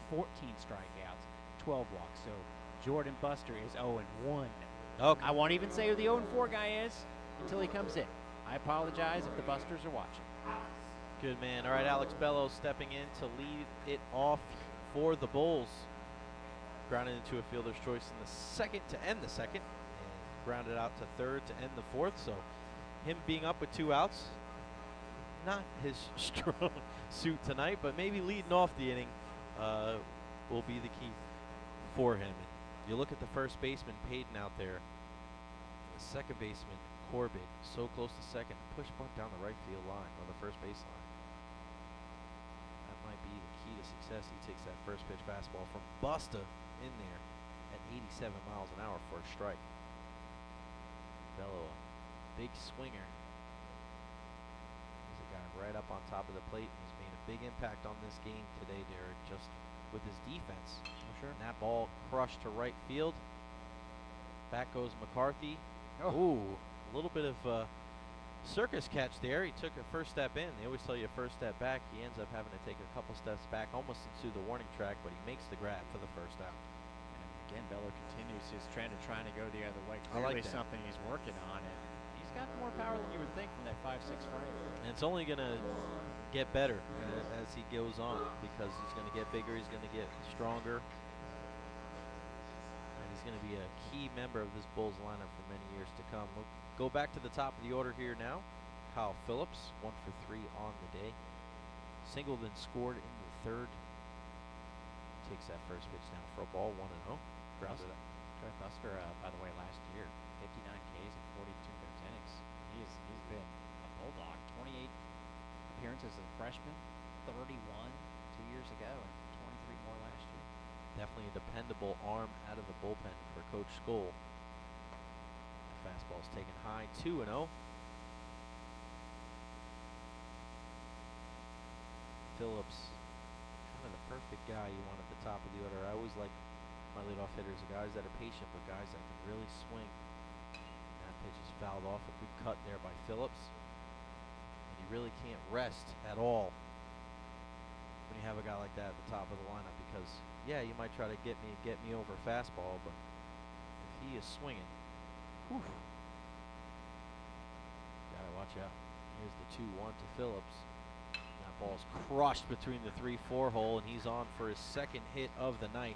14 strikeouts, 12 walks. So Jordan Buster is 0-1. Okay. I won't even say who the 0-4 guy is until he comes in. I apologize if the Busters are watching. Good man. All right, Alex Bellows stepping in to lead it off for the Bulls. Grounded into a fielder's choice in the second to end the second, and grounded out to third to end the fourth. So him being up with 2 outs, not his strong suit tonight, but maybe leading off the inning will be the key for him. And you look at the first baseman, Payton, out there. The second baseman, Corbett, so close to second. Push bunt down the right field line, or the first base line. That might be the key to success. He takes that first pitch fastball from Busta in there at 87 miles an hour for a strike. Bello, a big swinger. He's a guy right up on top of the plate. He's made a big impact on this game today, Derek, just with his defense. Oh, sure. And that ball crushed to right field. Back goes McCarthy. Oh. Ooh, a little bit of circus catch there. He took a first step in. They always tell you a first step back. He ends up having to take a couple steps back, almost into the warning track, but he makes the grab for the first out. And again, Bello continues his trend of trying to go the other way. I like Clearly that. something he's working on, and he's got more power than you would think from that 5'6" frame. And it's only going to get better as he goes on, because he's going to get bigger, he's going to get stronger. And he's going to be a key member of this Bulls lineup for many years to come. We'll go back to the top of the order here now. Kyle Phillips, 1 for 3 on the day. Singled and scored in the third. Takes that first pitch down for a ball, 1-0. Grounded up. Troy Buster, by the way, last year, 59 Ks and 42 innings. He's been a Bulldog. 28 appearances as a freshman, 31 2 years ago, and 23 more last year. Definitely a dependable arm out of the bullpen for Coach Skoll. The fastball's taken high, 2-0. Phillips, kind of the perfect guy you want at the top of the order. I always like my leadoff hitters, guys that are patient, but guys that can really swing. That pitch is fouled off. A good cut there by Phillips. And you really can't rest at all when you have a guy like that at the top of the lineup, because, yeah, you might try to get me over fastball, but if he is swinging, whew, gotta watch out. Here's the 2-1 to Phillips. That ball's crushed between the 3-4 hole, and he's on for his second hit of the night.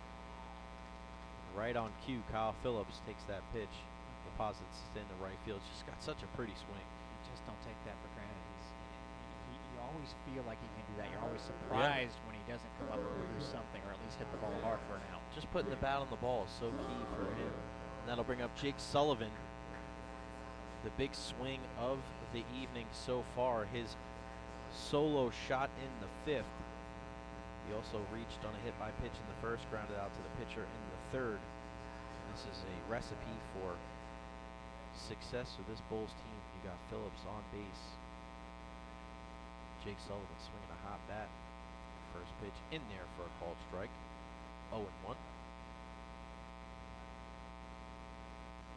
Right on cue, Kyle Phillips takes that pitch, deposits it in the right field. Just got such a pretty swing. You just don't take that for granted. You always feel like he can do that. You're always surprised when he doesn't come up and produce something, or at least hit the ball hard for an out. Just putting the bat on the ball is so key for him. And that'll bring up Jake Sullivan. The big swing of the evening so far. His solo shot in the 5th. He also reached on a hit by pitch in the first, grounded out to the pitcher in the 3rd. This is a recipe for success for this Bulls team. You got Phillips on base. Jake Sullivan swinging a hot bat. First pitch in there for a called strike. 0-1.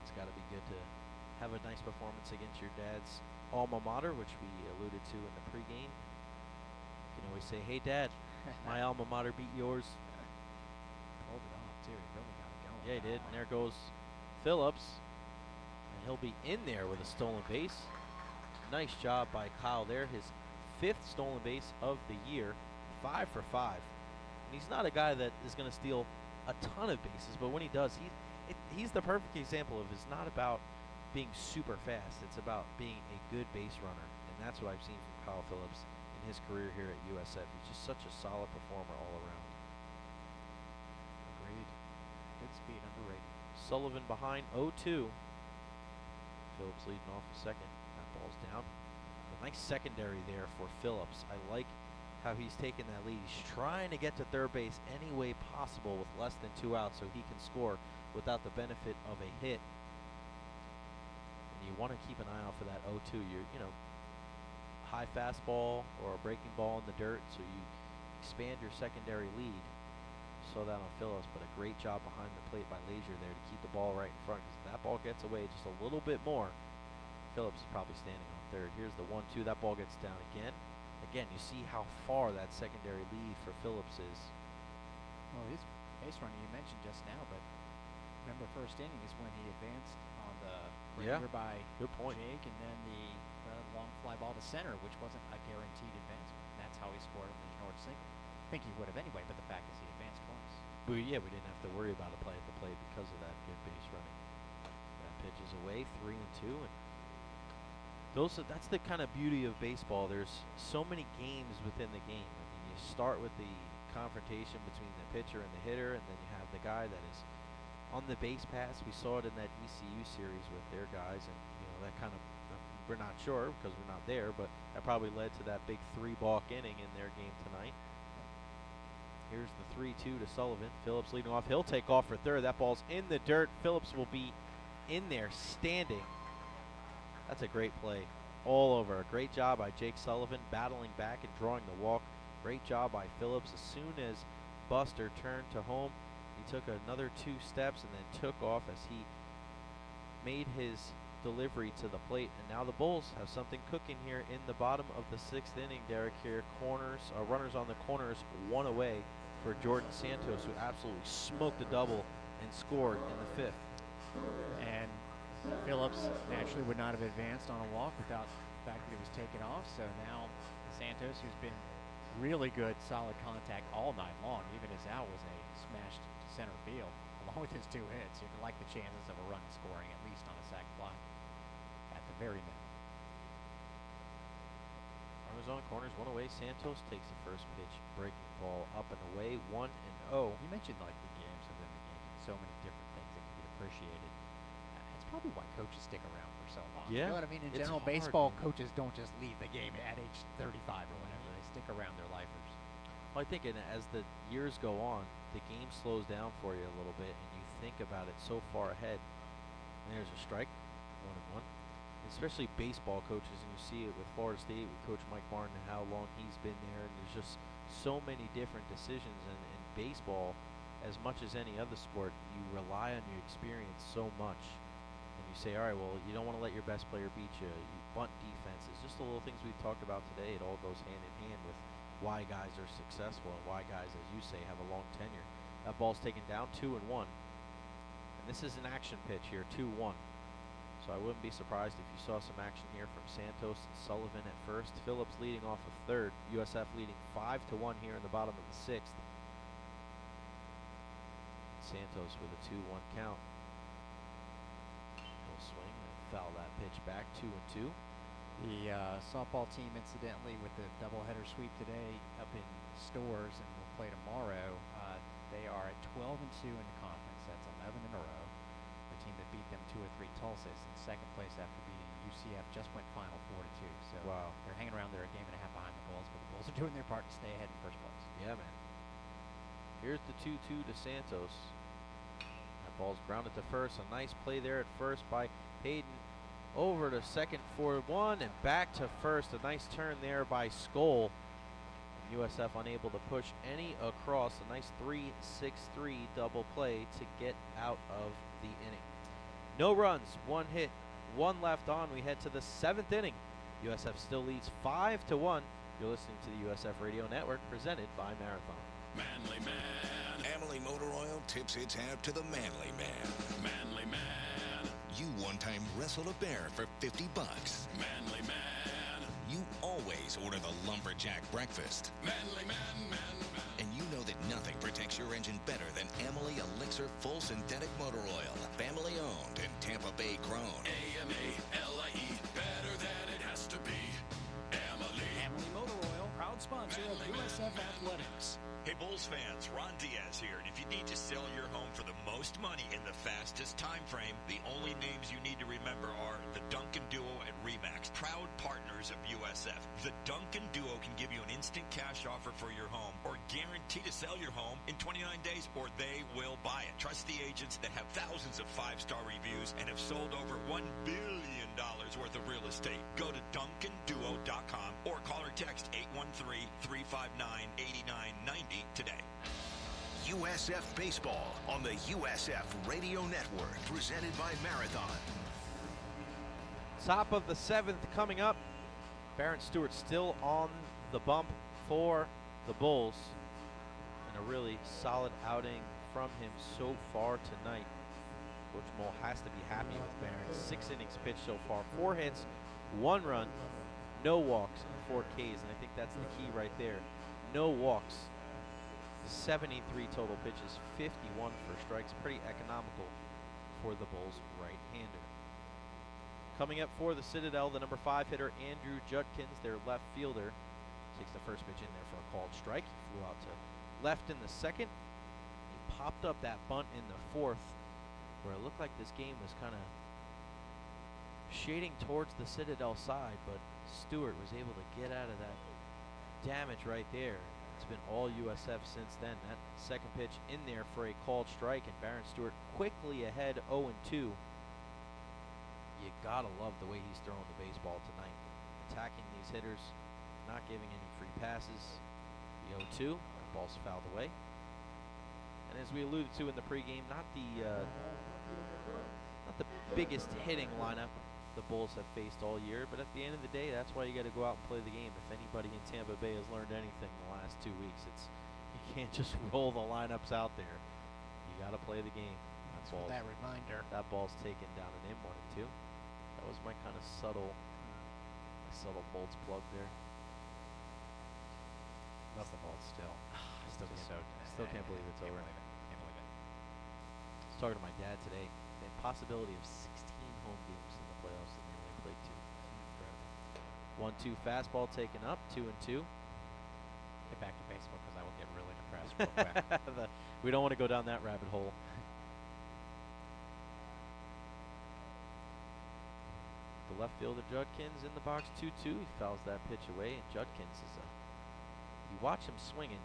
It's got to be good to have a nice performance against your dad's alma mater, which we alluded to in the pregame. You can always say, hey, Dad, my alma mater beat yours. Pulled it off, too. He really got it going. Yeah, he did. And there goes Phillips. And he'll be in there with a stolen base. Nice job by Kyle there. His 5th stolen base of the year. 5 for 5. And he's not a guy that is going to steal a ton of bases, but when he does, he's the perfect example of it's not about being super fast. It's about being a good base runner. And that's what I've seen from Kyle Phillips in his career here at USF. He's just such a solid performer all around. Agreed. Good speed, underrated. Sullivan behind 0-2. Phillips leading off the second. That ball's down. A nice secondary there for Phillips. I like how he's taking that lead. He's trying to get to third base any way possible with less than 2 outs so he can score without the benefit of a hit. And you want to keep an eye out for that 0-2. High fastball or a breaking ball in the dirt, so you expand your secondary lead. Saw that on Phillips, but a great job behind the plate by Lazier there to keep the ball right in front, because if that ball gets away just a little bit more, Phillips is probably standing on third. Here's the 1-2. That ball gets down again. Again, you see how far that secondary lead for Phillips is. Well, his base running you mentioned just now, but remember first inning is when he advanced on the breaker by Good point. Jake, and then the long fly ball to center, which wasn't a guaranteed advancement. That's how he scored on the ignored single. I think he would have anyway, but the fact is he advanced twice. We didn't have to worry about a play at the plate because of that good base running. That pitch is away, 3-2, and that's the kind of beauty of baseball. There's so many games within the game. I mean, you start with the confrontation between the pitcher and the hitter, and then you have the guy that is on the base pass. We saw it in that ECU series with their guys, and that kind of, we're not sure because we're not there, but that probably led to that big 3-balk inning in their game tonight. Here's the 3-2 to Sullivan. Phillips leading off. He'll take off for third. That ball's in the dirt. Phillips will be in there standing. That's a great play all over. A great job by Jake Sullivan battling back and drawing the walk. Great job by Phillips. As soon as Buster turned to home, he took another 2 steps and then took off as he made his delivery to the plate. And now the Bulls have something cooking here in the bottom of the 6th inning. Derek here, runners on the corners, 1 away for Jordan Santos, who absolutely smoked a double and scored in the 5th. And Phillips naturally would not have advanced on a walk without the fact that he was taken off. So now Santos, who's been really good, solid contact all night long, even his out was a smash to center field, along with his 2 hits. You can like the chances of a run scoring, at least on a sac fly, at the very minimum. Runners on corners, 1 away. Santos takes the first pitch, breaking ball up and away, 1-0. You mentioned like the games within the games, and so many different things that can be appreciated. That's probably why coaches stick around for so long. Yeah, you know what I mean? In general, hard, baseball man. coaches don't just leave the game at age 35 or whatever. They stick around their lifers. Well, I think as the years go on, the game slows down for you a little bit, and you think about it so far ahead. And there's a strike, 1-1. Especially baseball coaches, and you see it with Florida State, with Coach Mike Martin, and how long he's been there. And there's just so many different decisions. And in baseball, as much as any other sport, you rely on your experience so much. And you say, all right, well, you don't want to let your best player beat you. You bunt defenses, just the little things we've talked about today. It all goes hand in hand with why guys are successful and why guys, as you say, have a long tenure. That ball's taken down, 2-1. And this is an action pitch here, 2-1. So I wouldn't be surprised if you saw some action here from Santos and Sullivan at first. Phillips leading off of third. USF leading 5-1 here in the bottom of the 6th. Santos with a 2-1 count. He'll swing and foul that pitch back, 2-2. The softball team, incidentally, with the doubleheader sweep today up in Stores and will play tomorrow, they are at 12-2 in the conference. That's 11 in a row. The team that beat them 2 or 3 Tulsa is in second place after beating UCF, just went final 4-2. So wow, they're hanging around there a game and a half behind the Bulls, but the Bulls are doing their part to stay ahead in first place. Yeah, man. Here's the 2-2 to Santos. That ball's grounded to first. A nice play there at first by Hayden. Over to second for 1 and back to first. A nice turn there by Skoll. USF unable to push any across. A nice 3-6-3 double play to get out of the inning. No runs, 1 hit, 1 left on. We head to the 7th inning. USF still leads 5-1. You're listening to the USF Radio Network, presented by Marathon. Manly Man. Amely Motor Oil tips its hat to the Manly Man. Manly Man. You one time wrestled a bear for $50. Manly Man. You always order the lumberjack breakfast. Manly Man, man, man. And you know that nothing protects your engine better than Amely Elixir Full Synthetic Motor Oil. Family owned and Tampa Bay grown. A-M-A-L-I-E. Better than it has to be. Amely. Amely Motor Oil, proud sponsor of USF Athletics. Hey Bulls fans, Ron Diaz here, and if you need to sell your home for the most money in the fastest time frame, the only names you need to remember are the Duncan Duo and Remax, proud partners of USF. The Duncan Duo can give you an instant cash offer for your home, or guarantee to sell your home in 29 days, or they will buy it. Trust the agents that have thousands of 5-star reviews and have sold over $1 billion worth of real estate. Go to DuncanDuo.com or call or text 813-359-8990 today. USF Baseball on the USF Radio Network, presented by Marathon. Top of the 7th coming up. Barron Stewart still on the bump for the Bulls. And a really solid outing from him so far tonight. Coach Mole has to be happy with Barron. 6 innings pitched so far, 4 hits, 1 run, No walks and 4 Ks, and I think that's the key right there. No walks, 73 total pitches, 51 for strikes. Pretty economical for the Bulls right-hander. Coming up for the Citadel, the number 5 hitter, Andrew Judkins, their left fielder, takes the first pitch in there for a called strike. He flew out to left in the second. He popped up that bunt in the fourth, where it looked like this game was kind of shading towards the Citadel side, but Stewart was able to get out of that damage right there. It's been all USF since then. That second pitch in there for a called strike, and Baron Stewart quickly ahead 0-2. You gotta love the way he's throwing the baseball tonight. Attacking these hitters, not giving any free passes. The 0-2, the ball's fouled away. And as we alluded to in the pregame, not the biggest hitting lineup the Bulls have faced all year, but at the end of the day, that's why you got to go out and play the game. If anybody in Tampa Bay has learned anything in the last 2 weeks, it's you can't just roll the lineups out there. You got to play the game. That reminder. That ball's taken down and in 1-2. That was my kind of subtle Bolts plug there. Love the Bolts still. Still can't believe it's over. Can't believe it. I was talking to my dad today. The possibility of 16 home games in the playoffs, and they only played 2. Incredible. 1-2 fastball taken up, 2-2. Get back to baseball because I will get really depressed real quick. We don't want to go down that rabbit hole. The left fielder Judkins in the box, 2-2. He fouls that pitch away, and Judkins you watch him swinging,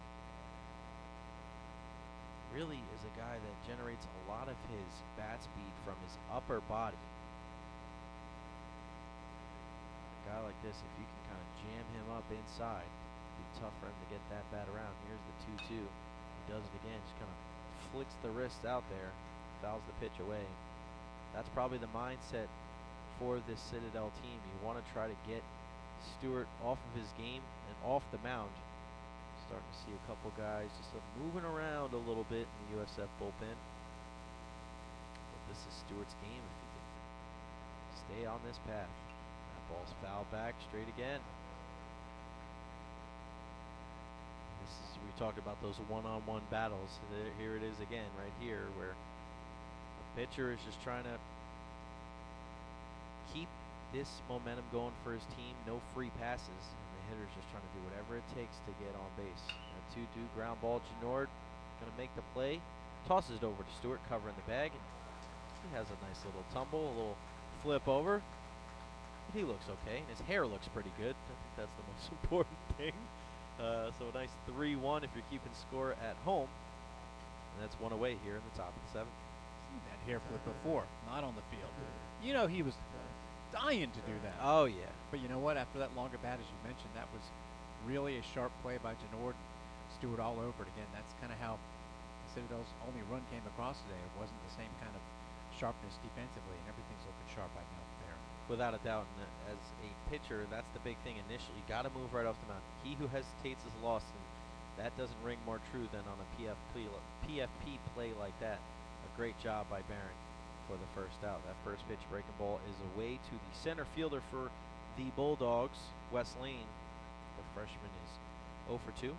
really is a guy that generates a lot of his bat speed from his upper body. A guy like this, if you can kind of jam him up inside, it'd be tough for him to get that bat around. Here's the 2-2. He does it again, just kind of flicks the wrist out there, fouls the pitch away. That's probably the mindset for this Citadel team. You want to try to get Stewart off of his game and off the mound. Starting to see a couple guys just moving around a little bit in the USF bullpen. But this is Stewart's game if he can stay on this path. That ball's fouled back straight again. We talked about those one-on-one battles. Here it is again right here, where the pitcher is just trying to keep this momentum going for his team. No free passes. Hitter's just trying to do whatever it takes to get on base. A 2-2 ground ball. Genord going to make the play. Tosses it over to Stewart, covering the bag. He has a nice little tumble, a little flip over. But he looks okay, and his hair looks pretty good. I think that's the most important thing. So a nice 3-1 if you're keeping score at home. And that's one away here in the top of the 7th. Seen that hair flip before, not on the field. You know he was dying to do that. Oh, yeah. But you know what? After that longer bat, as you mentioned, that was really a sharp play by Genord. Stewart all over it again. That's kind of how Citadel's only run came across today. It wasn't the same kind of sharpness defensively, and everything's looking sharp right now there. Without a doubt, and as a pitcher, that's the big thing initially. You got to move right off the mound. He who hesitates is lost, and that doesn't ring more true than on a PFP play like that. A great job by Barron for the first out. That first pitch breaking ball is away to the center fielder for the Bulldogs, Wes Lane. The freshman is 0 for 2.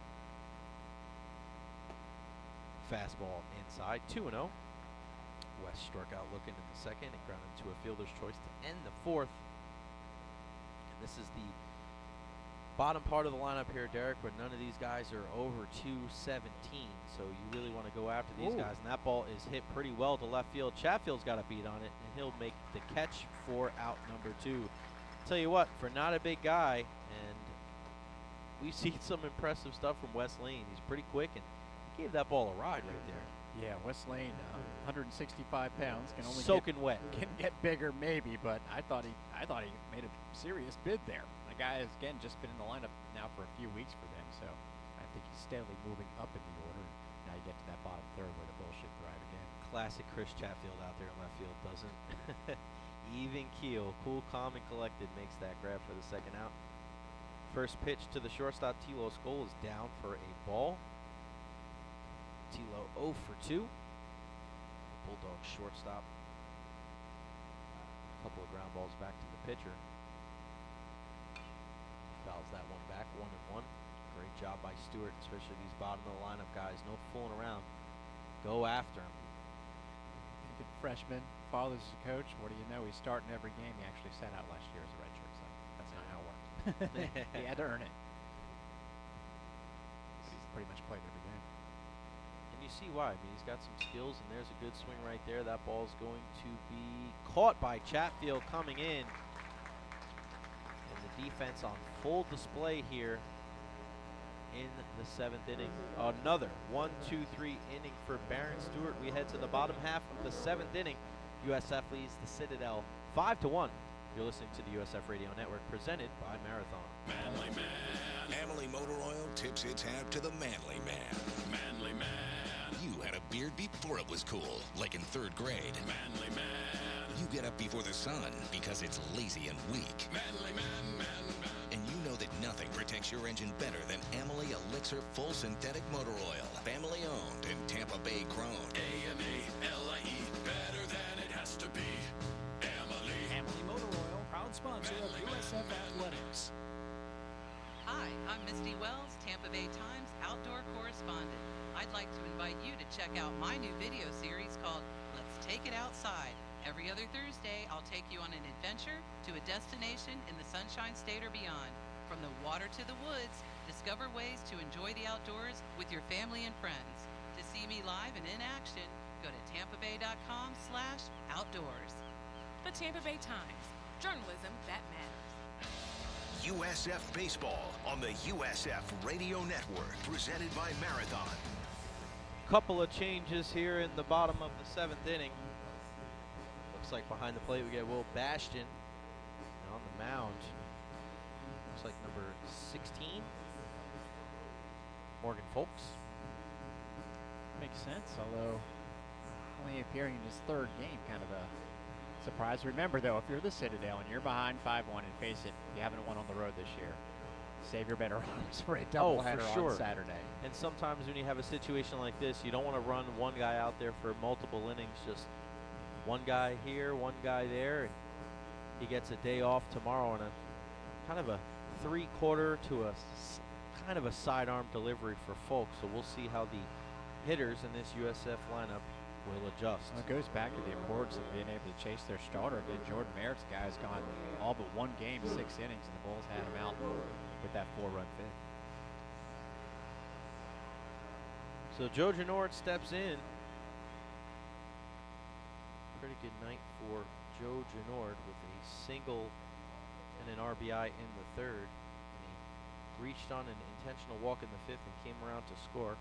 Fastball inside, 2-0. Wes struck out looking in the second and grounded to a fielder's choice to end the 4th. And this is the bottom part of the lineup here, Derek, where none of these guys are over 217. So you really want to go after these guys. And that ball is hit pretty well to left field. Chatfield's got a beat on it, and he'll make the catch for out number 2. Tell you what, for not a big guy, and we've seen some impressive stuff from Wes Lane. He's pretty quick, and he gave that ball a ride right there. Yeah, Wes Lane, 165 pounds, can only soaking wet. Can get bigger maybe, but I thought he made a serious bid there. The guy has again just been in the lineup now for a few weeks for them, so I think he's steadily moving up in the order. Now you get to that bottom third where the bullshit thrive again. Classic Chris Chatfield out there in left field, doesn't even keel, cool, calm, and collected, makes that grab for the second out. First pitch to the shortstop, Tilo Skoll, is down for a ball. Tilo 0 for 2. Bulldog shortstop. A couple of ground balls back to the pitcher. Fouls that one back, 1-1. Great job by Stewart, especially these bottom of the lineup guys. No fooling around. Go after him. Good freshman, father's a coach. What do you know? He's starting every game. He actually sat out last year as a redshirt, so that's not how it worked. He had to earn it. But he's pretty much played every game. And you see why. I mean, he's got some skills, and there's a good swing right there. That ball's going to be caught by Chatfield coming in. And the defense on full display here in the 7th inning. Another 1-2-3 inning for Baron Stewart. We head to the bottom half of the 7th inning. USF leads the Citadel 5-1. You're listening to the USF Radio Network, presented by Marathon. Manly Man. Manly Motor Oil tips its hat to the Manly Man. Manly Man. You had a beard before it was cool, like in 3rd grade. Manly Man. You get up before the sun because it's lazy and weak. Manly Man, man. And you know that nothing protects your engine better than Amalie Elixir Full Synthetic Motor Oil. Family owned and Tampa Bay grown. A-M-A-L-I-E, better than it has to be. Amalie. Amalie Motor Oil, proud sponsor of USF Athletics. Hi, I'm Misty Wells, Tampa Bay Times outdoor correspondent. I'd like to invite you to check out my new video series called Let's Take It Outside. Every other Thursday, I'll take you on an adventure to a destination in the Sunshine State or beyond. From the water to the woods, discover ways to enjoy the outdoors with your family and friends. To see me live and in action, go to tampabay.com/outdoors. The Tampa Bay Times. Journalism that matters. USF Baseball on the USF Radio Network, presented by Marathon. Couple of changes here in the bottom of the 7th inning. Looks like behind the plate we get Will Bastion. And on the mound, looks like number 16, Morgan Folks. Makes sense, although only appearing in his 3rd game, kind of a surprise. Remember, though, if you're the Citadel and you're behind 5-1, and face it, you haven't won on the road this year, save your better arms for a doubleheader on Saturday. And sometimes when you have a situation like this, you don't want to run one guy out there for multiple innings, just one guy here, one guy there, and he gets a day off tomorrow on a kind of a 3/4 to a kind of a sidearm delivery for Folks. So we'll see how the hitters in this USF lineup will adjust. Well, it goes back to the importance of being able to chase their starter. Again, Jordan Merritt's guy's gone all but one game, 6 innings, and the Bulls had him out with that 4-run 5th. So Joe Genord steps in. Pretty good night for Joe Genord with a single and an RBI in the 3rd. And he reached on an intentional walk in the 5th and came around to score.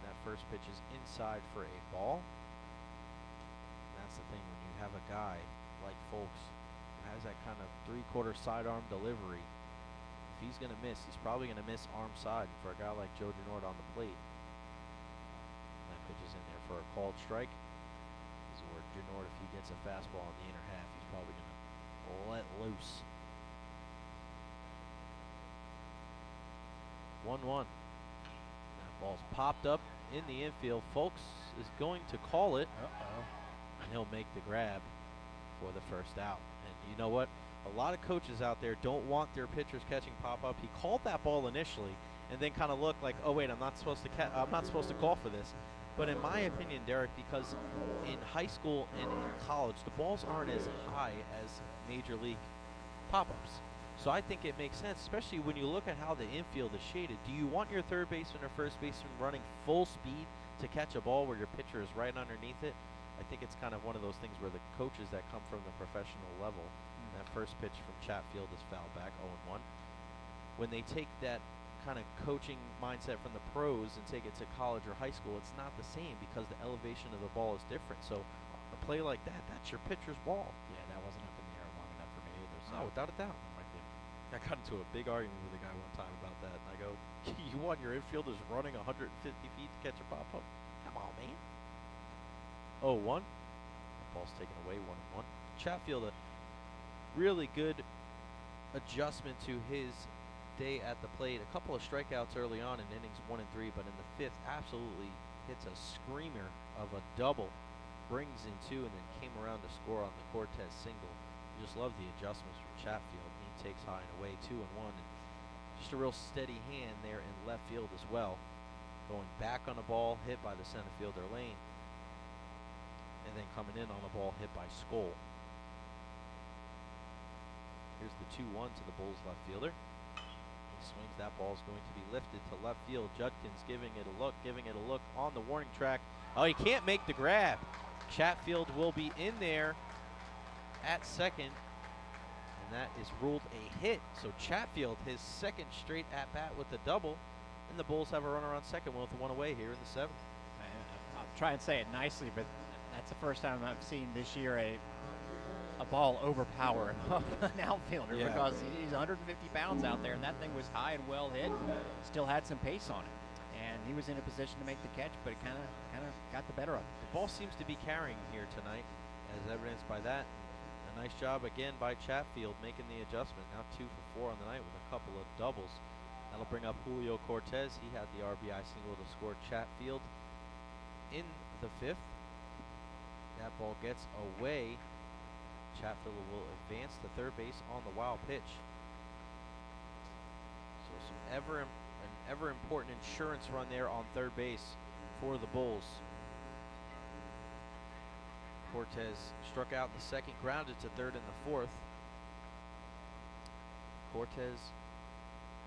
That first pitch is inside for a ball. And that's the thing, when you have a guy like Folks who has that kind of 3/4 sidearm delivery, if he's going to miss, he's probably going to miss arm side. And for a guy like Joe Genord on the plate, that pitch is in there for a called strike. Or Genord, if he gets a fastball in the inner half, he's probably going to let loose. 1-1. That ball's popped up in the infield. Folks is going to call it. And he'll make the grab for the first out. And you know what? A lot of coaches out there don't want their pitchers catching pop-up. He called that ball initially and then kind of looked like, oh wait, I'm not supposed to call for this. But in my opinion, Derek, because in high school and in college, the balls aren't as high as major league pop-ups. So I think it makes sense, especially when you look at how the infield is shaded. Do you want your 3rd baseman or 1st baseman running full speed to catch a ball where your pitcher is right underneath it? I think it's kind of one of those things where the coaches that come from the professional level, that first pitch from Chatfield is fouled back, 0-1. When they take that kind of coaching mindset from the pros and take it to college or high school, it's not the same because the elevation of the ball is different. So a play like that, that's your pitcher's ball. Yeah, that wasn't up in the air long enough for me either. So no, without a doubt. I got into a big argument with a guy one time about that, and I go, you want your infielders running 150 feet to catch a pop-up? Come on, man. 0-1. The ball's taken away, 1-1. Chatfield, a really good adjustment to his day at the plate. A couple of strikeouts early on in innings 1 and 3, but in the 5th absolutely hits a screamer of a double, brings in 2, and then came around to score on the Cortez single. Just love the adjustments from Chatfield. He takes high and away, 2-1, and Just a real steady hand there in left field as well. Going back on a ball hit by the center fielder Lane. And then coming in on a ball hit by Skoll. Here's the 2-1 to the Bulls left fielder. He swings. That ball's going to be lifted to left field. Judkins giving it a look on the warning track. Oh, he can't make the grab. Chatfield will be in there at second. And that is ruled a hit. So Chatfield, his second straight at-bat with the double. And the Bulls have a runner on second with one away here in the seventh. I'll try and say it nicely, but that's the first time I've seen this year a ball overpower an outfielder because he's 150 pounds out there, and that thing was high and well hit, still had some pace on it. And he was in a position to make the catch, but it kind of got the better of it. The ball seems to be carrying here tonight, as evidenced by that. A nice job again by Chatfield making the adjustment. Now 2 for 4 on the night with a couple of doubles. That'll bring up Julio Cortez. He had the RBI single to score Chatfield in the fifth. That ball gets away. Chatfield will advance to third base on the wild pitch. So an ever important insurance run there on third base for the Bulls. Cortez struck out in the second, grounded to third in the fourth. Cortez,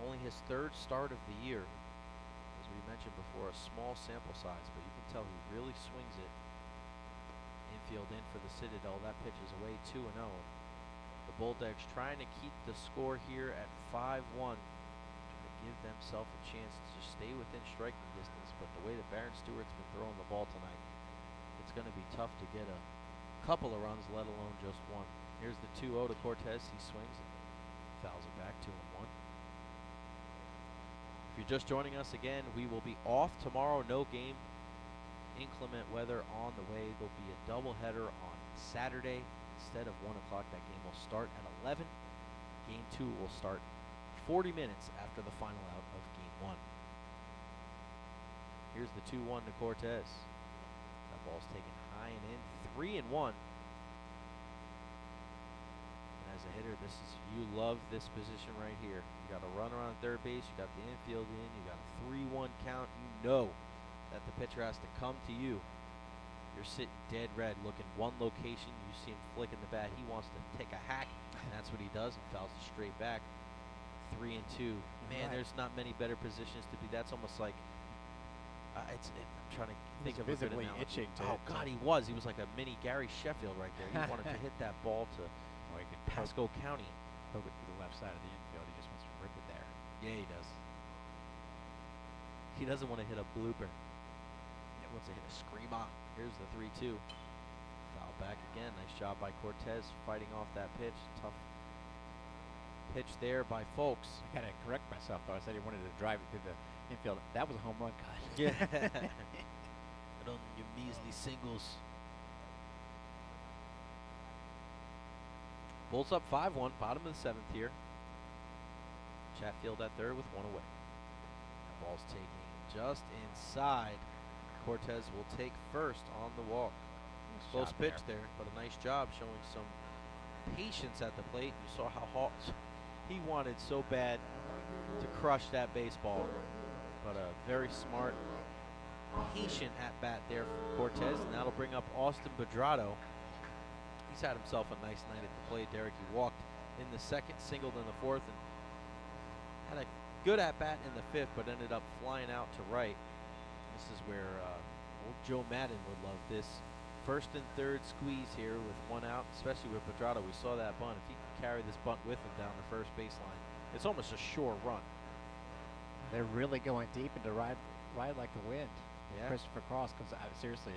only his third start of the year. As we mentioned before, a small sample size, but you can tell he really swings it. Infield in for the Citadel. That pitch is away 2-0. The Bulldogs trying to keep the score here at 5-1. Trying to give themselves a chance to just stay within striking distance, but the way that Baron Stewart's been throwing the ball tonight, it's going to be tough to get a couple of runs, let alone just one. Here's the 2-0 to Cortez. He swings and fouls it back 2-1. If you're just joining us again, we will be off tomorrow. No game. Inclement weather on the way. There'll be a doubleheader on Saturday instead of 1 o'clock. That game will start at 11. Game 2 will start 40 minutes after the final out of Game 1. Here's the 2-1 to Cortez. That ball's taken high and in. 3-1. And as a hitter, you love this position right here. You got a runner on third base. You got the infield in. You got a 3-1 count. You know that the pitcher has to come to you. You're sitting dead red, looking one location. You see him flicking the bat. He wants to take a hack, and that's what he does. He fouls it straight back. 3-2. Man, there's not many better positions to be. That's almost like I'm trying to think of visibly a good itching to. Oh God, he was like a mini Gary Sheffield right there. He wanted to hit that ball to Pasco County. Poke it to the left side of the infield. He just wants to rip it there. Yeah, he does. He doesn't want to hit a blooper. He wants to hit a screamer. Here's the 3-2. Foul back again. Nice job by Cortez fighting off that pitch. Tough pitch there by Folks. I gotta correct myself though. I said he wanted to drive it to the infield. That was a home run cut. Yeah. But on your measly singles. Bulls up 5-1, bottom of the seventh here. Chatfield at third with one away. That ball's taking just inside. Cortez will take first on the walk. Close pitch there, but a nice job showing some patience at the plate. You saw how hot he wanted so bad to crush that baseball, but a very smart, patient at bat there from Cortez, and that'll bring up Austin Bedrado. He's had himself a nice night at the plate, Derek. He walked in the second, singled in the fourth, and had a good at bat in the fifth, but ended up flying out to right. This is where old Joe Madden would love this. First and third squeeze here with one out, especially with Bedrado. We saw that bunt. If he can carry this bunt with him down the first baseline, it's almost a sure run. They're really going deep into ride like the wind. Yeah. Christopher Cross, because seriously,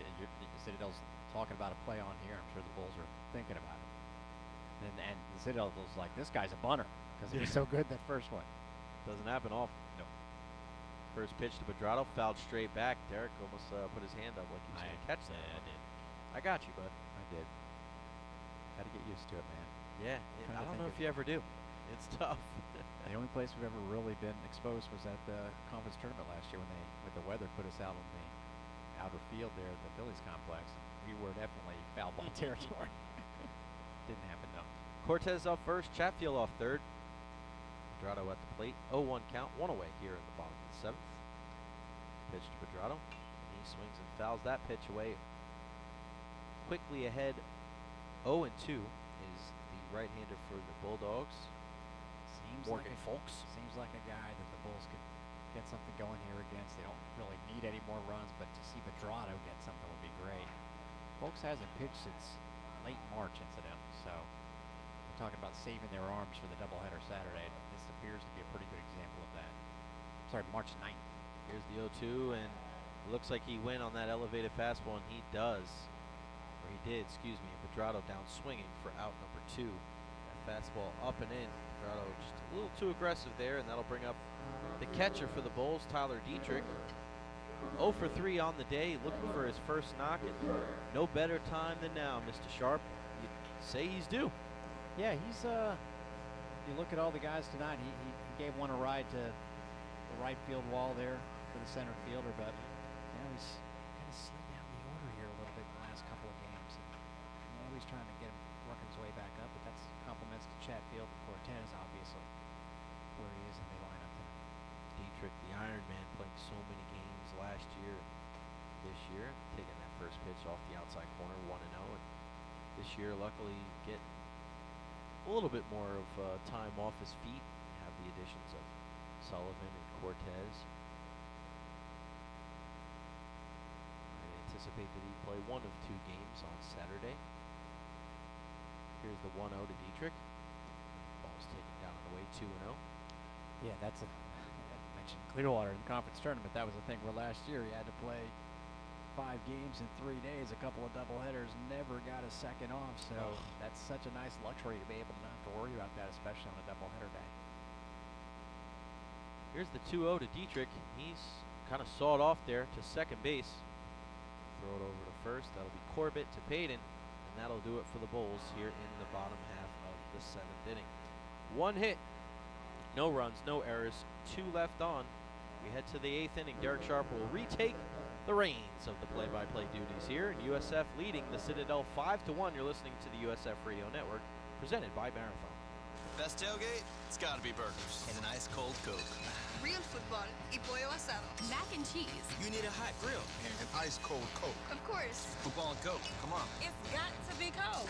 Citadel's talking about a play on here. I'm sure the Bulls are thinking about it. And the Citadel's like, this guy's a bunter because he was so good that first one. Doesn't happen often. No. First pitch to Bedrado, fouled straight back. Derek almost put his hand up like he was going to catch that. Yeah, I did. I got you, bud. I did. Got to get used to it, man. Yeah, I don't know if you ever do. It's tough. The only place we've ever really been exposed was at the conference tournament last year when they, with the weather, put us out on the outer field there at the Phillies complex. We were definitely foul ball territory. Didn't happen though. Cortez up first, Chatfield off third. Pedrato at the plate. 0-1 count, one away here in the bottom of the 7th. Pitch to Pedrato. He swings and fouls that pitch away. Quickly ahead, 0-2 is the right-hander for the Bulldogs. Seems Morgan like Folks. Seems like a guy that the Bulls could get something going here against. They don't really need any more runs, but to see Pedrato get something would be great. Folks hasn't pitched since late March, incidentally, so we're talking about saving their arms for the doubleheader Saturday. This appears to be a pretty good example of that. Sorry, March 9th. Here's the 0-2, and it looks like he went on that elevated fastball, and he did, excuse me. Pedrato down swinging for out number 2. That fastball up and in. Pedrato just a little too aggressive there, and that'll bring up the catcher for the Bulls, Tyler Dietrich. 0 for 3 on the day, looking for his first knock, and no better time than now, Mr. Sharp. You'd say he's due. Yeah, he's, you look at all the guys tonight, he gave one a ride to the right field wall there for the center fielder, but you know, he's kind of slid down the order here a little bit in the last couple of games. And, you know, he's trying to get him working his way back up, but that's compliments to Chatfield and Cortez, obviously, where he is in the lineup tonight. Dietrich, the Iron Man, playing so many games last year, this year, taking that first pitch off the outside corner, 1-0, and this year, luckily, getting a little bit more of time off his feet. Have the additions of Sullivan and Cortez. I anticipate that he'd play one of 2 games on Saturday. Here's the 1-0 to Dietrich. Ball's taken down on the way, 2-0. Yeah, that's a, I mentioned Clearwater in the conference tournament. That was the thing where last year he had to play 5 games in 3 days, a couple of doubleheaders, never got a second off. So that's such a nice luxury to be able to not have to worry about that, especially on a doubleheader day. Here's the 2-0 to Dietrich. He's kind of sawed off there to second base. Throw it over to first. That'll be Corbett to Payton, and that'll do it for the Bulls here in the bottom half of the 7th inning. 1 hit, no runs, no errors, 2 left on. We head to the 8th inning. Derek Sharp will retake the reins of the play-by-play duties here, and USF leading the Citadel 5-1. You're listening to the USF Radio Network, presented by Marathon. Best tailgate? It's gotta be burgers. And an ice cold Coke. Real football y pollo asado. Mac and cheese. You need a hot grill. And an ice cold Coke. Of course. Football and Coke. Come on. It's got to be Coke.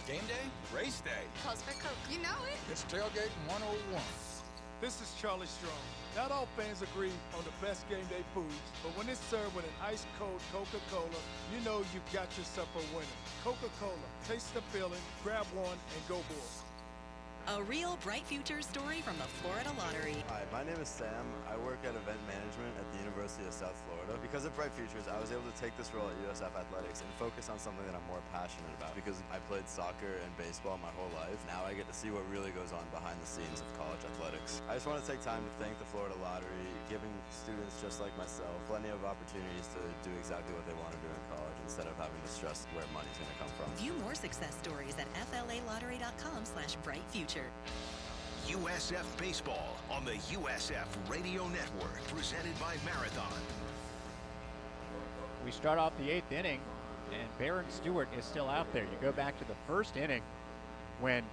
Game day? Race day. Calls for Coke. You know it. It's tailgate 101. This is Charlie Strong. Not all fans agree on the best game day foods, but when it's served with an ice-cold Coca-Cola, you know you've got yourself a winner. Coca-Cola. Taste the feeling, grab one, and go Bulls. A real bright future story from the Florida Lottery. Hi, my name is Sam. I work at event management at the University of South Florida. Because of Bright Futures, I was able to take this role at USF Athletics and focus on something that I'm more passionate about. Because I played soccer and baseball my whole life, now I get to see what really goes on behind the scenes of college athletics. I just want to take time to thank the Florida Lottery, giving students just like myself plenty of opportunities to do exactly what they want to do in college instead of having to stress where money's going to come from. View more success stories at flalottery.com/brightfuture. USF Baseball on the USF Radio Network, presented by Marathon. We start off the 8th inning, and Baron Stewart is still out there. You go back to the 1st inning when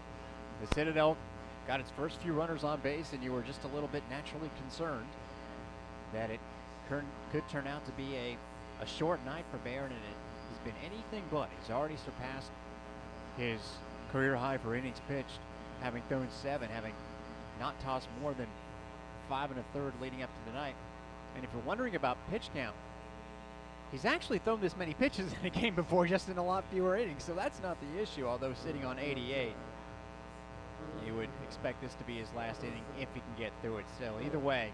the Citadel got its first few runners on base, and you were just a little bit naturally concerned that it could turn out to be a short night for Baron, and he's been anything but. He's already surpassed his career high for innings pitched, having thrown 7, having not tossed more than 5 1/3 leading up to tonight. And if you're wondering about pitch count, he's actually thrown this many pitches in a game before, just in a lot fewer innings, so that's not the issue. Although sitting on 88, you would expect this to be his last inning if he can get through it. So either way,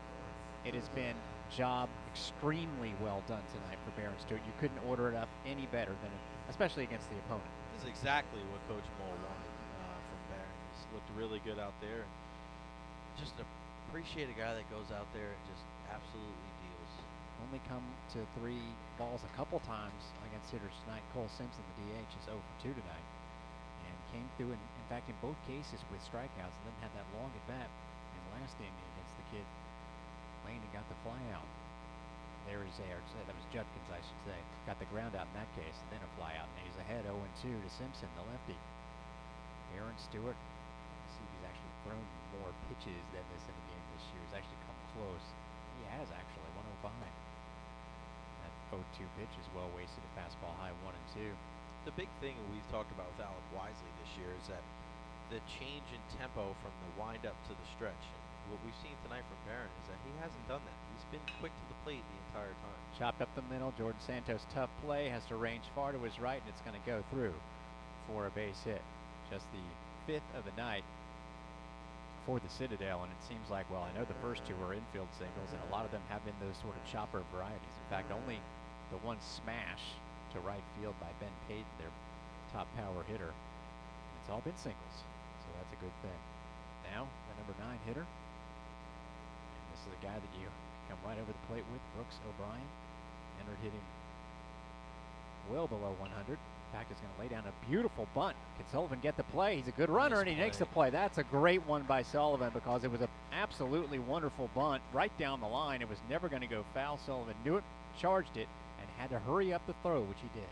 it has been job extremely well done tonight for Baron Stewart. You couldn't order it up any better than it, especially against the opponent. This is exactly what Coach Moll wanted from Baron. He's looked really good out there, and just appreciate a guy that goes out there and just absolutely deals. Only come to 3 balls a couple times against hitters tonight. Cole Simpson, the DH, is 0 for 2 tonight, and came through, in fact, in both cases with strikeouts, and then had that long at bat in last inning against the kid Lane and got the fly out. There is that was Judkins, I should say. Got the ground out in that case, and then a fly out, and he's ahead 0-2 to Simpson, the lefty. Baron Stewart, let's see if he's actually thrown more pitches than this in a game this year. He's actually come close. He has actually, 105. That 0-2 pitch is well wasted. A fastball high 1 and 2. The big thing we've talked about with Alec Wisely this year is that the change in tempo from the windup to the stretch. And what we've seen tonight from Barron is that he hasn't done that. He's been quick to the plate the entire time. Chopped up the middle. Jordan Santos, tough play, has to range far to his right, and it's going to go through for a base hit. Just the 5th of the night for the Citadel, and it seems like, well, I know the first 2 were infield singles, and a lot of them have been those sort of chopper varieties. In fact, only the one smash to right field by Ben Payton, their top power hitter. It's all been singles, so that's a good thing. Now, the number 9 hitter, and this is a guy that you come right over the plate with, Brooks O'Brien, entered hitting well below 100. In fact, is going to lay down a beautiful bunt. Can Sullivan get the play? He's a good runner, and he makes the play. That's a great one by Sullivan because it was an absolutely wonderful bunt right down the line. It was never going to go foul. Sullivan knew it, charged it, and had to hurry up the throw, which he did.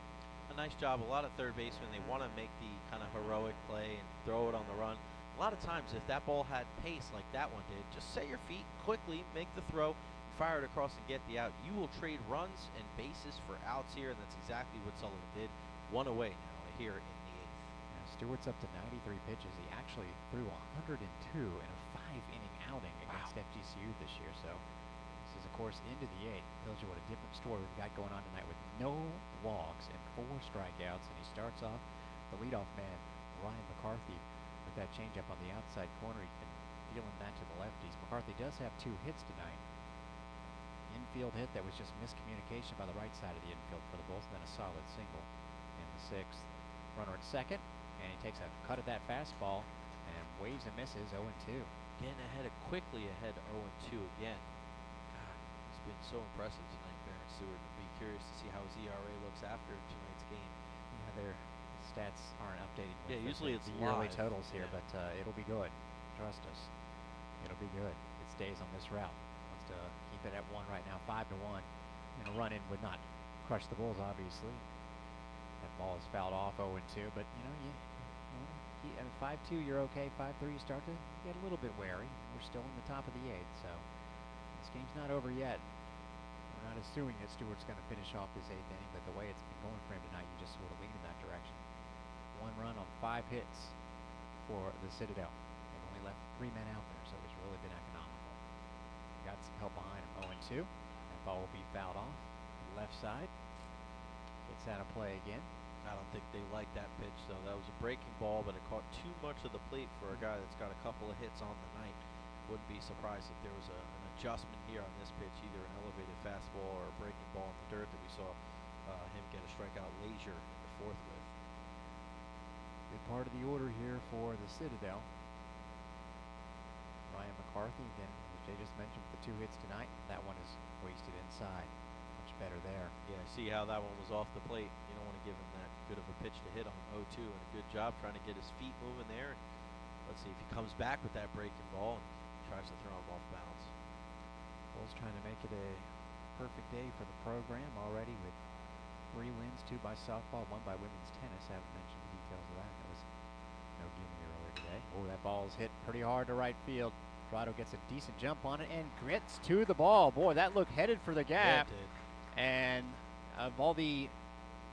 A nice job. A lot of third basemen, they want to make the kind of heroic play and throw it on the run. A lot of times, if that ball had pace like that one did, just set your feet quickly, make the throw, fire it across and get the out. You will trade runs and bases for outs here, and that's exactly what Sullivan did. 1 away now here in the 8th. Now Stewart's up to 93 pitches. He actually threw 102 in a 5-inning outing against FGCU this year. So this is, of course, into the 8th. Tells you what a different story we've got going on tonight with no walks and 4 strikeouts. And he starts off the leadoff man, Ryan McCarthy, with that changeup on the outside corner. He's been dealing that to the lefties. McCarthy does have 2 hits tonight. Infield hit that was just miscommunication by the right side of the infield for the Bulls, and then a solid single in the 6th. Runner at second, and he takes a cut of that fastball and waves and misses. 0-2. Getting quickly ahead 0-2 again. God, he's been so impressive tonight, Barron Stewart. I'll be curious to see how his ERA looks after tonight's game. Yeah, their stats aren't updating with usually it's the yearly live. totals here, but it'll be good. Trust us. It'll be good. It stays on this route. Wants to keep it at 1 right now, 5-1. And a run in would not crush the Bulls, obviously. That ball is fouled off 0-2, but I mean, 5-2 you're okay. 5-3 you start to get a little bit wary. We're still in the top of the 8th, so this game's not over yet. We're not assuming that Stewart's going to finish off this 8th inning, but the way it's been going for him tonight, you just sort of lean in that direction. 1 run on 5 hits for the Citadel. They've only left 3 men out there, so it's really been economical. Got some help behind him. 0-2. That ball will be fouled off. Left side. Gets out of play again. I don't think they liked that pitch, though. That was a breaking ball, but it caught too much of the plate for a guy that's got a couple of hits on the night. Wouldn't be surprised if there was an adjustment here on this pitch, either an elevated fastball or a breaking ball in the dirt that we saw him get a strikeout leisure in the 4th with. Good part of the order here for the Citadel. Ryan McCarthy, again, as Jay just mentioned, with the 2 hits tonight. That one is wasted inside. Much better there. Yeah, see how that one was off the plate. You don't want to give him that good of a pitch to hit on 0-2, and a good job trying to get his feet moving there. Let's see if he comes back with that breaking ball and tries to throw him off bounds. Bulls trying to make it a perfect day for the program already with 3 wins, 2 by softball, 1 by women's tennis. I haven't mentioned the details of that. That was no gimme earlier today. Oh, that ball is hit pretty hard to right field. Prado gets a decent jump on it and grits to the ball. Boy, that looked headed for the gap. Yeah, it did. And of all the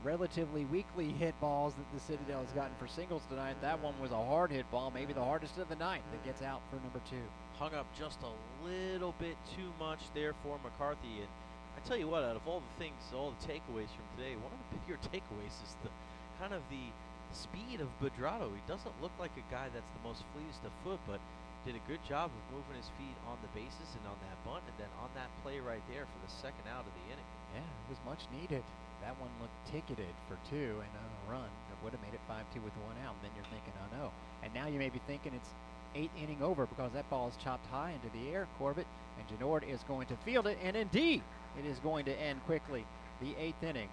relatively weakly hit balls that the Citadel has gotten for singles tonight, that one was a hard hit ball, maybe the hardest of the night, that gets out for number 2. Hung up just a little bit too much there for McCarthy, and I tell you what, out of all the things, all the takeaways from today, one of the bigger takeaways is the kind of the speed of Bedrado. He doesn't look like a guy that's the most fleetest of foot, but did a good job of moving his feet on the bases and on that bunt, and then on that play right there for the 2nd out of the inning. Yeah, it was much needed. That one looked ticketed for 2 and a run that would have made it 5-2 with 1 out. And then you're thinking, oh no. And now you may be thinking it's 8th inning over because that ball is chopped high into the air, Corbett, and Genord is going to field it, and indeed, it is going to end quickly. The 8th inning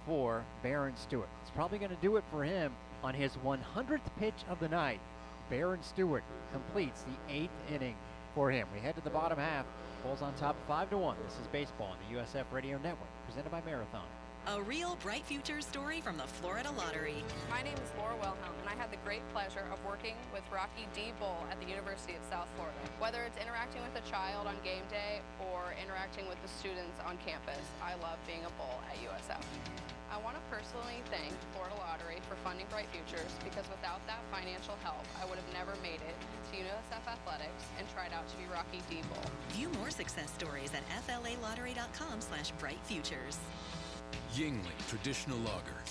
for Barron Stewart. It's probably going to do it for him on his 100th pitch of the night. Barron Stewart completes the 8th inning for him. We head to the bottom half. Bulls on top 5-1. This is baseball on the USF Radio Network, presented by Marathon. A real bright future story from the Florida Lottery. My name is Laura Wilhelm, and I had the great pleasure of working with Rocky D. Bull at the University of South Florida. Whether it's interacting with a child on game day or interacting with the students on campus, I love being a Bull at USF. I want to personally thank Florida Lottery for funding Bright Futures, because without that financial help, I would have never made it to USF Athletics and tried out to be Rocky D. Bull. View more success stories at flalottery.com/brightfutures. Yingling Traditional Lager.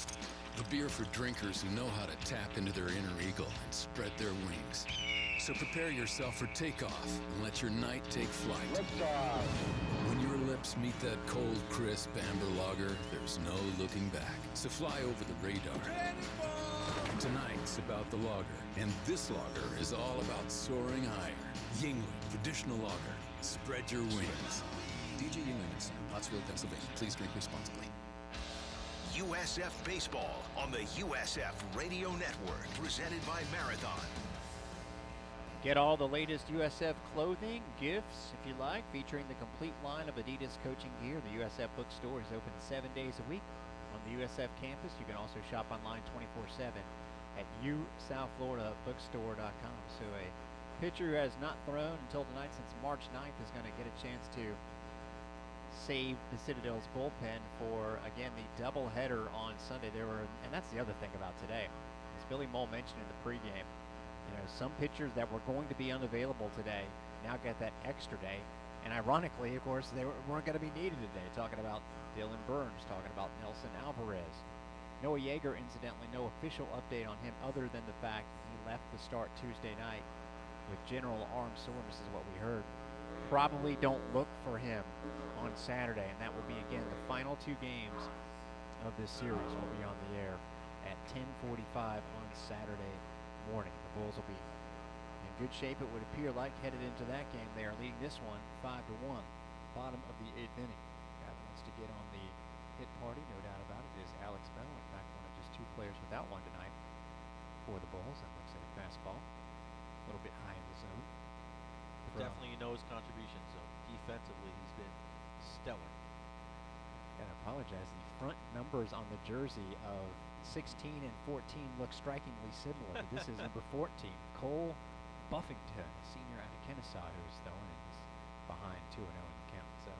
The beer for drinkers who know how to tap into their inner eagle and spread their wings. So prepare yourself for takeoff and let your night take flight. When your lips meet that cold, crisp amber lager, there's no looking back. So fly over the radar. Tonight's about the lager, and this lager is all about soaring higher. Yingling Traditional Lager. Spread your wings. DJ Yingling and Son, Pottsville, Pennsylvania. Please drink responsibly. USF Baseball on the USF Radio Network, presented by Marathon. Get all the latest USF clothing, gifts, if you like, featuring the complete line of Adidas coaching gear. The USF bookstore is open 7 days a week on the USF campus. You can also shop online 24/7 at usouthfloridabookstore.com. So a pitcher who has not thrown until tonight since March 9th is going to get a chance to save the Citadel's bullpen for, again, the doubleheader on Sunday. And that's the other thing about today, as Billy Mole mentioned in the pregame, some pitchers that were going to be unavailable today now get that extra day. And ironically, of course, they weren't going to be needed today. Talking about Dylan Burns, talking about Nelson Alvarez. Noah Yeager, incidentally, no official update on him other than the fact he left the start Tuesday night with general arm soreness is what we heard. Probably don't look for him on Saturday, and that will be, again, the final 2 games of this series will be on the air at 10:45 on Saturday morning. The Bulls will be in good shape, it would appear like, headed into that game. They are leading this one 5-1, bottom of the 8th inning. Guy that wants to get on the hit party, no doubt about it, is Alex Bello. In fact, one of just 2 players without one tonight for the Bulls. That looks like a fastball, a little bit high in the zone. Definitely knows contributions, though. Defensively, he's been stellar. Gotta apologize. The front numbers on the jersey of 16 and 14 look strikingly similar, but this is number 14, Cole Buffington, senior out of Kennesaw, who's throwing and is behind 2-0 in the count. So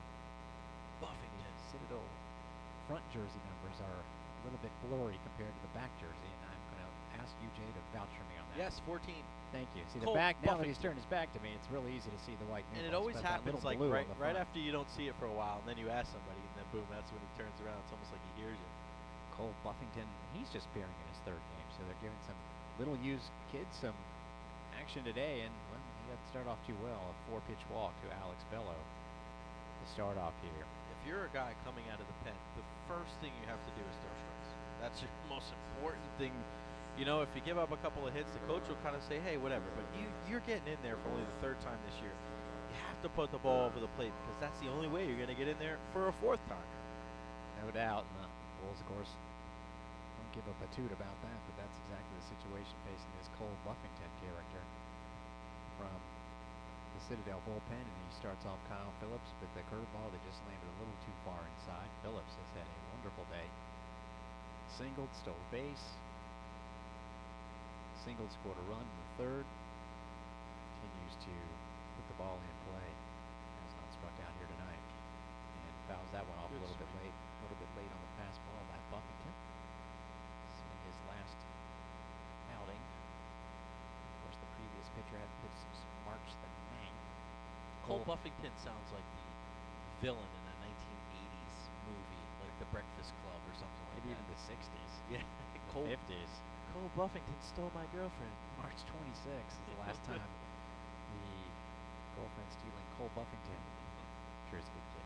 Buffington, Citadel front jersey numbers are a little bit blurry compared to the back jersey, and I'm going to ask you, Jay, to vouch for me on that. Yes, 14. Thank you. See, Cole the back, now that Buffington. he's turned his back to me, it's really easy to see the white And nipples. it always but that happens little like blue on right the right front. after you don't see it for a while, and then you ask somebody, and then boom, that's when he turns around. It's almost like he hears you. Cole Buffington, he's just appearing in his 3rd game, so they're giving some little used kids some action today, and well, he got to start off too well. A 4-pitch walk to Alex Bello to start off here. If you're a guy coming out of the pen, the first thing you have to do is throw strikes. That's your most important thing. If you give up a couple of hits, the coach will kind of say, hey, whatever. But you're getting in there for only the 3rd time this year. You have to put the ball over the plate, because that's the only way you're going to get in there for a 4th time. No doubt. And the Bulls, of course, don't give up a toot about that, but that's exactly the situation facing this Cole Buffington character from the Citadel bullpen. And he starts off Kyle Phillips with the curveball that just landed a little too far inside. Phillips has had a wonderful day. Singled, stole base. Singled, scored a run in the 3rd. Continues to put the ball in play. Has not struck out here tonight. And fouls that one off a little bit late. A little bit late on the fastball by Buffington. In his last outing. Of course, the previous pitcher had pitched since March the 9th. Cole Buffington sounds like the villain in a 1980s movie, like The Breakfast Club or something like Maybe that. even the 60s. Yeah. Cole 50s. Cole Buffington stole my girlfriend. March 26th is the last time the girlfriend stealing Cole Buffington. I'm sure he's a good kid.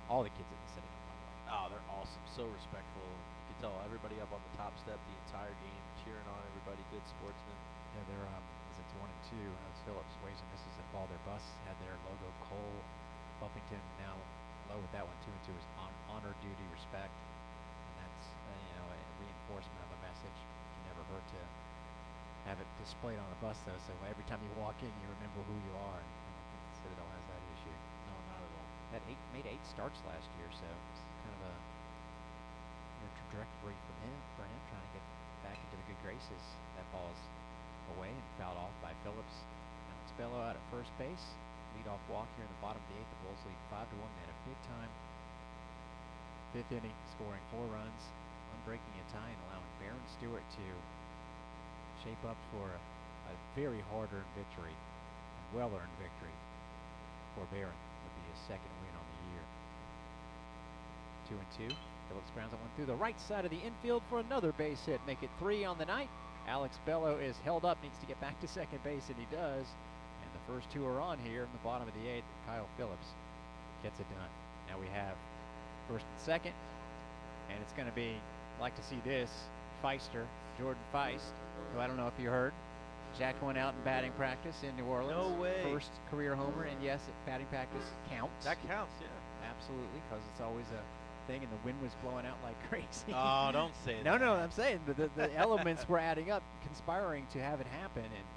All the kids in the city, by the way. Oh, they're awesome. So respectful. You can tell everybody up on the top step the entire game, cheering on everybody. Good sportsmen. Yeah, they're as it's 1 and 2. Phillips ways and misses at ball. Their bus had their logo Cole Buffington now low with that one. 2 and 2 is honor, duty, respect, and that's a reinforcement of a message. Can never hurt to have it displayed on a bus, though. So every time you walk in, you remember who you are. And I don't think Citadel has that issue. No, not at all. Made 8 starts last year, so it's kind of a as that ball is away and fouled off by Phillips. Alex Bello out at first base. Leadoff walk here in the bottom of the 8th. The Bulls lead 5-1. They had a big-time 5th inning, scoring 4 runs, unbreaking a tie, and allowing Baron Stewart to shape up for a very hard-earned victory, a well-earned victory for Baron. Would be his 2nd win on the year. 2-2. Phillips grounds that one through the right side of the infield for another base hit. Make it 3 on the night. Alex Bello is held up, needs to get back to second base, and he does. And the first 2 are on here in the bottom of the 8th. Kyle Phillips gets it done. Now we have first and second, and it's going to be, like to see this, Feister, Jordan Feist, who I don't know if you heard, jacked one out in batting practice in New Orleans. No way. First career homer, and yes, batting practice counts. That counts, yeah. Absolutely, because it's always a thing, and the wind was blowing out like crazy. Oh, don't say that. No, I'm saying the elements were adding up, conspiring to have it happen, and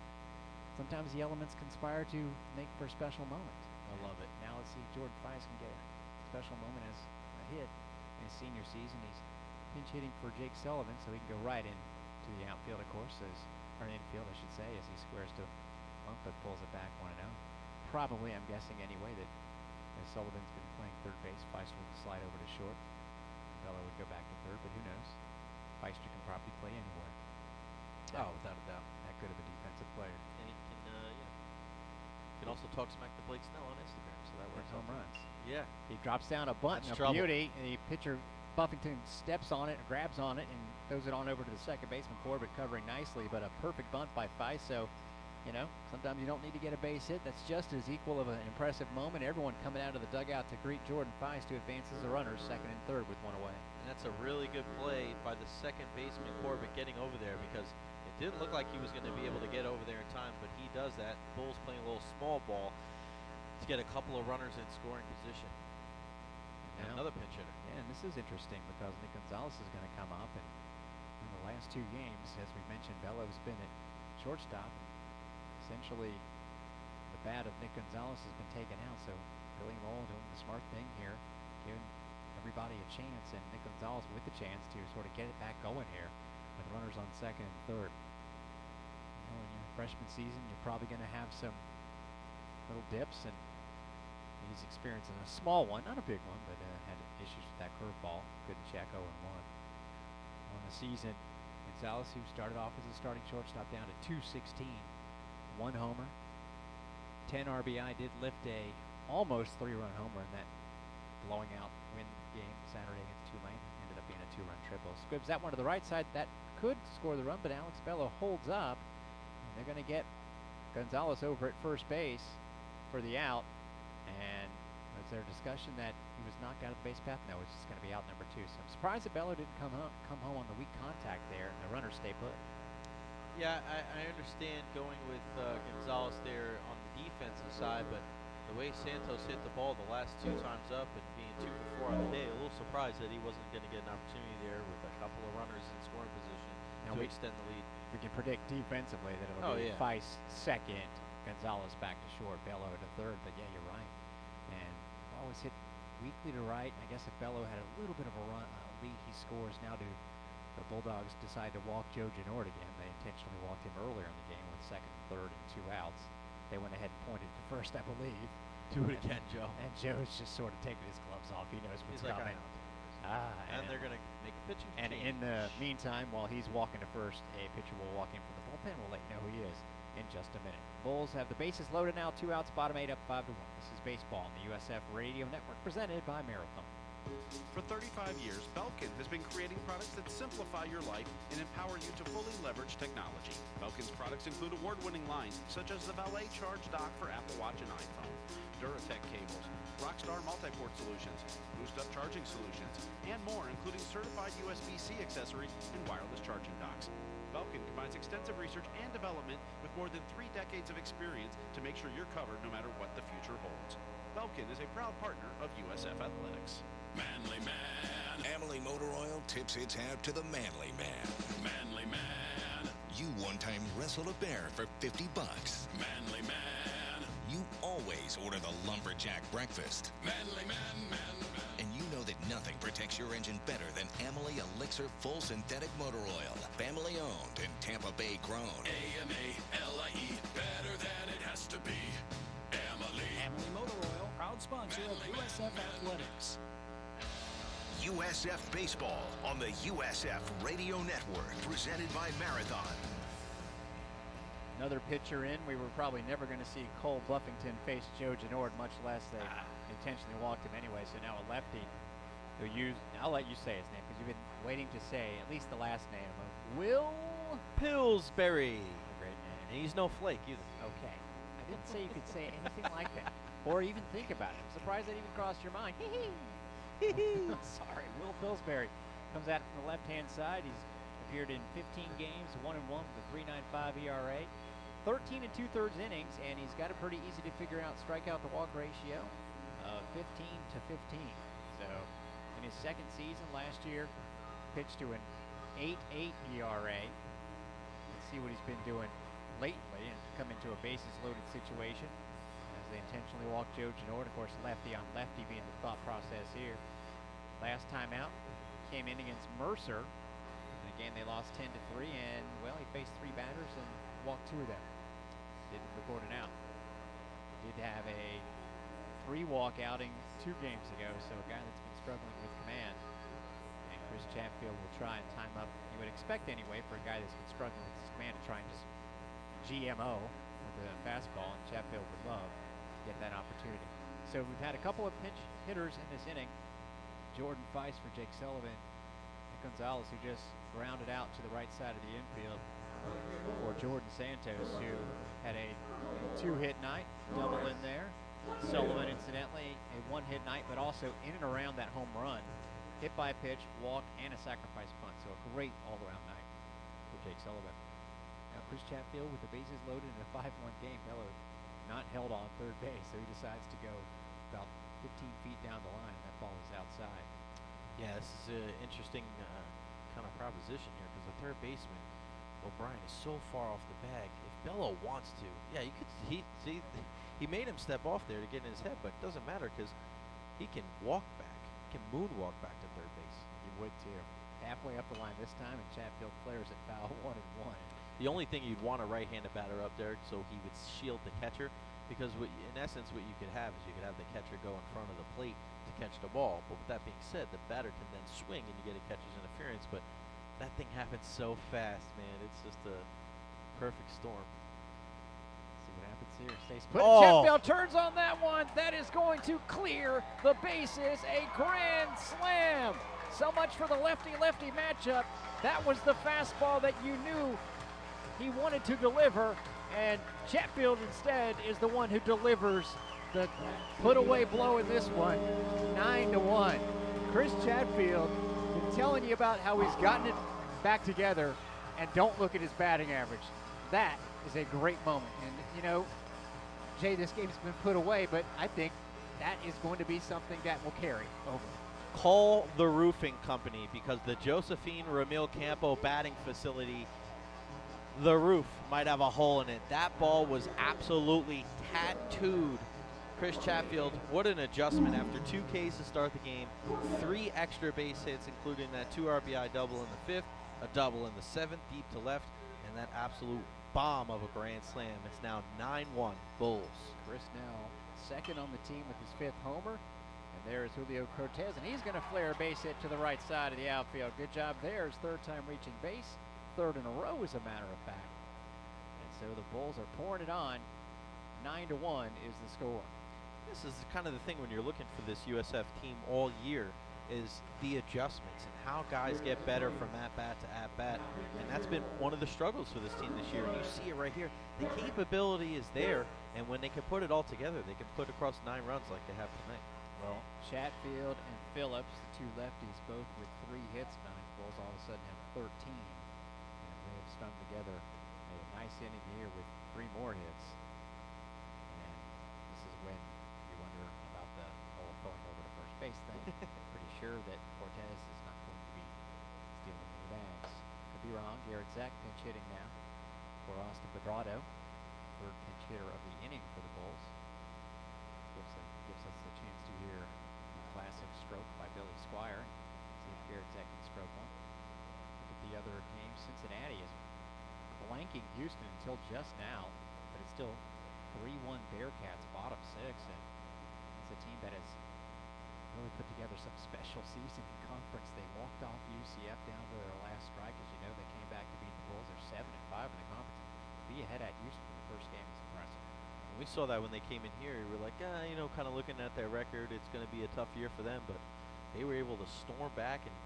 sometimes the elements conspire to make for a special moment. I love it. Now let's see if Jordan Feist can get a special moment as a hit in his senior season. He's pinch hitting for Jake Sullivan, so he can go right into the outfield, of course, or infield, I should say, as he squares to bump, but pulls it back 1-0. Probably, I'm guessing anyway, that as Sullivan's been playing third base, Feister would slide over to short. Bello would go back to third, but who knows? Feister can probably play anywhere. Oh, without a doubt. That good of a defensive player. And he can also talk smack to Blake Snell on Instagram, so that works. Home runs. Yeah. He drops down a bunt, That's and a beauty, and the pitcher Buffington steps on it, grabs on it, and throws it on over to the second baseman, Corbett, covering nicely, but a perfect bunt by Feist. So, sometimes you don't need to get a base hit. That's just as equal of an impressive moment. Everyone coming out of the dugout to greet Jordan Feist, who advances the runners second and third with 1 away. And that's a really good play by the second baseman, Corbett, getting over there, because it didn't look like he was going to be able to get over there in time, but he does that. Bulls playing a little small ball to get a couple of runners in scoring position. And another pinch hitter. Yeah, and this is interesting because Nick Gonzalez is going to come up, and in the last 2 games, as we mentioned, Bello's been at shortstop. Essentially, the bat of Nick Gonzalez has been taken out, so Billy Mole doing the smart thing here, giving everybody a chance, and Nick Gonzalez with the chance to sort of get it back going here with runners on second and third. In your freshman season, you're probably going to have some little dips, and he's experiencing a small one, not a big one, but had issues with that curveball. Couldn't check 0-1. On the season, Gonzalez, who started off as a starting shortstop, down to 216. 1 homer, 10 RBI, did lift a almost 3-run homer in that blowing out win game Saturday against Tulane. Ended up being a 2-run triple. Squibs that one to the right side. That could score the run, but Alex Bello holds up. And they're going to get Gonzalez over at first base for the out. And was there a discussion that he was knocked out of the base path? No, it's just going to be out number 2. So I'm surprised that Bello didn't come home on the weak contact there, and the runners stay put. Yeah, I understand going with Gonzalez there on the defensive side, but the way Santos hit the ball the last 2 times up and being 2 for 4 on the day, a little surprised that he wasn't going to get an opportunity there with a couple of runners in scoring position to extend the lead. We can predict defensively that it'll be Feist second, Gonzalez back to short, Bello to third, but yeah, you're right. And ball was hit weakly to right. I guess if Bello had a little bit of a lead, he scores. Now do the Bulldogs decide to walk Joe Genort again. They intentionally walked him earlier in the game with second and third and 2 outs. They went ahead and pointed to first, I believe. Do it again, Joe. And Joe's just sort of taking his gloves off. He knows what's coming. And they're going to make a pitching change. And in the meantime, while he's walking to first, a pitcher will walk in from the bullpen. We'll let you know who he is in just a minute. Bulls have the bases loaded now, 2 outs, bottom 8 up 5-1. This is baseball on the USF Radio Network, presented by Marathon. For 35 years, Belkin has been creating products that simplify your life and empower you to fully leverage technology. Belkin's products include award-winning lines such as the Valet Charge Dock for Apple Watch and iPhone, Duratec cables, Rockstar multi-port solutions, boost-up charging solutions, and more, including certified USB-C accessories and wireless charging docks. Belkin combines extensive research and development with more than 3 decades of experience to make sure you're covered no matter what the future holds. Belkin is a proud partner of USF Athletics. Manly Man. Amalie Motor Oil tips its hat to the Manly Man. Manly Man. You one-time wrestled a bear for $50. Manly Man. You always order the lumberjack breakfast. Manly Man, man, man. And you know that Nothing protects your engine better than Amalie Elixir Full Synthetic Motor Oil. Family owned and Tampa Bay grown. AMALIE, better than it has to be. Amalie. Amalie Motor Oil, proud sponsor of USF Athletics. USF Baseball on the USF Radio Network, presented by Marathon. Another pitcher in. We were probably never going to see Cole Buffington face Joe Genord, much less they intentionally walked him anyway. So now a lefty who I'll let you say his name because you've been waiting to say at least the last name of Will Pillsbury. A great name. And he's no flake either. Okay. I didn't say you could say anything like that or even think about it. I'm surprised that even crossed your mind. Sorry, Will Pillsbury comes at it from the left-hand side. He's appeared in 15 games, 1-1 with a 3.95 ERA, 13 2/3 innings, and he's got a pretty easy to figure out strikeout to walk ratio of 15-15. So in his second season last year, pitched to an 8.8 ERA. Let's see what he's been doing lately and come into a bases-loaded situation as they intentionally walk Joe Genord. Of course, lefty on lefty being the thought process here. Last time out, came in against Mercer. And again, they lost 10-3, and, well, he faced 3 batters and walked 2 of them. Didn't record an out. Did have a 3-walk outing 2 games ago, so a guy that's been struggling with command. And Chris Chatfield will try and time up, you would expect anyway, for a guy that's been struggling with his command to try and just GMO with the fastball, and Chatfield would love to get that opportunity. So we've had a couple of pinch hitters in this inning. Jordan Feist for Jake Sullivan, and Gonzalez, who just grounded out to the right side of the infield for Jordan Santos, who had a 2-hit night, double in there. Sullivan, incidentally, a 1-hit night, but also in and around that home run. Hit by a pitch, walk, and a sacrifice punt. So a great all-around night for Jake Sullivan. Now Chris Chatfield with the bases loaded in a 5-1 game. Bello not held on third base, so he decides to go about 15 feet down the line, and that ball is outside. Yeah, this is an interesting kind of proposition here because the third baseman, O'Brien, is so far off the bag. If Bello wants to, yeah, you could he made him step off there to get in his head, but it doesn't matter because he can walk back, he can moonwalk back to third base. He would too. Halfway up the line this time, and Chatfield clears it foul 1-1. The only thing you'd want a right-handed batter up there so he would shield the catcher, because in essence what you could have is you could have the catcher go in front of the plate to catch the ball. But with that being said, the batter can then swing and you get a catcher's interference. But that thing happens so fast, man. It's just a perfect storm. See what happens here. Stays put. Chatfield turns on that one. That is going to clear the bases. A grand slam. So much for the lefty-lefty matchup. That was the fastball that you knew he wanted to deliver, and Chatfield instead is the one who delivers the put-away blow in this one. 9-1. Chris Chatfield, been telling you about how he's gotten it back together, and don't look at his batting average. That is a great moment. And, you know, Jay, this game's been put away, but I think that is going to be something that will carry over. Call the roofing company, because the Josephine Ramil Campo batting facility, the roof might have a hole in it. That ball was absolutely tattooed. Chris Chatfield, what an adjustment after 2 Ks to start the game, 3 extra base hits, including that 2 RBI double in the 5th, a double in the 7th, deep to left, and that absolute bomb of a grand slam. It's now 9-1 Bulls. Chris now second on the team with his 5th homer. And there is Julio Cortez, and he's going to flare a base hit to the right side of the outfield. Good job there. His 3rd time reaching base. 3rd in a row, as a matter of fact. And so the Bulls are pouring it on. 9-1 is the score. This is kind of the thing when you're looking for this USF team all year, is the adjustments and how guys get better from at-bat to at-bat. And that's been one of the struggles for this team this year. And you see it right here. The capability is there, and when they can put it all together, they can put across 9 runs like they have tonight. Well, Chatfield and Phillips, the 2 lefties, both with 3 hits tonight. Bulls all of a sudden have 13. And they have strung together a nice inning here with 3 more hits. And this is when you wonder about the whole going over to first base thing. Pretty sure that Cortez is not going to be stealing any bags. Could be wrong. Garrett Zach pinch hitting now for Austin Pedrado. 3rd pinch hitter of the inning for the Bulls. Gives us a chance to hear the classic stroke by Billy Squire. See if Garrett Zek can stroke one. Look at the other game. Cincinnati is blanking Houston until just now, but it's still 3-1 Bearcats, bottom 6, and it's a team that has really put together some special season in conference. They walked off UCF down to their last strike. As you know, they came back to beat the Bulls. They're 7-5 in the conference. To be ahead at Houston in the first game is impressive. We saw that when they came in here. We were like, you know, kind of looking at their record, it's going to be a tough year for them, but they were able to storm back and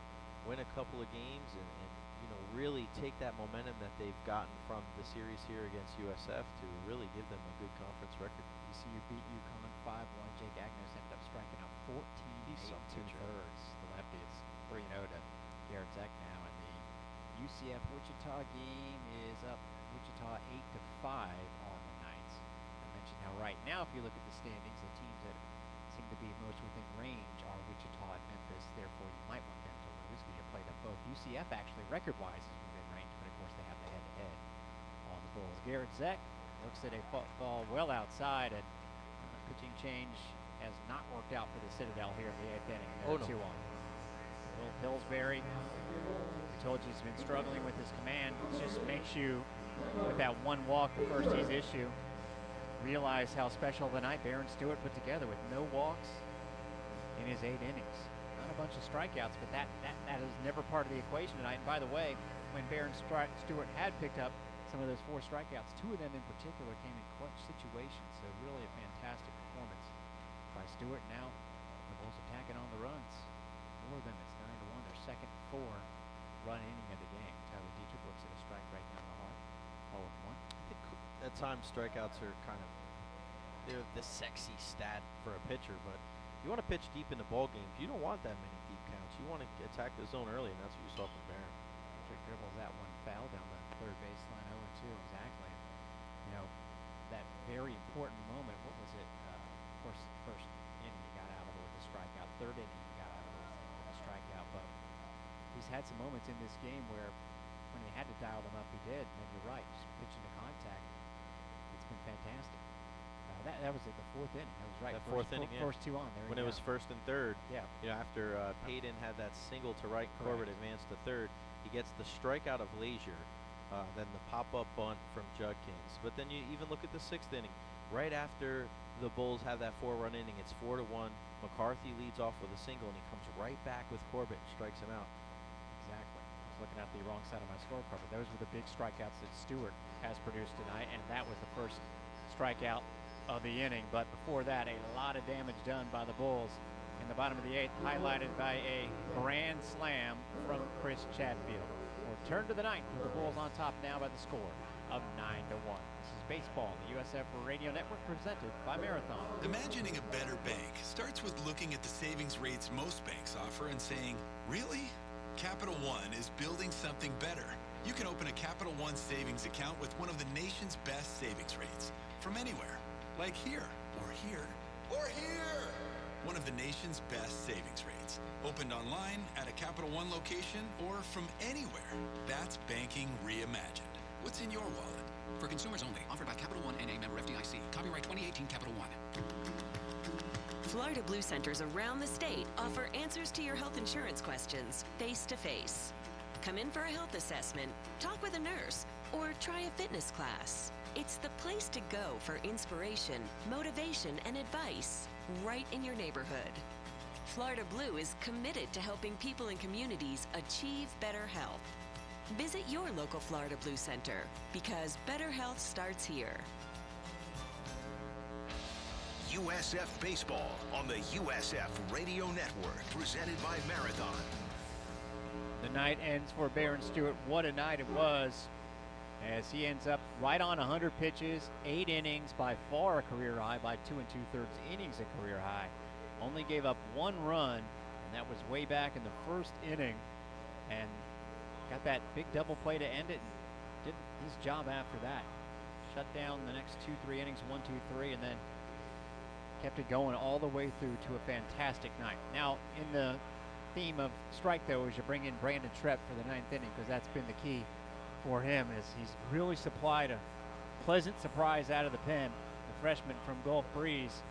win a couple of games and you know, really take that momentum that they've gotten from the series here against USF to really give them a good conference record. ECU beat UConn 5-1. Jake Agnos ended up striking out 14 8 2/3. The lefty is 3-0 to Garrett Zek now, and the UCF Wichita game is up Wichita 8-5 on the Knights. I mentioned how right now, if you look at the standings, the teams that seem to be most within range are Wichita and Memphis. Therefore, you might want them to lose because you played them both. UCF actually record-wise is within range, but of course they have the head-to-head on the Bulls. Garrett Zek looks at a ball well outside, and pitching change has not worked out for the Citadel here in the 8th inning. Oh, no. 2 on. Will Pillsbury, we told you he's been struggling with his command. It just makes you, with that one walk, the first he's issued, realize how special the night Baron Stewart put together with no walks in his 8 innings. Not a bunch of strikeouts, but that is never part of the equation tonight. And by the way, when Baron Stewart had picked up some of those 4 strikeouts, 2 of them in particular came in clutch situations. So really a fantastic performance by Stewart. Now the Bulls attacking on the runs. For them, it's 9-1. Their second 4-run inning of the game. Tyler Dietrich looks at a strike right down the heart. 0-1. I think at times strikeouts are they're the sexy stat for a pitcher, but you want to pitch deep into ball games. You don't want that many deep counts. You want to attack the zone early, and that's what you saw from Barron. Dietrich dribbles that one foul down the third baseline. 0-2 exactly. You know, that very important moment. What was it? Of course, first inning he got out of it with a strikeout. Third inning he got out of it with a strikeout. But he's had some moments in this game where when he had to dial them up, he did. And you're right, just pitching to contact. It's been fantastic. That was at the 4th inning. That was right. That fourth inning, yeah. First 2 on there. When it was 1st and 3rd. Yeah. You know, after Payton had that single to right, Corbett advanced to 3rd. He gets the strikeout of Lazier, then the pop-up bunt from Judkins. But then you even look at the 6th inning. Right after the Bulls have that 4-run inning, it's 4-1. McCarthy leads off with a single, and he comes right back with Corbett and strikes him out. Exactly. I was looking at the wrong side of my scorecard, but those were the big strikeouts that Stewart has produced tonight, and that was the first strikeout of the inning. But before that, a lot of damage done by the Bulls in the bottom of the 8th, highlighted by a grand slam from Chris Chatfield. We'll turn to the 9th with the Bulls on top now by the score of 9-1. This is baseball, the USF Radio Network, presented by Marathon. Imagining a better bank starts with looking at the savings rates most banks offer and saying, really? Capital One is building something better. You can open a Capital One savings account with one of the nation's best savings rates from anywhere. Like here, or here, or here. One of the nation's best savings rates. Opened online, at a Capital One location, or from anywhere. That's banking reimagined. What's in your wallet? For consumers only. Offered by Capital One NA, member FDIC. Copyright 2018 Capital One. Florida Blue Centers around the state offer answers to your health insurance questions face-to-face. Come in for a health assessment, talk with a nurse, or try a fitness class. It's the place to go for inspiration, motivation, and advice right in your neighborhood. Florida Blue is committed to helping people and communities achieve better health. Visit your local Florida Blue Center because better health starts here. USF Baseball on the USF Radio Network, presented by Marathon. The night ends for Baron Stewart. What a night it was, as he ends up right on 100 pitches, 8 innings, by far a career high, by 2 2/3 innings a career high. Only gave up 1 run, and that was way back in the 1st inning, and got that big double play to end it, and did his job after that. Shut down the next 2-3 innings, 1, 2, 3, and then kept it going all the way through to a fantastic night. Now, in the theme of strike, though, is you bring in Brandon Trepp for the 9th inning, because that's been the key for him, as he's really supplied a pleasant surprise out of the pen. The freshman from Gulf Breeze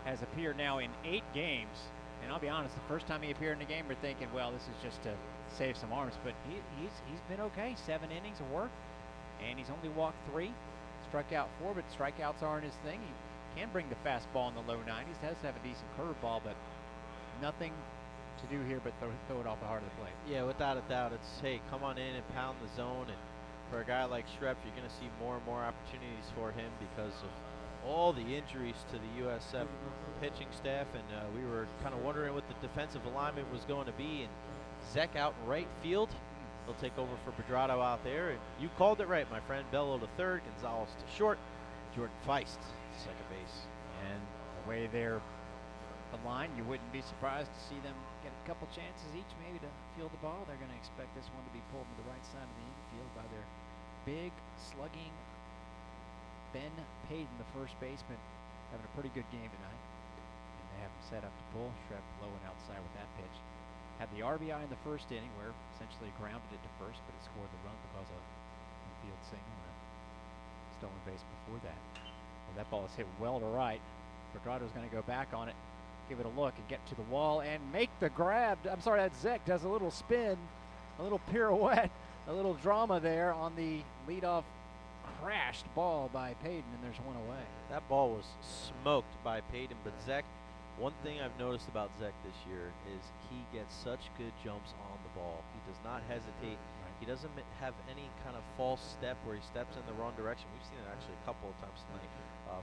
has appeared now in 8 games And I'll be honest, the first time he appeared in the game, we're thinking, well, this is just to save some arms. But he's been okay. 7 innings of work, and he's only walked 3, struck out 4, but strikeouts aren't his thing. He can bring the fastball in the low 90s, has to have a decent curveball, but nothing to do here but throw it off the heart of the plate. Yeah, without a doubt, it's, hey, come on in and pound the zone. And for a guy like Schrep, you're going to see more and more opportunities for him because of all the injuries to the USF pitching staff. And we were kind of wondering what the defensive alignment was going to be. And Zek out in right field. He'll take over for Pedrato out there. And you called it right, my friend. Bello to third, Gonzalez to short, Jordan Feist to second base. And the way they're aligned, you wouldn't be surprised to see them get a couple chances each maybe to field the ball. They're going to expect this one to be pulled to the right side of the infield by their big slugging Ben Payton, the first baseman, having a pretty good game tonight. And they have him set up to pull. Schrep low and outside with that pitch. Had the RBI in the first inning where essentially grounded it to first, but it scored the run because of an infield single and a stolen base before that. Well, that ball is hit well to right. Pedrato's going to go back on it, give it a look, and get to the wall and make the grab. I'm sorry, that Zek does a little spin, a little pirouette, a little drama there on the leadoff crashed ball by Payton, and there's one away. That ball was smoked by Payton, but Zek, one thing I've noticed about Zek this year is he gets such good jumps on the ball. He does not hesitate. Right. He doesn't have any kind of false step where he steps in the wrong direction. We've seen it actually a couple of times tonight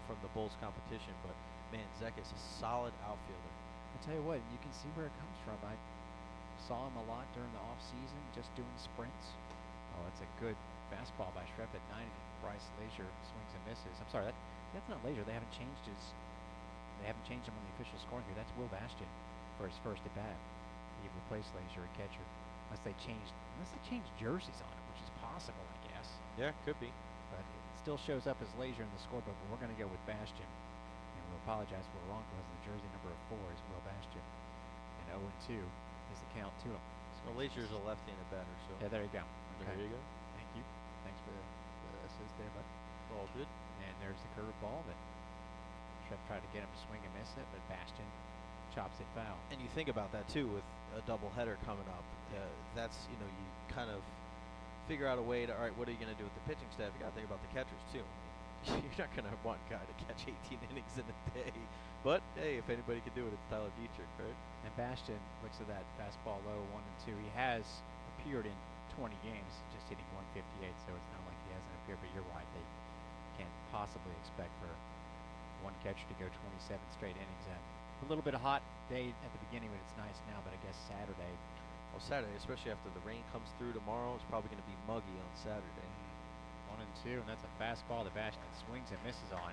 from the Bulls competition, but man, Zek is a solid outfielder. I'll tell you what, you can see where it comes from. I saw him a lot during the off-season, just doing sprints. Oh, that's a good fastball by Schrep at 90. Bryce Leisure swings and misses. I'm sorry, that's not Leisure. They haven't changed him on the official scoring here. That's Will Bastian for his first at bat. He replaced Leisure at catcher, unless they changed jerseys on him, which is possible, I guess. Yeah, could be. But it still shows up as Leisure in the scorebook. But we're going to go with Bastian, and we'll apologize if we're wrong because the jersey number 4 is Will Bastian, and 0-2 is the count to him. Well, Leisure's a left-handed batter, so yeah, there you go. There you go. Thank you. Thanks for the assist there, bud. All good. And there's the curveball that Schrep tried to get him to swing and miss it, but Bastian chops it foul. And you think about that too with a doubleheader coming up. That's, you kind of figure out a way to, all right, what are you going to do with the pitching staff? You got to think about the catchers too. You're not going to want a guy to catch 18 innings in a day. But hey, if anybody can do it, it's Tyler Dietrich, right? And Bastian looks at that fastball low, 1-2. He has appeared in 20 games, just hitting 158, so it's not like he hasn't appeared, but you're right, they can't possibly expect for one catcher to go 27 straight innings. And a little bit of hot day at the beginning, but it's nice now, but I guess Saturday. Well, Saturday, especially after the rain comes through tomorrow, it's probably going to be muggy on Saturday. 1-2, and that's a fastball that Bastian swings and misses on.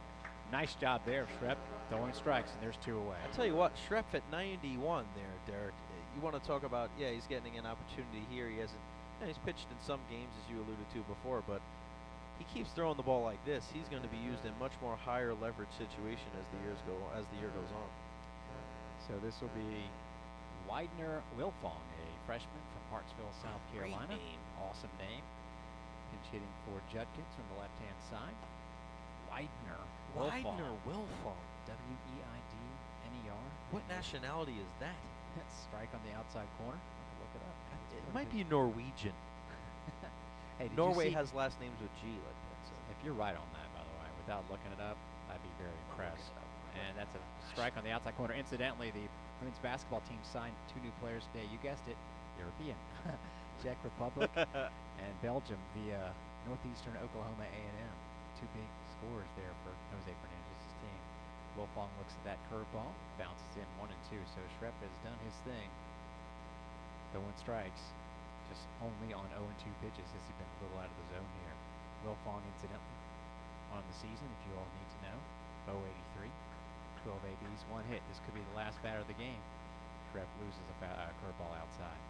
Nice job there, Schrep, throwing strikes, and there's 2 away. I'll tell you what, Schrep at 91 there, Derek. You want to talk about, yeah, he's getting an opportunity here. He hasn't, he's pitched in some games, as you alluded to before, but he keeps throwing the ball like this. He's going to be used in much more higher leverage situation as the year goes on. So this will be Widener Wilfong, a freshman from Hartsville, South Carolina. Great name. Awesome name. Pinch hitting for Judkins from the left-hand side. Widener Wilfong. W-E-I-D-N-E-R. What nationality is that? Strike on the outside corner. Look it up. It might be Norwegian. Hey, Norway has last names with G like that. So. If you're right on that, by the way, without looking it up, I'd be very impressed. And that's a strike on the outside corner. Incidentally, the women's basketball team signed 2 new players today. You guessed it, European. Czech Republic and Belgium via Northeastern Oklahoma A&M. 2 big scores there for Jose Fernandez's team. Wilfong looks at that curveball, bounces in 1-2. So Schrep has done his thing. Throwing strikes, just only on 0-2 pitches has he been a little out of the zone here. Wilfong, incidentally, on the season, if you all need to know, 083, 12 ABs, 1 hit. This could be the last batter of the game. Schrep loses a curveball outside.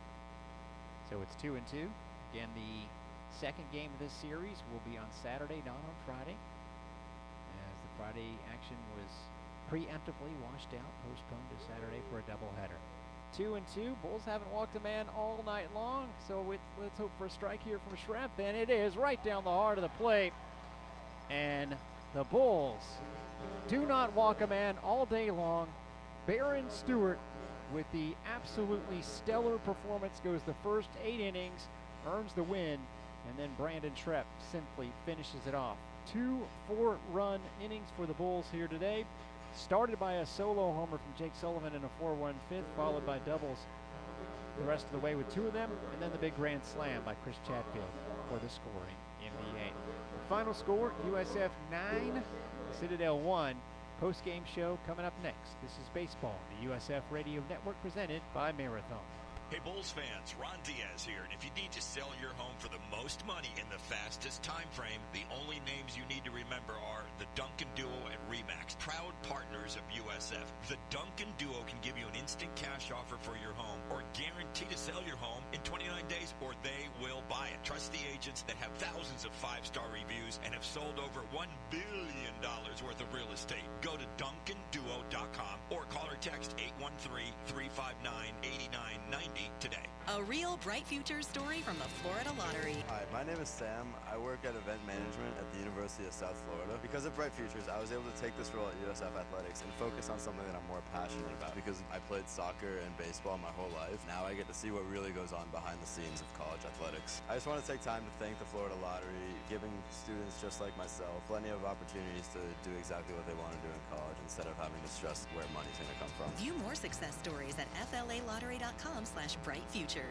So it's 2-2. Again, the second game of this series will be on Saturday, not on Friday, as the Friday action was preemptively washed out, postponed to Saturday for a doubleheader. 2-2. Bulls haven't walked a man all night long, so let's hope for a strike here from Schrep, and it is right down the heart of the plate. And the Bulls do not walk a man all day long. Baron Stewart with the absolutely stellar performance, goes the first 8 innings, earns the win, and then Brandon Trepp simply finishes it off. 2 4-run innings for the Bulls here today. Started by a solo homer from Jake Sullivan in a 4-1 fifth, followed by doubles the rest of the way with 2 of them, and then the big grand slam by Chris Chatfield for the scoring in the 8th. Final score, USF 9, Citadel 1. Post-game show coming up next. This is Baseball, the USF Radio Network, presented by Marathon. Hey, Bulls fans, Ron Diaz here, and if you need to sell your home for the most money in the fastest time frame, the only names you need to remember are the Duncan Duo and Remax, proud partners of USF. The Duncan Duo can give you an instant cash offer for your home or guarantee to sell your home in 29 days or they will buy it. Trust the agents that have thousands of 5-star reviews and have sold over $1 billion worth of real estate. Go to DuncanDuo.com or call or text 813-359-8990 today. A real bright future story from the Florida Lottery. Hi, my name is Sam. I work at event management at the University of South Florida. Because of Bright Futures, I was able to take this role at USF Athletics and focus on something that I'm more passionate about. Because I played soccer and baseball my whole life, now I get to see what really goes on behind the scenes of college athletics. I just want to take time to thank the Florida Lottery, giving students just like myself plenty of opportunities to do exactly what they want to do in college instead of having to stress where money's going to come from. View more success stories at flalottery.com/brightfuture.